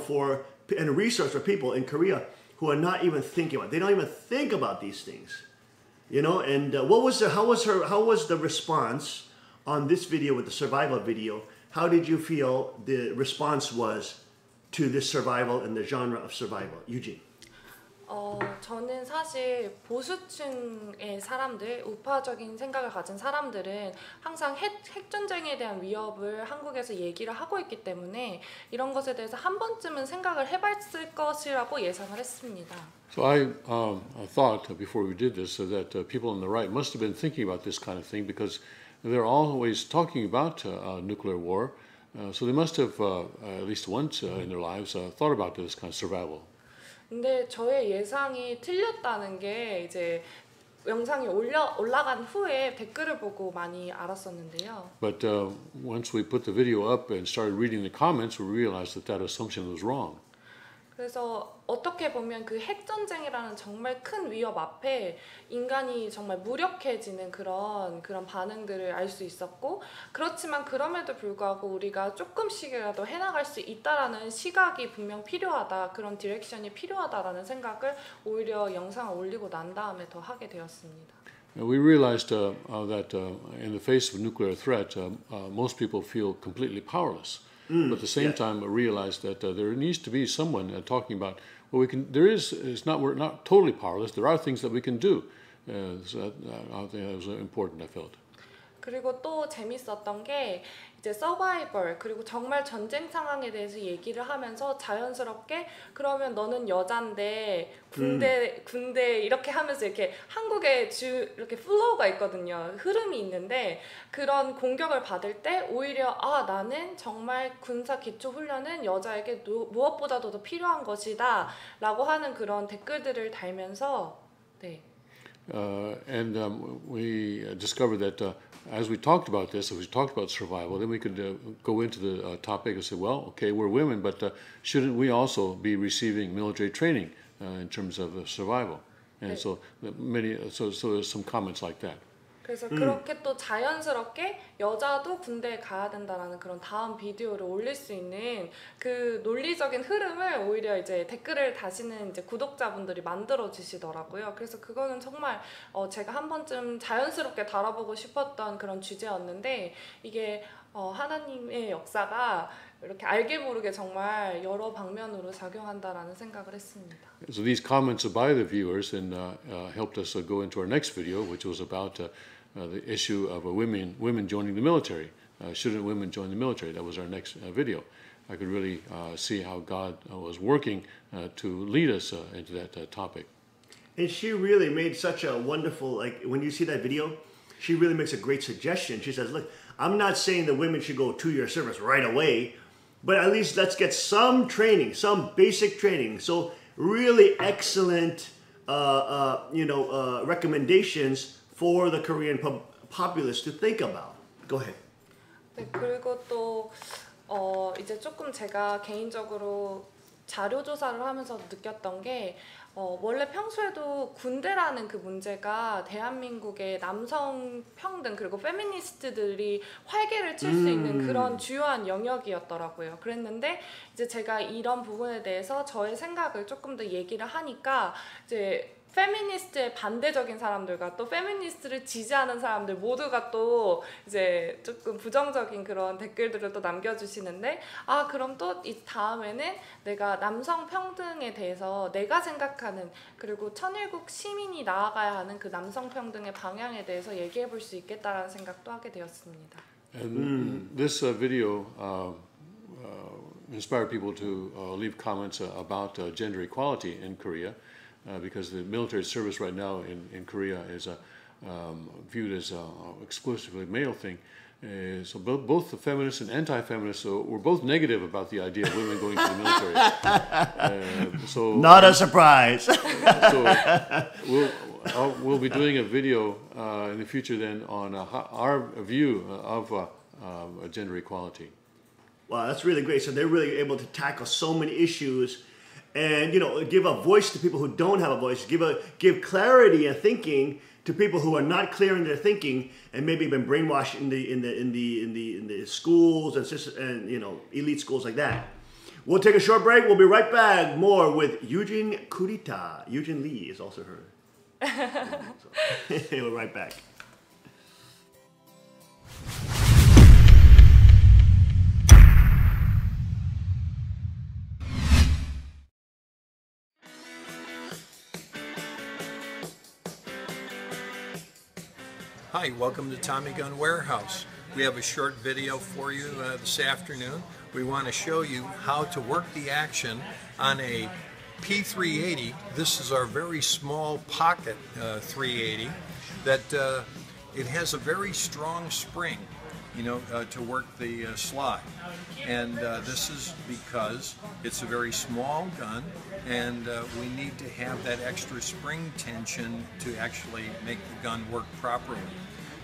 and a resource for people in Korea who are not even thinking about it. They don't even think about these things. And how was the response on this video with the survival video? How did you feel the response was to this survival and the genre of survival? Eugene. 저는 사실 보수층의 사람들, 우파적인 생각을 가진 사람들은 항상 핵전쟁에 대한 위협을 한국에서 얘기를 하고 있기 때문에 이런 것에 대해서 한 번쯤은 생각을 해봤을 것이라고 예상을 했습니다. So I thought before we did this that people on the right must have been thinking about this kind of thing because they're always talking about nuclear war. So they must have at least once in their lives thought about this kind of survival. 근데 저의 예상이 틀렸다는 게 이제 영상이 올라간 후에 댓글을 보고 많이 알았었는데요. But once we put the video up and started reading the comments, we realized that that assumption was wrong. 그래서 어떻게 보면 그 핵전쟁이라는 정말 큰 위협 앞에 인간이 정말 무력해지는 그런 반응들을 알 수 있었고, 그렇지만 그럼에도 불구하고 우리가 조금씩이라도 해나갈 수 있다라는 시각이 분명 필요하다, 그런 디렉션이 필요하다라는 생각을 오히려 영상을 올리고 난 다음에 더 하게 되었습니다. We realized that in the face of nuclear threat, most people feel completely powerless. But at the same time, realized that there needs to be someone talking about, well, we can. There is. We're not totally powerless. There are things that we can do. So I think that was important. I felt. 그리고 또 재밌었던 게 이제 서바이벌 그리고 정말 전쟁 상황에 대해서 얘기를 하면서 자연스럽게 그러면 너는 여잔데 군대 이렇게 하면서 이렇게 한국에 이렇게 플로우가 있거든요. 흐름이 있는데 그런 공격을 받을 때 오히려 나는 정말 군사 기초 훈련은 여자에게 무엇보다도 더 필요한 것이다 라고 하는 그런 댓글들을 달면서 네. And we discovered that as we talked about this, as we talked about survival, then we could go into the topic and say, well, okay, we're women, but shouldn't we also be receiving military training in terms of survival? And so there's some comments like that. 그래서 그렇게 또 자연스럽게 여자도 군대에 가야 된다라는 그런 다음 비디오를 올릴 수 있는 그 논리적인 흐름을 오히려 이제 댓글을 다시는 이제 구독자분들이 만들어 주시더라고요. 그래서 그거는 정말 제가 한 번쯤 자연스럽게 다뤄보고 싶었던 그런 주제였는데 이게 하나님의 역사가 이렇게 알게 모르게 정말 여러 방면으로 작용한다라는 생각을 했습니다. So these comments by the viewers and helped us go into our next video, which was about the issue of women joining the military. Shouldn't women join the military? That was our next video. I could really see how God was working to lead us into that topic. And she really made such a wonderful, like when you see that video, she really makes a great suggestion. She says, look, I'm not saying that women should go 2-year service right away, but at least let's get some training, some basic training. So really excellent, recommendations for the Korean populace to think about. Go ahead. 네, 그리고 또 이제 조금 제가 개인적으로 자료 조사를 하면서 느꼈던 게 원래 평소에도 군대라는 그 문제가 대한민국의 남성 평등 그리고 페미니스트들이 활개를 칠 수 있는 그런 주요한 영역이었더라고요. 그랬는데 이제 제가 이런 부분에 대해서 저의 생각을 조금 더 얘기를 하니까 이제 페미니스트의 반대적인 사람들과 또 페미니스트를 지지하는 사람들 모두가 또 이제 조금 부정적인 그런 댓글들을 또 남겨주시는데 그럼 또 이 다음에는 내가 남성 평등에 대해서 내가 생각하는 그리고 천일국 시민이 나아가야 하는 그 남성 평등의 방향에 대해서 얘기해 볼 수 있겠다라는 생각도 하게 되었습니다. And this video inspired people to leave comments about gender equality in Korea. Because the military service right now in Korea is viewed as an exclusively male thing. So both the feminists and anti-feminists were both negative about the idea of women going to the military. Not a surprise. So we'll be doing a video in the future then on our view of gender equality. Wow, that's really great. So they're really able to tackle so many issues. And give a voice to people who don't have a voice. Give clarity and thinking to people who are not clear in their thinking and maybe been brainwashed in the schools and elite schools like that. We'll take a short break. We'll be right back. More with Eugene Kurita. Eugene Lee is also her. We're right back. Hi, welcome to Tommy Gun Warehouse. We have a short video for you this afternoon. We want to show you how to work the action on a P380. This is our very small pocket 380 that it has a very strong spring, to work the slide. And this is because it's a very small gun, and we need to have that extra spring tension to actually make the gun work properly.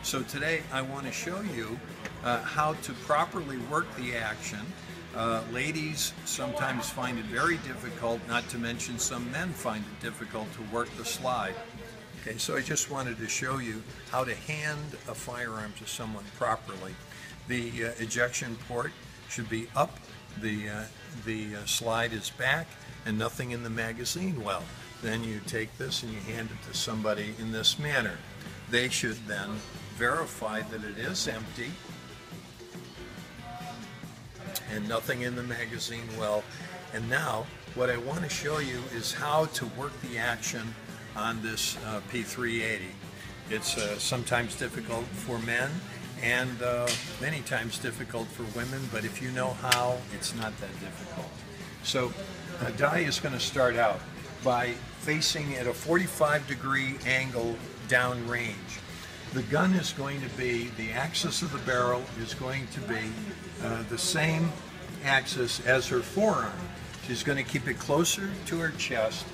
So today I want to show you how to properly work the action. Ladies sometimes find it very difficult, not to mention some men find it difficult to work the slide. Okay, so I just wanted to show you how to hand a firearm to someone properly. The ejection port should be up, the slide is back, and nothing in the magazine well. Then you take this and you hand it to somebody in this manner. They should then verify that it is empty and nothing in the magazine well. And now what I want to show you is how to work the action on this P380. It's sometimes difficult for men and many times difficult for women, but if you know how, it's not that difficult. So Dai is going to start out by facing at a 45-degree angle downrange. The gun is going to be, the axis of the barrel is going to be the same axis as her forearm. She's going to keep it closer to her chest,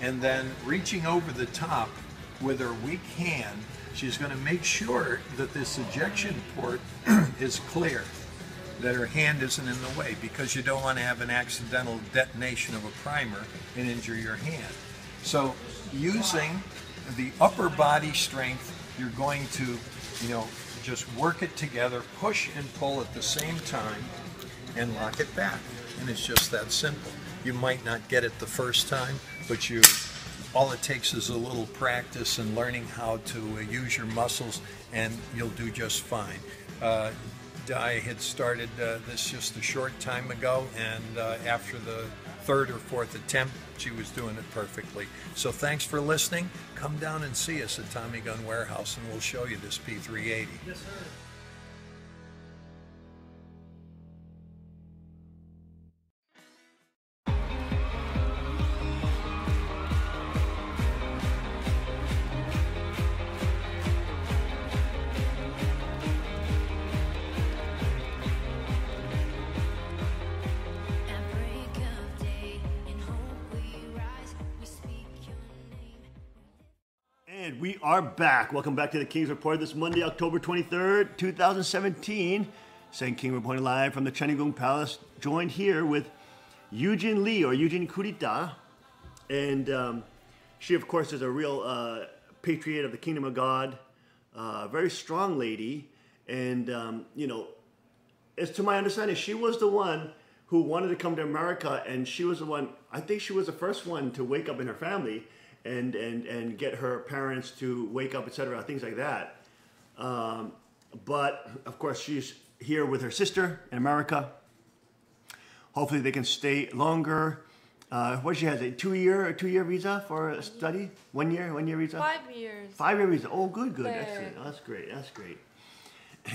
and then reaching over the top with her weak hand, she's going to make sure that this ejection port is clear, that her hand isn't in the way, because you don't want to have an accidental detonation of a primer and injure your hand. So using the upper body strength, you're going to, just work it together, push and pull at the same time, and lock it back. And it's just that simple. You might not get it the first time, but all it takes is a little practice and learning how to use your muscles, and you'll do just fine. Dai had started this just a short time ago, and after the third or fourth attempt, she was doing it perfectly. So thanks for listening. Come down and see us at Tommy Gun Warehouse, and we'll show you this P380. Yes, sir. And we are back. Welcome back to the King's Report this Monday, October 23rd, 2017. St. King reporting live from the Cheonggyegung Palace, joined here with Eugene Lee, or Eugene Kurita. And she, of course, is a real patriot of the Kingdom of God, very strong lady. And, as to my understanding, she was the one who wanted to come to America, and she was the one, I think she was the first one to wake up in her family and get her parents to wake up, etc., things like that. But of course, she's here with her sister in America. Hopefully, they can stay longer. What she has, a two-year visa for a study? 1 year visa. 5 years. 5-year visa. Oh, good. 네. Excellent. Oh, that's great. That's great.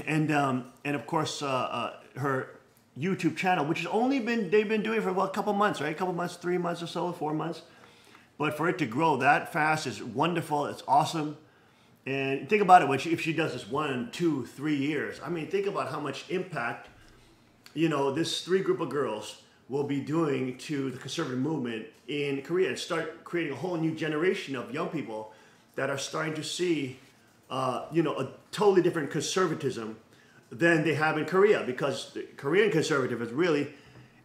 And of course, her YouTube channel, which has only they've been doing for about a couple months, right? A couple months, 3 months or so, 4 months. But for it to grow that fast is wonderful. It's awesome. And think about it, if she does this 1, 2, 3 years, I mean, think about how much impact, this 3 group of girls will be doing to the conservative movement in Korea, and start creating a whole new generation of young people that are starting to see, a totally different conservatism than they have in Korea, because the Korean conservatism really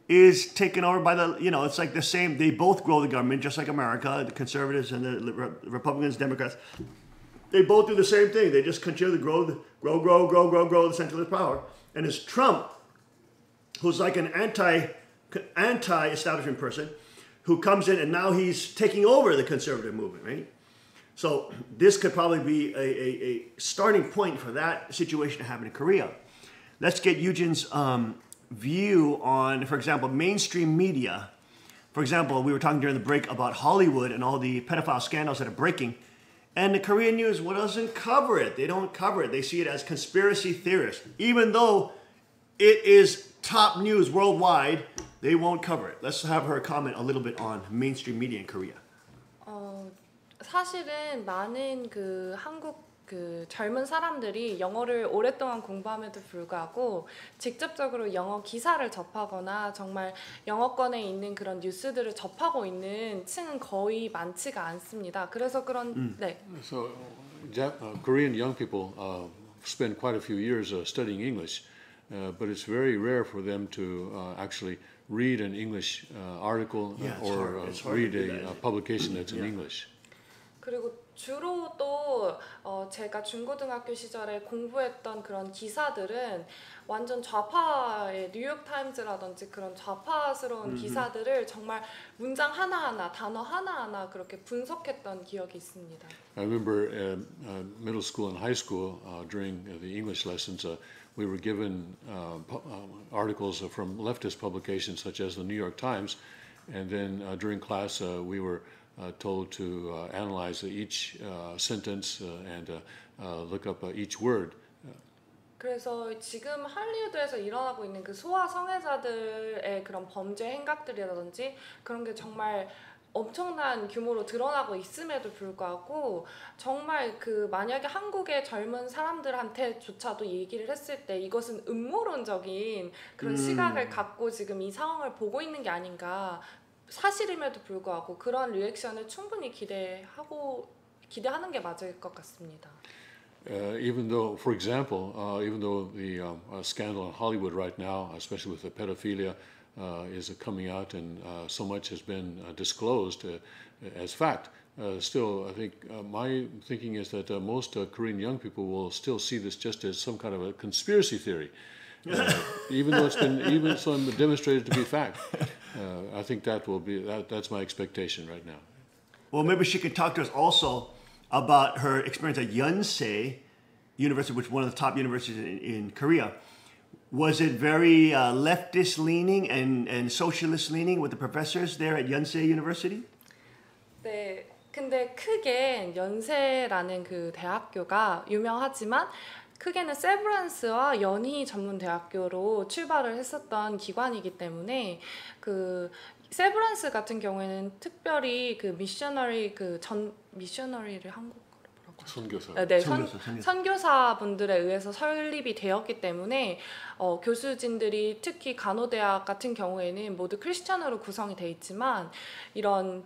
is taken over by it's like the same, they both grow the government just like America, the conservatives and the Republicans, Democrats. They both do the same thing. They just continue to grow the centralist power. And it's Trump, who's like an anti-establishment person, who comes in and now he's taking over the conservative movement, right? So this could probably be a starting point for that situation to happen in Korea. Let's get Eugene's view on, for example, mainstream media. For example, we were talking during the break about Hollywood and all the pedophile scandals that are breaking. And the Korean news doesn't cover it. They don't cover it. They see it as conspiracy theorists. Even though it is top news worldwide, they won't cover it. Let's have her comment a little bit on mainstream media in Korea. 사실은 많은 한국 그 젊은 사람들이 영어를 오랫동안 공부함에도 불구하고 직접적으로 영어 기사를 접하거나 정말 영어권에 있는 그런 뉴스들을 접하고 있는 층은 거의 많지가 않습니다. 그래서 그런 네. So Korean young people spend quite a few years studying English, but it's very rare for them to actually read an English article or read a publication that's in English. 그리고 주로 또 제가 중고등학교 시절에 공부했던 그런 기사들은 완전 좌파의 뉴욕타임즈라든지 그런 좌파스러운 기사들을 정말 문장 하나하나, 단어 하나하나 그렇게 분석했던 기억이 있습니다. I remember middle school and high school during the English lessons, we were given articles from leftist publications such as the New York Times, and then during class we were told to analyze each sentence and look up each word. 그래서 지금 할리우드에서 일어나고 있는 그 소아 성애자들의 그런 범죄 행각들이라든지 그런 게 정말 엄청난 규모로 드러나고 있음에도 불구하고 정말 그 만약에 한국의 젊은 사람들한테조차도 얘기를 했을 때 이것은 음모론적인 그런 시각을 갖고 지금 이 상황을 보고 있는 게 아닌가, 사실임에도 불구하고 그런 리액션을 충분히 기대하는 게 맞을 것 같습니다. Even though, for example, even though the scandal in Hollywood right now, especially with the pedophilia, is coming out and so much has been disclosed as fact, still, I think my thinking is that most Korean young people will still see this just as some kind of a conspiracy theory, even though it's been demonstrated to be fact. I think that's my expectation right now. Well, maybe she could talk to us also about her experience at Yonsei University, which is one of the top universities in Korea. Was it very leftist leaning and socialist leaning with the professors there at Yonsei University? 네, 근데 크게 연세라는 그 대학교가 유명하지만 크게는 세브란스와 연희 전문대학교로 출발을 했었던 기관이기 때문에 그 세브란스 같은 경우에는 특별히 그 미셔너리를 한국어로 뭐라고 선교사. 네, 선교사분들에 의해서 설립이 되었기 때문에 교수진들이 특히 간호대학 같은 경우에는 모두 크리스천으로 구성이 돼 있지만 이런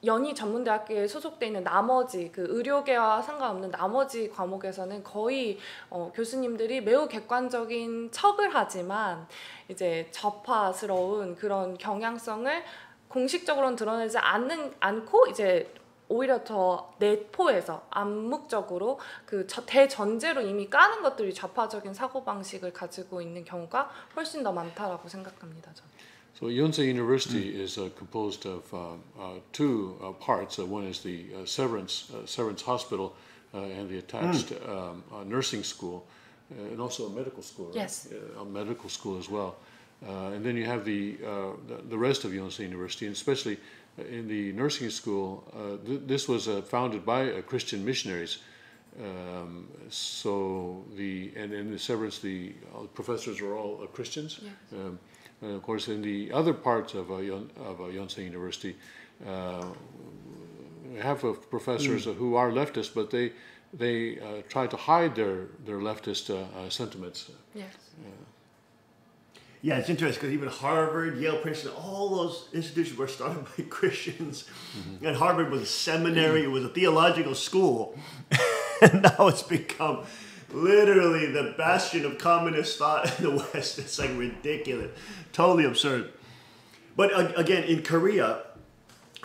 연희 전문대학교에 소속돼 있는 나머지 그 의료계와 상관없는 나머지 과목에서는 거의 교수님들이 매우 객관적인 척을 하지만 이제 좌파스러운 그런 경향성을 공식적으로는 드러내지 않고 이제 오히려 더 내포해서 암묵적으로 그 대전제로 이미 까는 것들이 좌파적인 사고방식을 가지고 있는 경우가 훨씬 더 많다라고 생각합니다. 저는. So Yonsei University is composed of two parts. One is the Severance Hospital and the attached nursing school, and also a medical school. Right? Yes, a medical school as well. And then you have the rest of Yonsei University, and especially in the nursing school. This was founded by Christian missionaries. So in the Severance, the professors are all Christians. Yes. And of course, in the other parts of Yonsei University, we have professors who are leftists, but they try to hide their leftist sentiments. Yes. Yeah, it's interesting because even Harvard, Yale, Princeton, all those institutions were started by Christians. And Harvard was a seminary, it was a theological school. And now it's become literally the bastion of communist thought in the West. It's like ridiculous, totally absurd. But again, in Korea,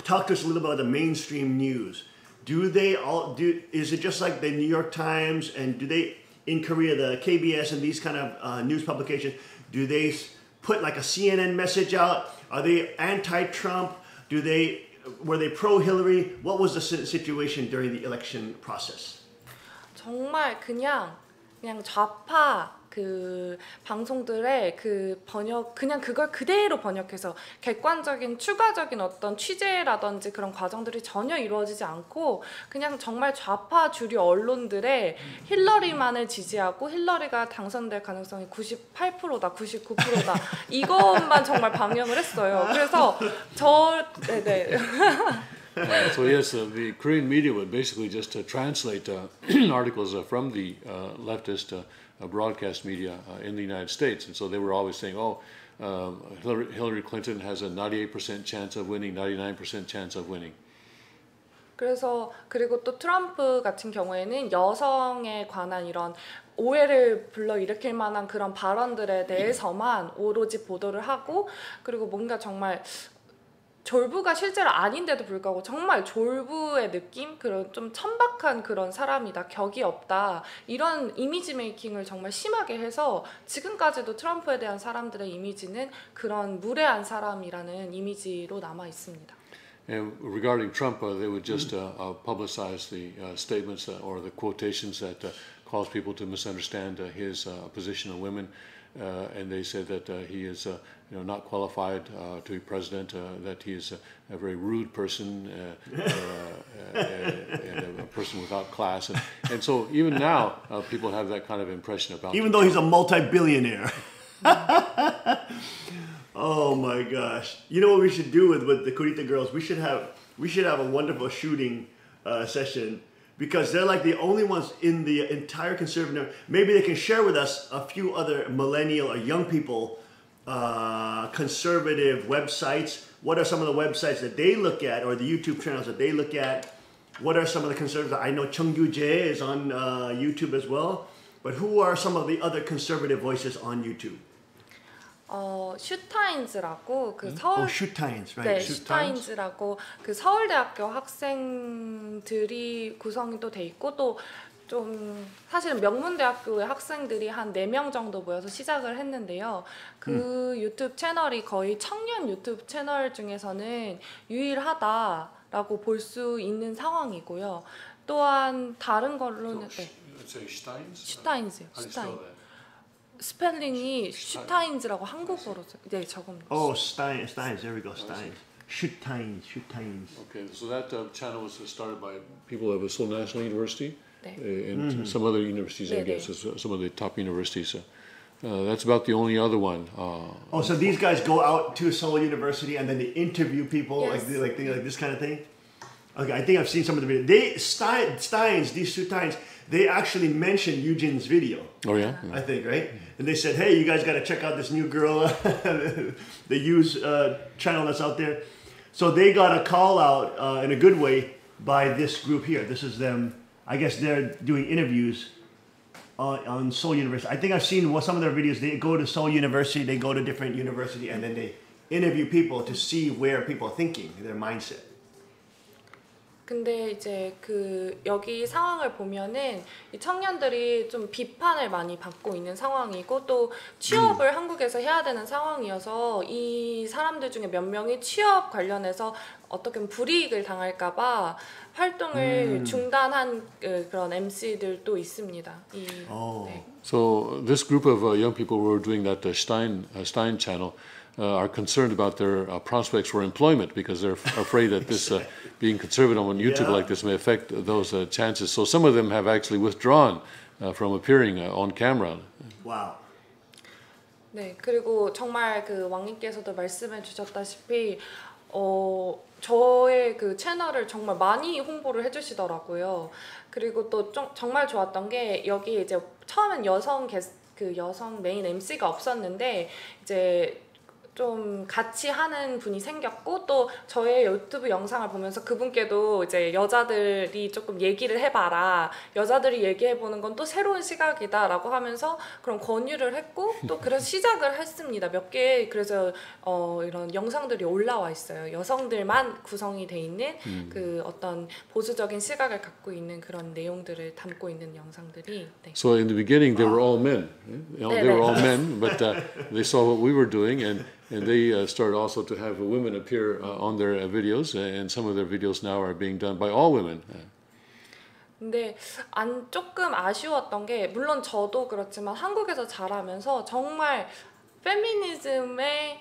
talk to us a little about the mainstream news. Is it just like the New York Times, and do they, in Korea, the KBS and these kind of news publications, do they put like a CNN message out? Are they anti-Trump? Were they pro-Hillary? What was the situation during the election process? 정말 그냥 좌파 그 방송들의 그 번역 그냥 그걸 그대로 번역해서 객관적인 추가적인 어떤 취재라든지 그런 과정들이 전혀 이루어지지 않고 그냥 정말 좌파 주류 언론들의 힐러리만을 지지하고 힐러리가 당선될 가능성이 98%다, 99%다 이것만 정말 방영을 했어요. 그래서 네네. So yes, the Korean media would basically just translate articles from the leftist broadcast media in the United States, and so they were always saying, "Oh, Hillary Clinton has a 98% chance of winning, 99% chance of winning." 그래서 그리고 또 트럼프 같은 경우에는 여성에 관한 이런 오해를 불러일으킬 만한 그런 발언들에 대해서만 오로지 보도를 하고 그리고 뭔가 정말 졸부가 실제로 아닌데도 불구하고 정말 졸부의 느낌? 그런 좀 천박한 그런 사람이다, 격이 없다 이런 이미지 메이킹을 정말 심하게 해서 지금까지도 트럼프에 대한 사람들의 이미지는 그런 무례한 사람이라는 이미지로 남아 있습니다. And regarding Trump, they would just publicize the statements or the quotations that cause people to misunderstand his position on women, and they said that he is not qualified to be president, that he is a very rude person, and a person without class, and so even now people have that kind of impression about him. Even though he's a multi-billionaire. Oh my gosh! You know what we should do with the Kurita girls? We should have a wonderful shooting session because they're like the only ones in the entire conservative. Maybe they can share with us a few other millennial or young people conservative websites. What are some of the websites that they look at, or the YouTube channels that they look at? What are some of the conservatives? I know Chung Gyu-jae is on YouTube as well. But who are some of the other conservative voices on YouTube? 슈타인즈라고 그 서울 슈타인즈, 네, 슈타인즈라고 그 서울대학교 학생들이 구성이 또 돼 있고 또 좀 사실은 명문대학교의 학생들이 한 4명 정도 모여서 시작을 했는데요. 그 유튜브 채널이 거의 청년 유튜브 채널 중에서는 유일하다라고 볼 수 있는 상황이고요. 또한 다른 걸로는 슈타인즈요. 스펠링이 슈타인즈라고 한국어로 네 적습니다. Steins. There we go. Steins. 슈타인즈. Okay, so that channel was started by people of Seoul National University 네. and some other universities, I guess, some of the top universities. That's about the only other one. So these guys go out to Seoul University and then they interview people like this kind of thing. Okay, I think I've seen some of the videos. These Stynes, they actually mentioned Eugen's video. Oh yeah? I think, right? And they said, hey, you guys got to check out this new girl, the Hughes channel that's out there. So they got a call out in a good way by this group here. This is them. I guess they're doing interviews on Seoul University. I think I've seen some of their videos. They go to Seoul University, they go to different university, and then they interview people to see where people are thinking, their mindset. 근데 이제 그 여기 상황을 보면은 이 청년들이 좀 비판을 많이 받고 있는 상황이고 또 취업을 한국에서 해야 되는 상황이어서 이 사람들 중에 몇 명이 취업 관련해서 어떻게 보면 불이익을 당할까봐 활동을 중단한 그런 MC들도 있습니다. 네. So this group of young people who are doing that Stein channel are concerned about their prospects for employment because they're afraid that this being conservative on YouTube like this may affect those chances. So some of them have actually withdrawn from appearing on camera. Wow. 네, 그리고 정말 그 왕님께서도 말씀해 주셨다시피 저의 그 채널을 정말 많이 홍보를 해주시더라고요. 그리고 또 정말 좋았던 게 여기 이제 처음엔 여성 메인 MC가 없었는데 이제 좀 같이 하는 분이 생겼고 또 저의 유튜브 영상을 보면서 그분께도 이제 여자들이 조금 얘기를 해봐라, 여자들이 얘기해보는 건 또 새로운 시각이다 라고 하면서 그런 권유를 했고 또 그래서 시작을 했습니다. 몇 개 그래서 이런 영상들이 올라와 있어요. 여성들만 구성이 돼 있는 그 어떤 보수적인 시각을 갖고 있는 그런 내용들을 담고 있는 영상들이 네. So in the beginning they were all men. They were all men, but they saw what we were doing and they started also to have women appear on their videos, and some of their videos now are being done by all women. 근데 조금 아쉬웠던 게 물론 저도 그렇지만 한국에서 자라면서 정말 페미니즘에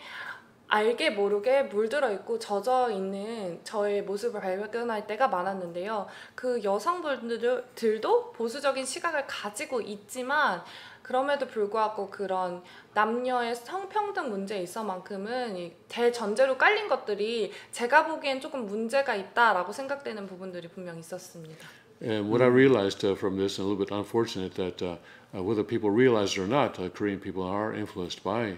알게 모르게 물들어 있고 젖어 있는 저의 모습을 발견할 때가 많았는데요. 그 여성분들도 보수적인 시각을 가지고 있지만 그럼에도 불구하고 그런 남녀의 성평등 문제에 있어만큼은 이 대전제로 깔린 것들이 제가 보기엔 조금 문제가 있다라고 생각되는 부분들이 분명히 있었습니다. And what I realized from this, and a little bit unfortunate, that whether people realize it or not, Korean people are influenced by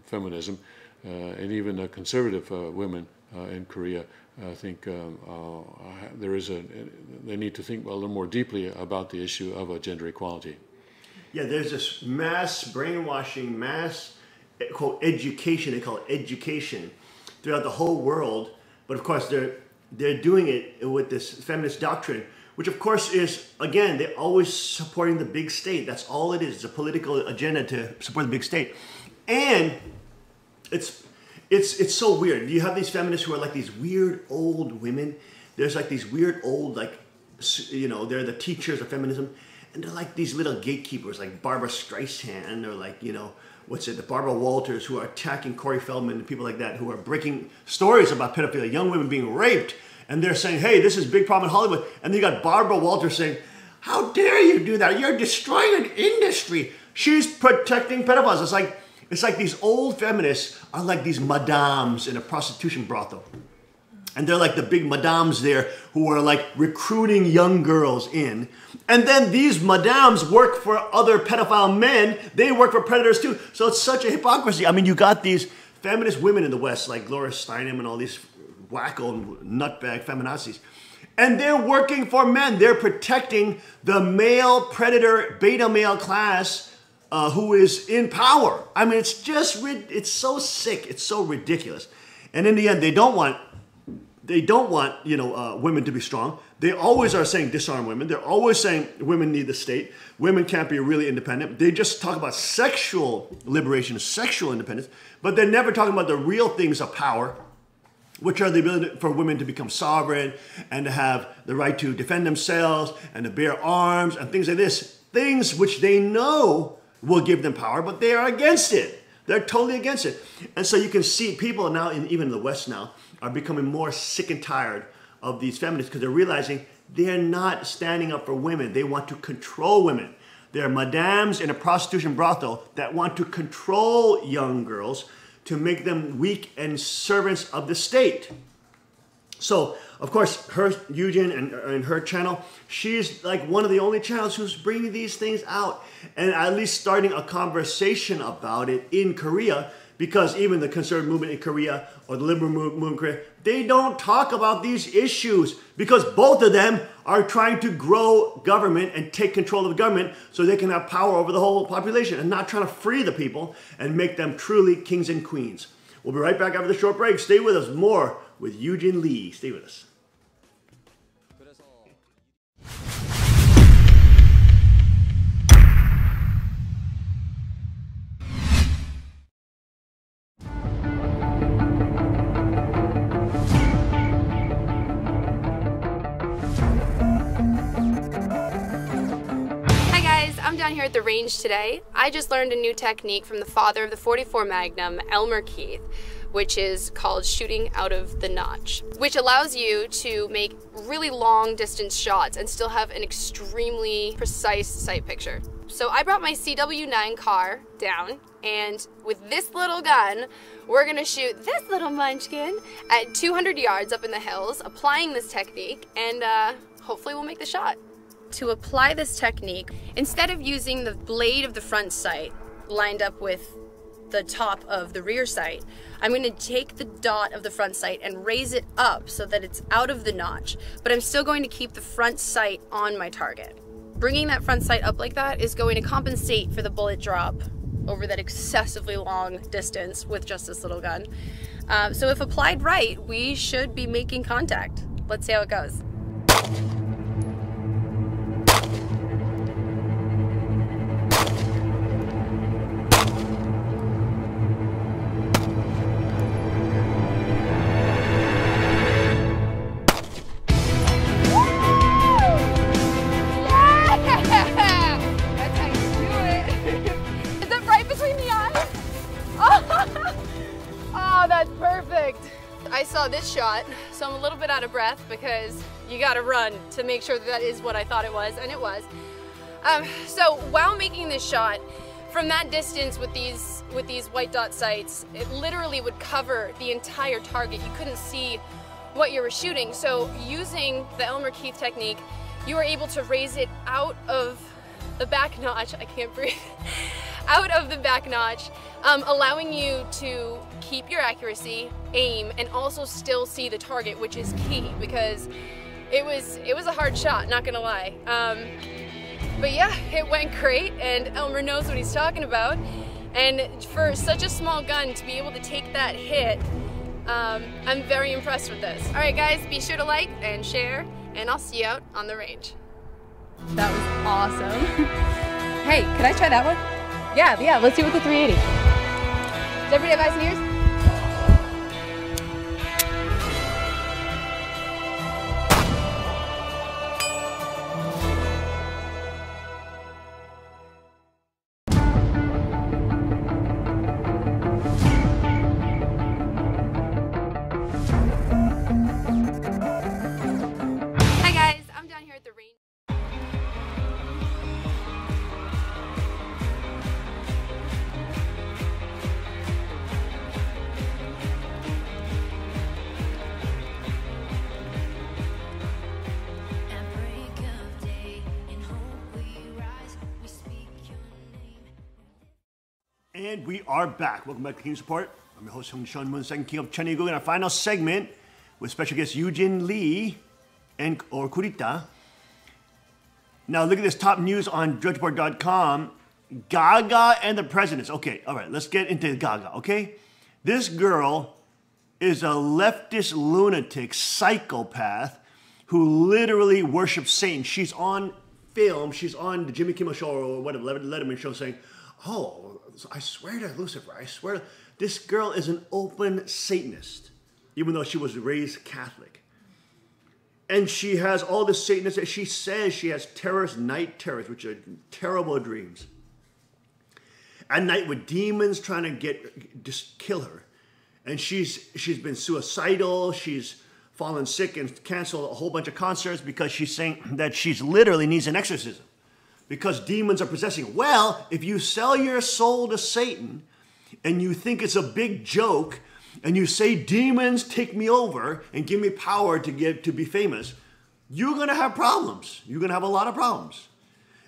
feminism, and even conservative women in Korea. I think they need to think a little more deeply about the issue of gender equality. Yeah, there's this mass brainwashing, mass quote education. They call it education throughout the whole world. But of course, they're doing it with this feminist doctrine, which of course is, again, they're always supporting the big state. That's all it is. It's a political agenda to support the big state, and it's so weird. You have these feminists who are like these weird old women. There's like these weird old, like, you know, they're the teachers of feminism. And they're like these little gatekeepers, like Barbara Streisand, or like, you know, the Barbara Walters, who are attacking Corey Feldman and people like that, who are breaking stories about pedophilia, young women being raped. And they're saying, hey, this is a big problem in Hollywood. And then you got Barbara Walters saying, how dare you do that? You're destroying an industry. She's protecting pedophiles. It's like these old feminists are like these madams in a prostitution brothel. And they're like the big madams there who are like recruiting young girls in. And then these madams work for other pedophile men. They work for predators too. So it's such a hypocrisy. I mean, you got these feminist women in the West, like Gloria Steinem and all these wacko nutbag feminazis. And they're working for men. They're protecting the male predator, beta male class who is in power. I mean, it's it's so sick. It's so ridiculous. And in the end, they don't want, you know, women to be strong. They always are saying disarm women. They're always saying women need the state. Women can't be really independent. They just talk about sexual liberation, sexual independence, but they're never talking about the real things of power, which are the ability for women to become sovereign and to have the right to defend themselves and to bear arms and things like this. Things which they know will give them power, but they are against it. They're totally against it. And so you can see people now, even in the West now, are becoming more sick and tired of these feminists because they're realizing they're not standing up for women. They want to control women. They're madams in a prostitution brothel that want to control young girls to make them weak and servants of the state. So, of course, Eugene and her channel, she's like one of the only channels who's bringing these things out and at least starting a conversation about it in Korea, because even the conservative movement in Korea or the liberal movement in Korea, they don't talk about these issues because both of them are trying to grow government and take control of the government so they can have power over the whole population and not trying to free the people and make them truly kings and queens. We'll be right back after the short break. Stay with us. More with Eugene Lee. Stay with us. I'm down here at the range today. I just learned a new technique from the father of the .44 Magnum, Elmer Keith, which is called shooting out of the notch, which allows you to make really long distance shots and still have an extremely precise sight picture. So I brought my CW9 car down, and with this little gun, we're gonna shoot this little munchkin at 200 yards up in the hills, applying this technique, and hopefully we'll make the shot. To apply this technique, instead of using the blade of the front sight lined up with the top of the rear sight, I'm going to take the dot of the front sight and raise it up so that it's out of the notch, but I'm still going to keep the front sight on my target. Bringing that front sight up like that is going to compensate for the bullet drop over that excessively long distance with just this little gun. So if applied right, we should be making contact. Let's see how it goes. this shot, so I'm a little bit out of breath because you gotta run to make sure that is what I thought it was, and it was. So while making this shot, from that distance with these white dot sights, it literally would cover the entire target. You couldn't see what you were shooting. So using the Elmer Keith technique, you were able to raise it out of the back notch, I can't breathe, out of the back notch, allowing you to keep your accuracy, aim, and also still see the target, which is key because it was a hard shot, not gonna lie. But yeah, it went great, and Elmer knows what he's talking about. And for such a small gun to be able to take that hit, I'm very impressed with this. All right, guys, be sure to like and share, and I'll see you out on the range. That was awesome. Hey, can I try that one? Yeah, let's see with the 380. Does everybody have eyes and ears? And we are back. Welcome back to King's Report. I'm your host, Sean Moon, second king of Cheongguk, in our final segment with special guest Eugene Lee or Kurita. Now look at this top news on DrudgeReport.com. Gaga and the presidents. Okay, all right, let's get into Gaga, okay? This girl is a leftist lunatic psychopath who literally worships Satan. She's on film, she's on the Jimmy Kimmel Show or whatever, Letterman Show saying, oh, I swear to Lucifer, I swear, this girl is an open Satanist, even though she was raised Catholic. And she has all the Satanists. She says she has night terrors, which are terrible dreams. At night with demons trying to just kill her. And she's been suicidal. She's fallen sick and canceled a whole bunch of concerts because she's saying that she's literally needs an exorcism. Because demons are possessing her. Well, if you sell your soul to Satan and you think it's a big joke and you say, demons, take me over and give me power to be famous, you're going to have problems. You're going to have a lot of problems.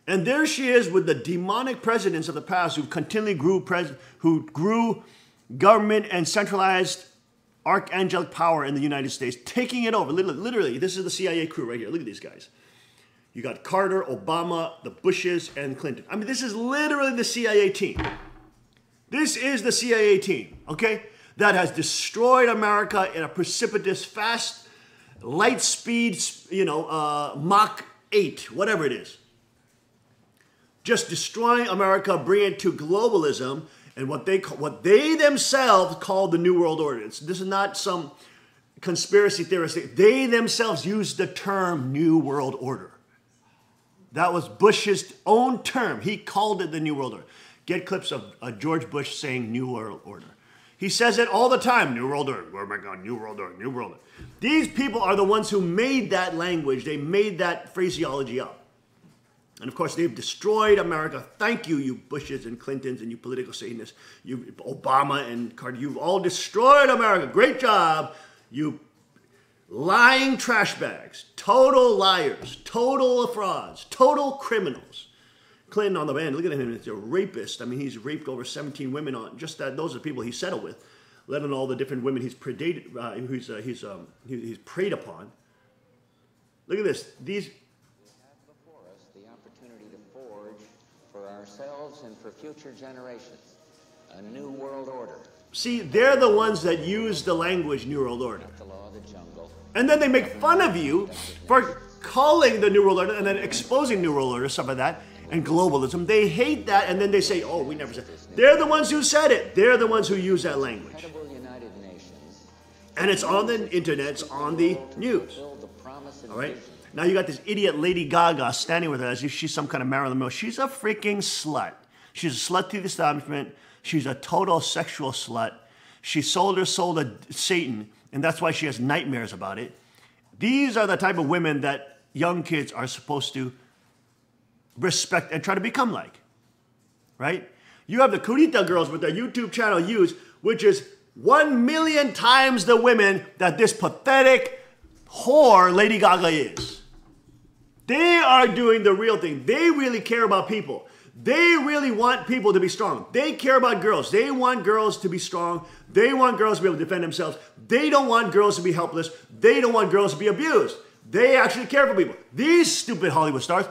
And there she is with the demonic presidents of the past who continually grew government and centralized archangelic power in the United States, taking it over. Literally, this is the CIA crew right here. Look at these guys. You got Carter, Obama, the Bushes, and Clinton. I mean, this is literally the CIA team. This is the CIA team, okay? That has destroyed America in a precipitous, fast, light speed, Mach 8, whatever it is. Just destroying America, bringing it to globalism, and what they themselves call the New World Order. This is not some conspiracy theorist. They themselves use the term New World Order. That was Bush's own term. He called it the New World Order. Get clips of George Bush saying New World Order. He says it all the time, New World Order. Oh my God, New World Order, New World Order. These people are the ones who made that language. They made that phraseology up. And of course, they've destroyed America. Thank you, you Bushes and Clintons and you political Satanists, you Obama and Carter. You've all destroyed America. Great job, you lying trash bags, total liars, total frauds, total criminals. Clinton on the end, look at him, he's a rapist. I mean, he's raped over 17 women on just that. Those are the people he settled with, let alone all the different women he's predated, he's preyed upon. Look at this. These. We have before us the opportunity to forge for ourselves and for future generations a new world order. See, they're the ones that use the language New World Order. The law of the jungle. And then they make fun of you for calling the New World Order and then exposing New World Order, stuff like that, and globalism. They hate that, and then they say, oh, we never said it. They're the ones who said it. They're the ones who use that language. And it's on the internet, it's on the news. All right? Now you got this idiot Lady Gaga standing with her as if she's some kind of Marilyn Monroe. She's a freaking slut. She's a slut to the establishment. She's a total sexual slut. She sold her soul to Satan and that's why she has nightmares about it. These are the type of women that young kids are supposed to respect and try to become like, right? You have the Kurita girls with their YouTube channel Use, which is 1 million times the women that this pathetic whore Lady Gaga is. They are doing the real thing. They really care about people. They really want people to be strong. They care about girls. They want girls to be strong. They want girls to be able to defend themselves. They don't want girls to be helpless. They don't want girls to be abused. They actually care for people. These stupid Hollywood stars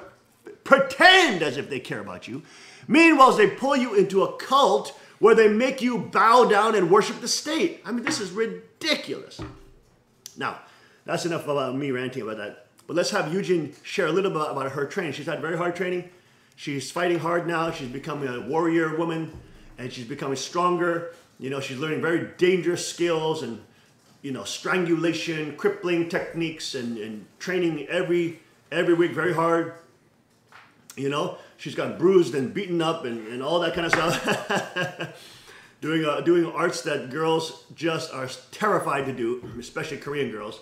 pretend as if they care about you. Meanwhile, they pull you into a cult where they make you bow down and worship the state. I mean, this is ridiculous. Now, that's enough about me ranting about that. But let's have Eugene share a little bit about her training. She's had very hard training. She's fighting hard now. She's becoming a warrior woman, and she's becoming stronger. You know, she's learning very dangerous skills and, you know, strangulation, crippling techniques, and training every week very hard. You know, she's got bruised and beaten up and all that kind of stuff. doing arts that girls just are terrified to do, especially Korean girls.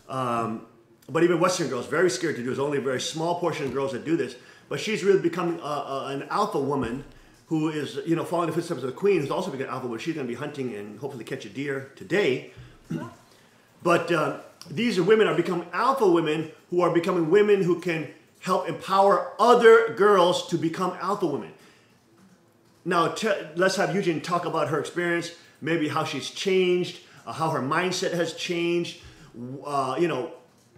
But even Western girls, very scared to do. There's only a very small portion of girls that do this. But she's really becoming an alpha woman who is, you know, following the footsteps of the queen, who's also becoming an alpha woman. She's going to be hunting and hopefully catch a deer today. But these women are becoming alpha women who are becoming women who can help empower other girls to become alpha women. Now, let's have Eugene talk about her experience, maybe how she's changed, how her mindset has changed. You know,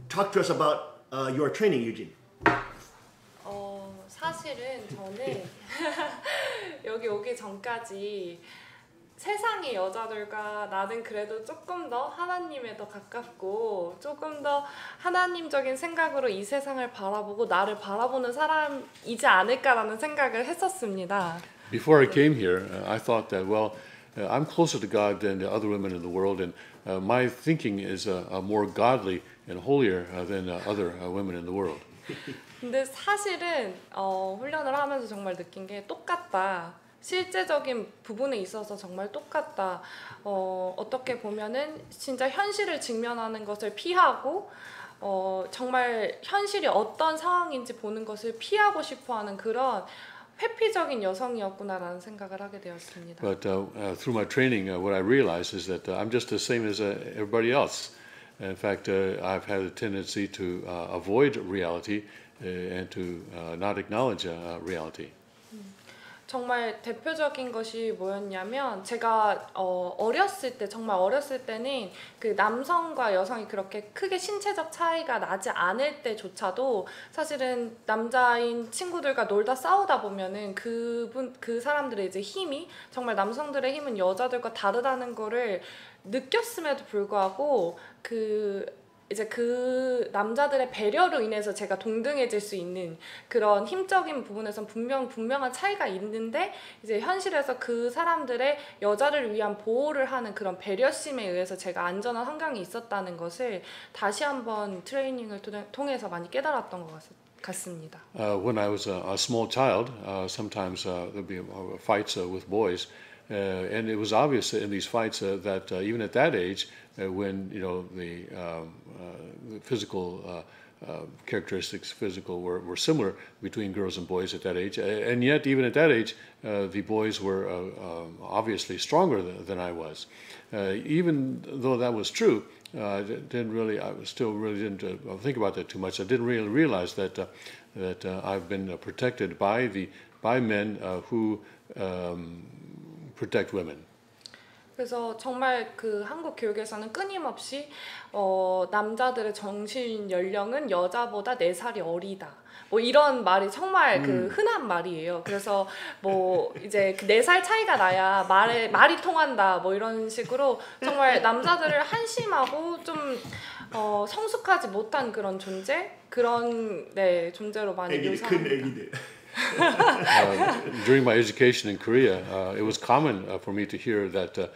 talk to us about your training, Eugene. 사실은 저는 여기 오기 전까지 세상의 여자들과 나는 그래도 조금 더 하나님에 더 가깝고 조금 더 하나님적인 생각으로 이 세상을 바라보고 나를 바라보는 사람이지 않을까라는 생각을 했었습니다. Before I came here, I thought that, well, I'm closer to God than the other women in the world, and my thinking is more godly and holier than other women in the world. 근데 사실은 훈련을 하면서 정말 느낀 게 똑같다. 실제적인 부분에 있어서 정말 똑같다. 어떻게 보면은 진짜 현실을 직면하는 것을 피하고 정말 현실이 어떤 상황인지 보는 것을 피하고 싶어하는 그런 회피적인 여성이었구나라는 생각을 하게 되었습니다. But through my training, what I realized is that I'm just the same as everybody else. In fact, I've had a tendency to avoid reality and to not acknowledge reality. 정말 대표적인 것이 뭐였냐면 제가 어렸을 때 정말 어렸을 때는 그 남성과 여성이 그렇게 크게 신체적 차이가 나지 않을 때조차도 사실은 남자인 친구들과 놀다 싸우다 보면은 그 사람들의 이제 힘이 정말 남성들의 힘은 여자들과 다르다는 거를 느꼈음에도 불구하고 이제 그 남자들의 배려로 인해서 제가 동등해질 수 있는 그런 힘적인 부분에선 분명한 차이가 있는데 이제 현실에서 그 사람들의 여자를 위한 보호를 하는 그런 배려심에 의해서 제가 안전한 환경이 있었다는 것을 다시 한번 트레이닝을 통해서 많이 깨달았던 것 같습니다. When I was a small child, sometimes there'd be fights with boys, and it was obvious in these fights that even at that age, when you know the physical characteristics were similar between girls and boys at that age, and yet even at that age, the boys were obviously stronger than I was. Even though that was true, I still really didn't think about that too much. I didn't really realize that I've been protected by men who protect women. 그래서 정말 그 한국 교육에서는 끊임없이 남자들의 정신 연령은 여자보다 4살이 어리다. 뭐 이런 말이 정말 그 흔한 말이에요. 그래서 뭐 이제 4살 차이가 나야 말이 통한다. 뭐 이런 식으로 정말 남자들을 한심하고 좀 성숙하지 못한 그런 존재로 많이 묘사합니다. During my education in Korea, it was common for me to hear that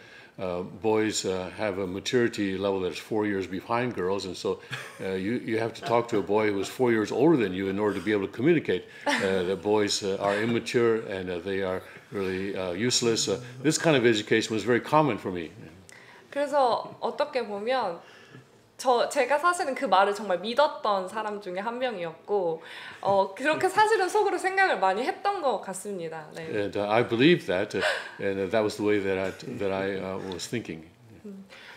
boys have a maturity level that's 4 years behind girls, and so you have to talk to a boy who is 4 years older than you in order to be able to communicate that boys are immature and they are really useless. This kind of education was very common for me. 그래서 어떻게 보면 제가 사실은 그 말을 정말 믿었던 사람 중에 한 명이었고 그렇게 사실은 속으로 생각을 많이 했던 것 같습니다. 네. And I believed that, and that was the way that I was thinking.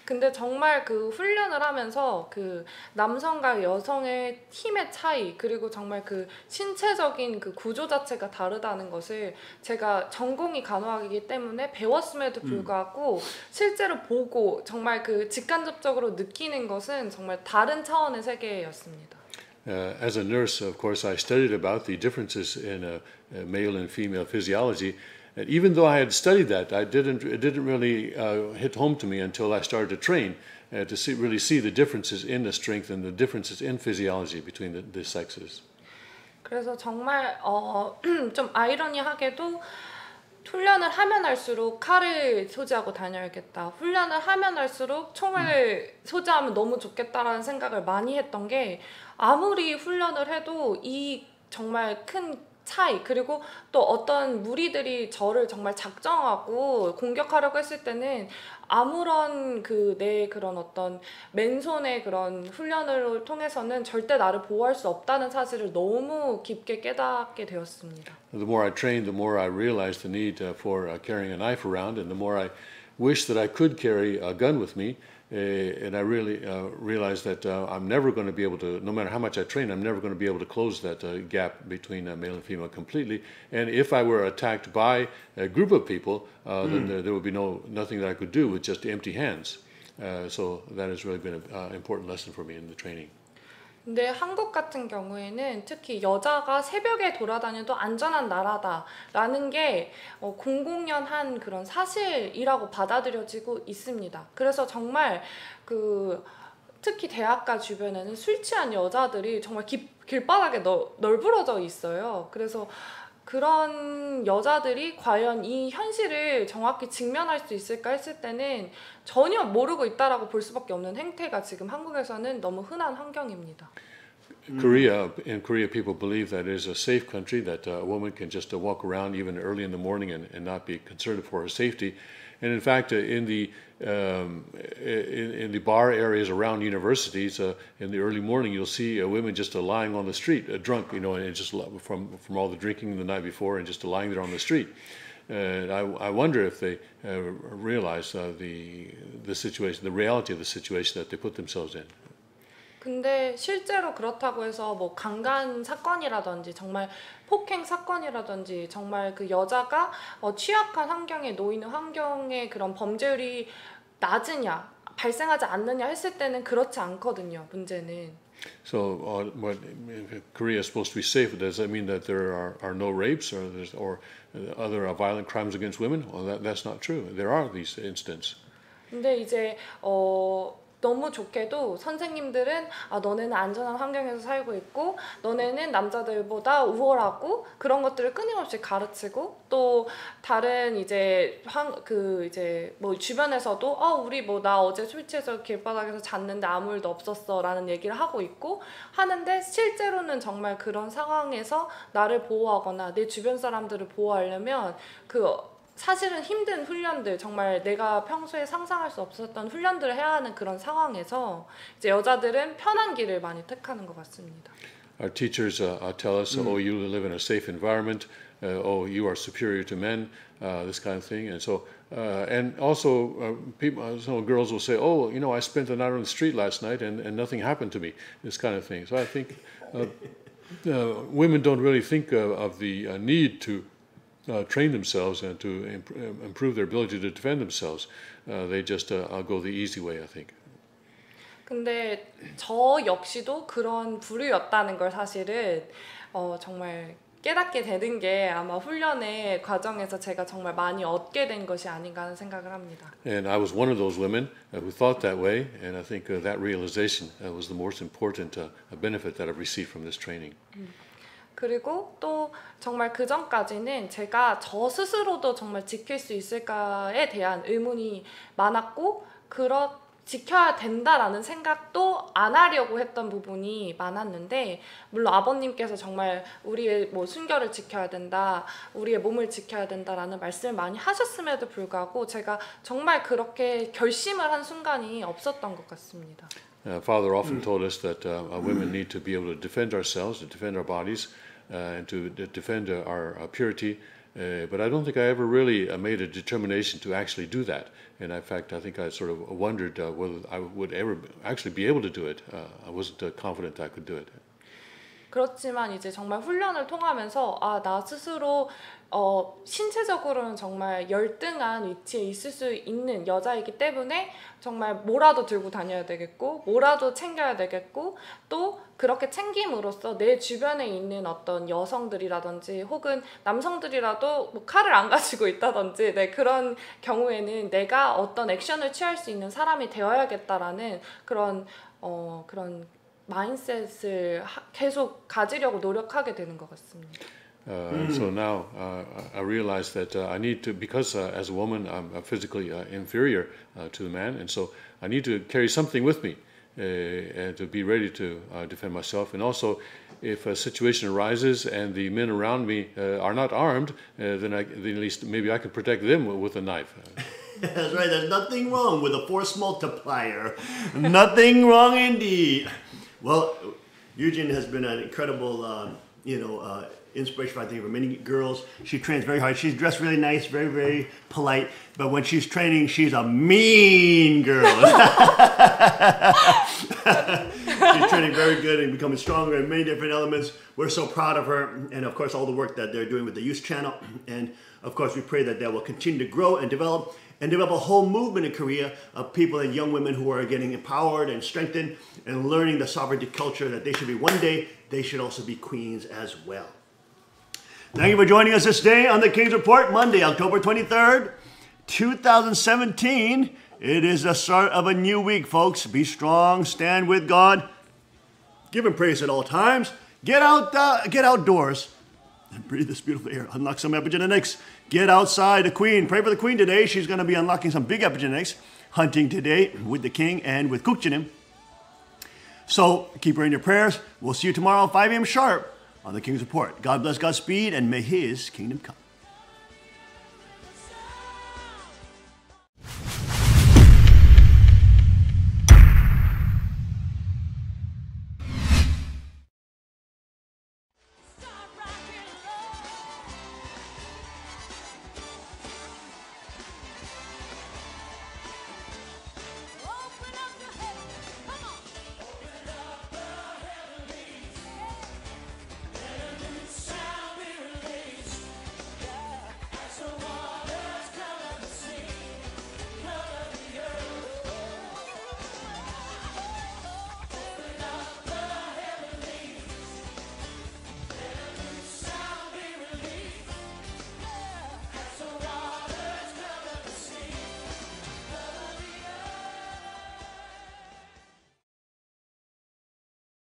근데 정말 그 훈련을 하면서 그 남성과 여성의 힘의 차이 그리고 정말 그 신체적인 그 구조 자체가 다르다는 것을 제가 전공이 간호학이기 때문에 배웠음에도 불구하고 실제로 보고 정말 그 직간접적으로 느끼는 것은 정말 다른 차원의 세계였습니다. As a nurse, of course, I studied about the differences in male and female physiology. And even though I had studied that, it didn't really hit home to me until I started to train to really see the differences in the strength and the differences in physiology between the sexes. 그래서 정말 좀 아이러니하게도 훈련을 하면 할수록 칼을 소지하고 다녀야겠다. 훈련을 하면 할수록 총을 소지하면 너무 좋겠다라는 생각을 많이 했던 게 아무리 훈련을 해도 이 정말 큰 차이 그리고 또 어떤 무리들이 저를 정말 작정하고 공격하려고 했을 때는 아무런 내 그런 어떤 맨손의 그런 훈련을 통해서는 절대 나를 보호할 수 없다는 사실을 너무 깊게 깨닫게 되었습니다. The more I trained, the more I realized the need for carrying a knife around, and the more I wished that I could carry a gun with me. And I really realized that I'm never going to be able to, no matter how much I train, I'm never going to be able to close that gap between male and female completely. And if I were attacked by a group of people, then there would be nothing that I could do with just empty hands. So that has really been an important lesson for me in the training. 근데 한국 같은 경우에는 특히 여자가 새벽에 돌아다녀도 안전한 나라다라는 게 공공연한 그런 사실이라고 받아들여지고 있습니다. 그래서 정말 특히 대학가 주변에는 술 취한 여자들이 정말 길바닥에 널브러져 있어요. 그래서 그런 여자들이 과연 이 현실을 정확히 직면할 수 있을까 했을 때는 전혀 모르고 있다라고 볼 수밖에 없는 행태가 지금 한국에서는 너무 흔한 환경입니다. In Korea, people believe that it is a safe country, that a woman can just walk around even early in the morning and not be concerned for her safety. And in fact, in the bar areas around universities, in the early morning, you'll see women just lying on the street, drunk, and just from all the drinking the night before, and just lying there on the street. And I wonder if they realize the situation, the reality of the situation that they put themselves in. 근데 실제로 그렇다고 해서 뭐 강간 사건이라든지 정말 폭행 사건이라든지 정말 그 여자가 취약한 환경에 놓이는 환경의 그런 범죄율이 낮으냐 발생하지 않느냐 했을 때는 그렇지 않거든요. 문제는. So what Korea is supposed to be safe, does that mean that there are no rapes or other violent crimes against women? Well, that's not true. There are these incidents. 근데 이제 너무 좋게도 선생님들은 너네는 안전한 환경에서 살고 있고 너네는 남자들보다 우월하고 그런 것들을 끊임없이 가르치고 또 다른 이제 뭐 주변에서도 우리 뭐 나 어제 술 취해서 길바닥에서 잤는데 아무 일도 없었어라는 얘기를 하고 있고 하는데 실제로는 정말 그런 상황에서 나를 보호하거나 내 주변 사람들을 보호하려면 사실은 힘든 훈련들, 정말 내가 평소에 상상할 수 없었던 훈련들을 해야 하는 그런 상황에서 이제 여자들은 편한 길을 많이 택하는 것 같습니다. Our teachers tell us, oh, you live in a safe environment, oh, you are superior to men, this kind of thing. And so, and also, some girls will say, oh, I spent the night on the street last night and nothing happened to me, this kind of thing. So I think women don't really think of the need to train themselves and to improve their ability to defend themselves. They just go the easy way, I think. 근데 저 역시도 그런 부류였다는 걸 사실은 정말 깨닫게 되는 게 아마 훈련의 과정에서 제가 정말 많이 얻게 된 것이 아닌가 하는 생각을 합니다. And I was one of those women who thought that way, and I think that realization was the most important benefit that I've received from this training. 그리고 또 정말 그 전까지는 제가 저 스스로도 정말 지킬 수 있을까에 대한 의문이 많았고 지켜야 된다라는 생각도 안 하려고 했던 부분이 많았는데, 물론 아버님께서 정말 우리의 뭐 순결을 지켜야 된다, 우리의 몸을 지켜야 된다라는 말씀을 많이 하셨음에도 불구하고 제가 정말 그렇게 결심을 한 순간이 없었던 것 같습니다. Father often told us that women need to be able to defend ourselves, to defend our bodies, and to defend our purity. But I don't think I ever really made a determination to actually do that. And in fact, I think I sort of wondered whether I would ever actually be able to do it. I wasn't confident I could do it. 그렇지만 이제 정말 훈련을 통하면서 나 스스로 신체적으로는 정말 열등한 위치에 있을 수 있는 여자이기 때문에 정말 뭐라도 들고 다녀야 되겠고, 뭐라도 챙겨야 되겠고, 또 그렇게 챙김으로써 내 주변에 있는 어떤 여성들이라든지 혹은 남성들이라도 뭐 칼을 안 가지고 있다든지 그런 경우에는 내가 어떤 액션을 취할 수 있는 사람이 되어야겠다라는 그런 마인셋을 계속 가지려고 노력하게 되는 것 같습니다. So now I realize that I need to, because as a woman I'm physically inferior to the man, and so I need to carry something with me and to be ready to defend myself. And also, if a situation arises and the men around me are not armed, then at least maybe I can protect them with a knife. That's right. There's nothing wrong with a force multiplier. Nothing wrong indeed. Well, Eugene has been an incredible, inspiration, I think, for many girls. She trains very hard. She's dressed really nice, very, very polite. But when she's training, she's a mean girl. She's training very good and becoming stronger in many different elements. We're so proud of her. And, of course, all the work that they're doing with the youth channel. And, of course, we pray that will continue to grow and develop a whole movement in Korea of people and young women who are getting empowered and strengthened and learning the sovereignty culture that they should be one day, they should also be queens as well. Thank you for joining us this day on the King's Report, Monday, October 23rd, 2017. It is the start of a new week, folks. Be strong, stand with God, give Him praise at all times. Get outdoors and breathe this beautiful air. Unlock some epigenetics. Get outside the Queen. Pray for the Queen today. She's going to be unlocking some big epigenetics, hunting today with the King and with Kukjinim. So keep her in your prayers. We'll see you tomorrow at 5 a.m. sharp on the King's Report. God bless, Godspeed, and may His kingdom come.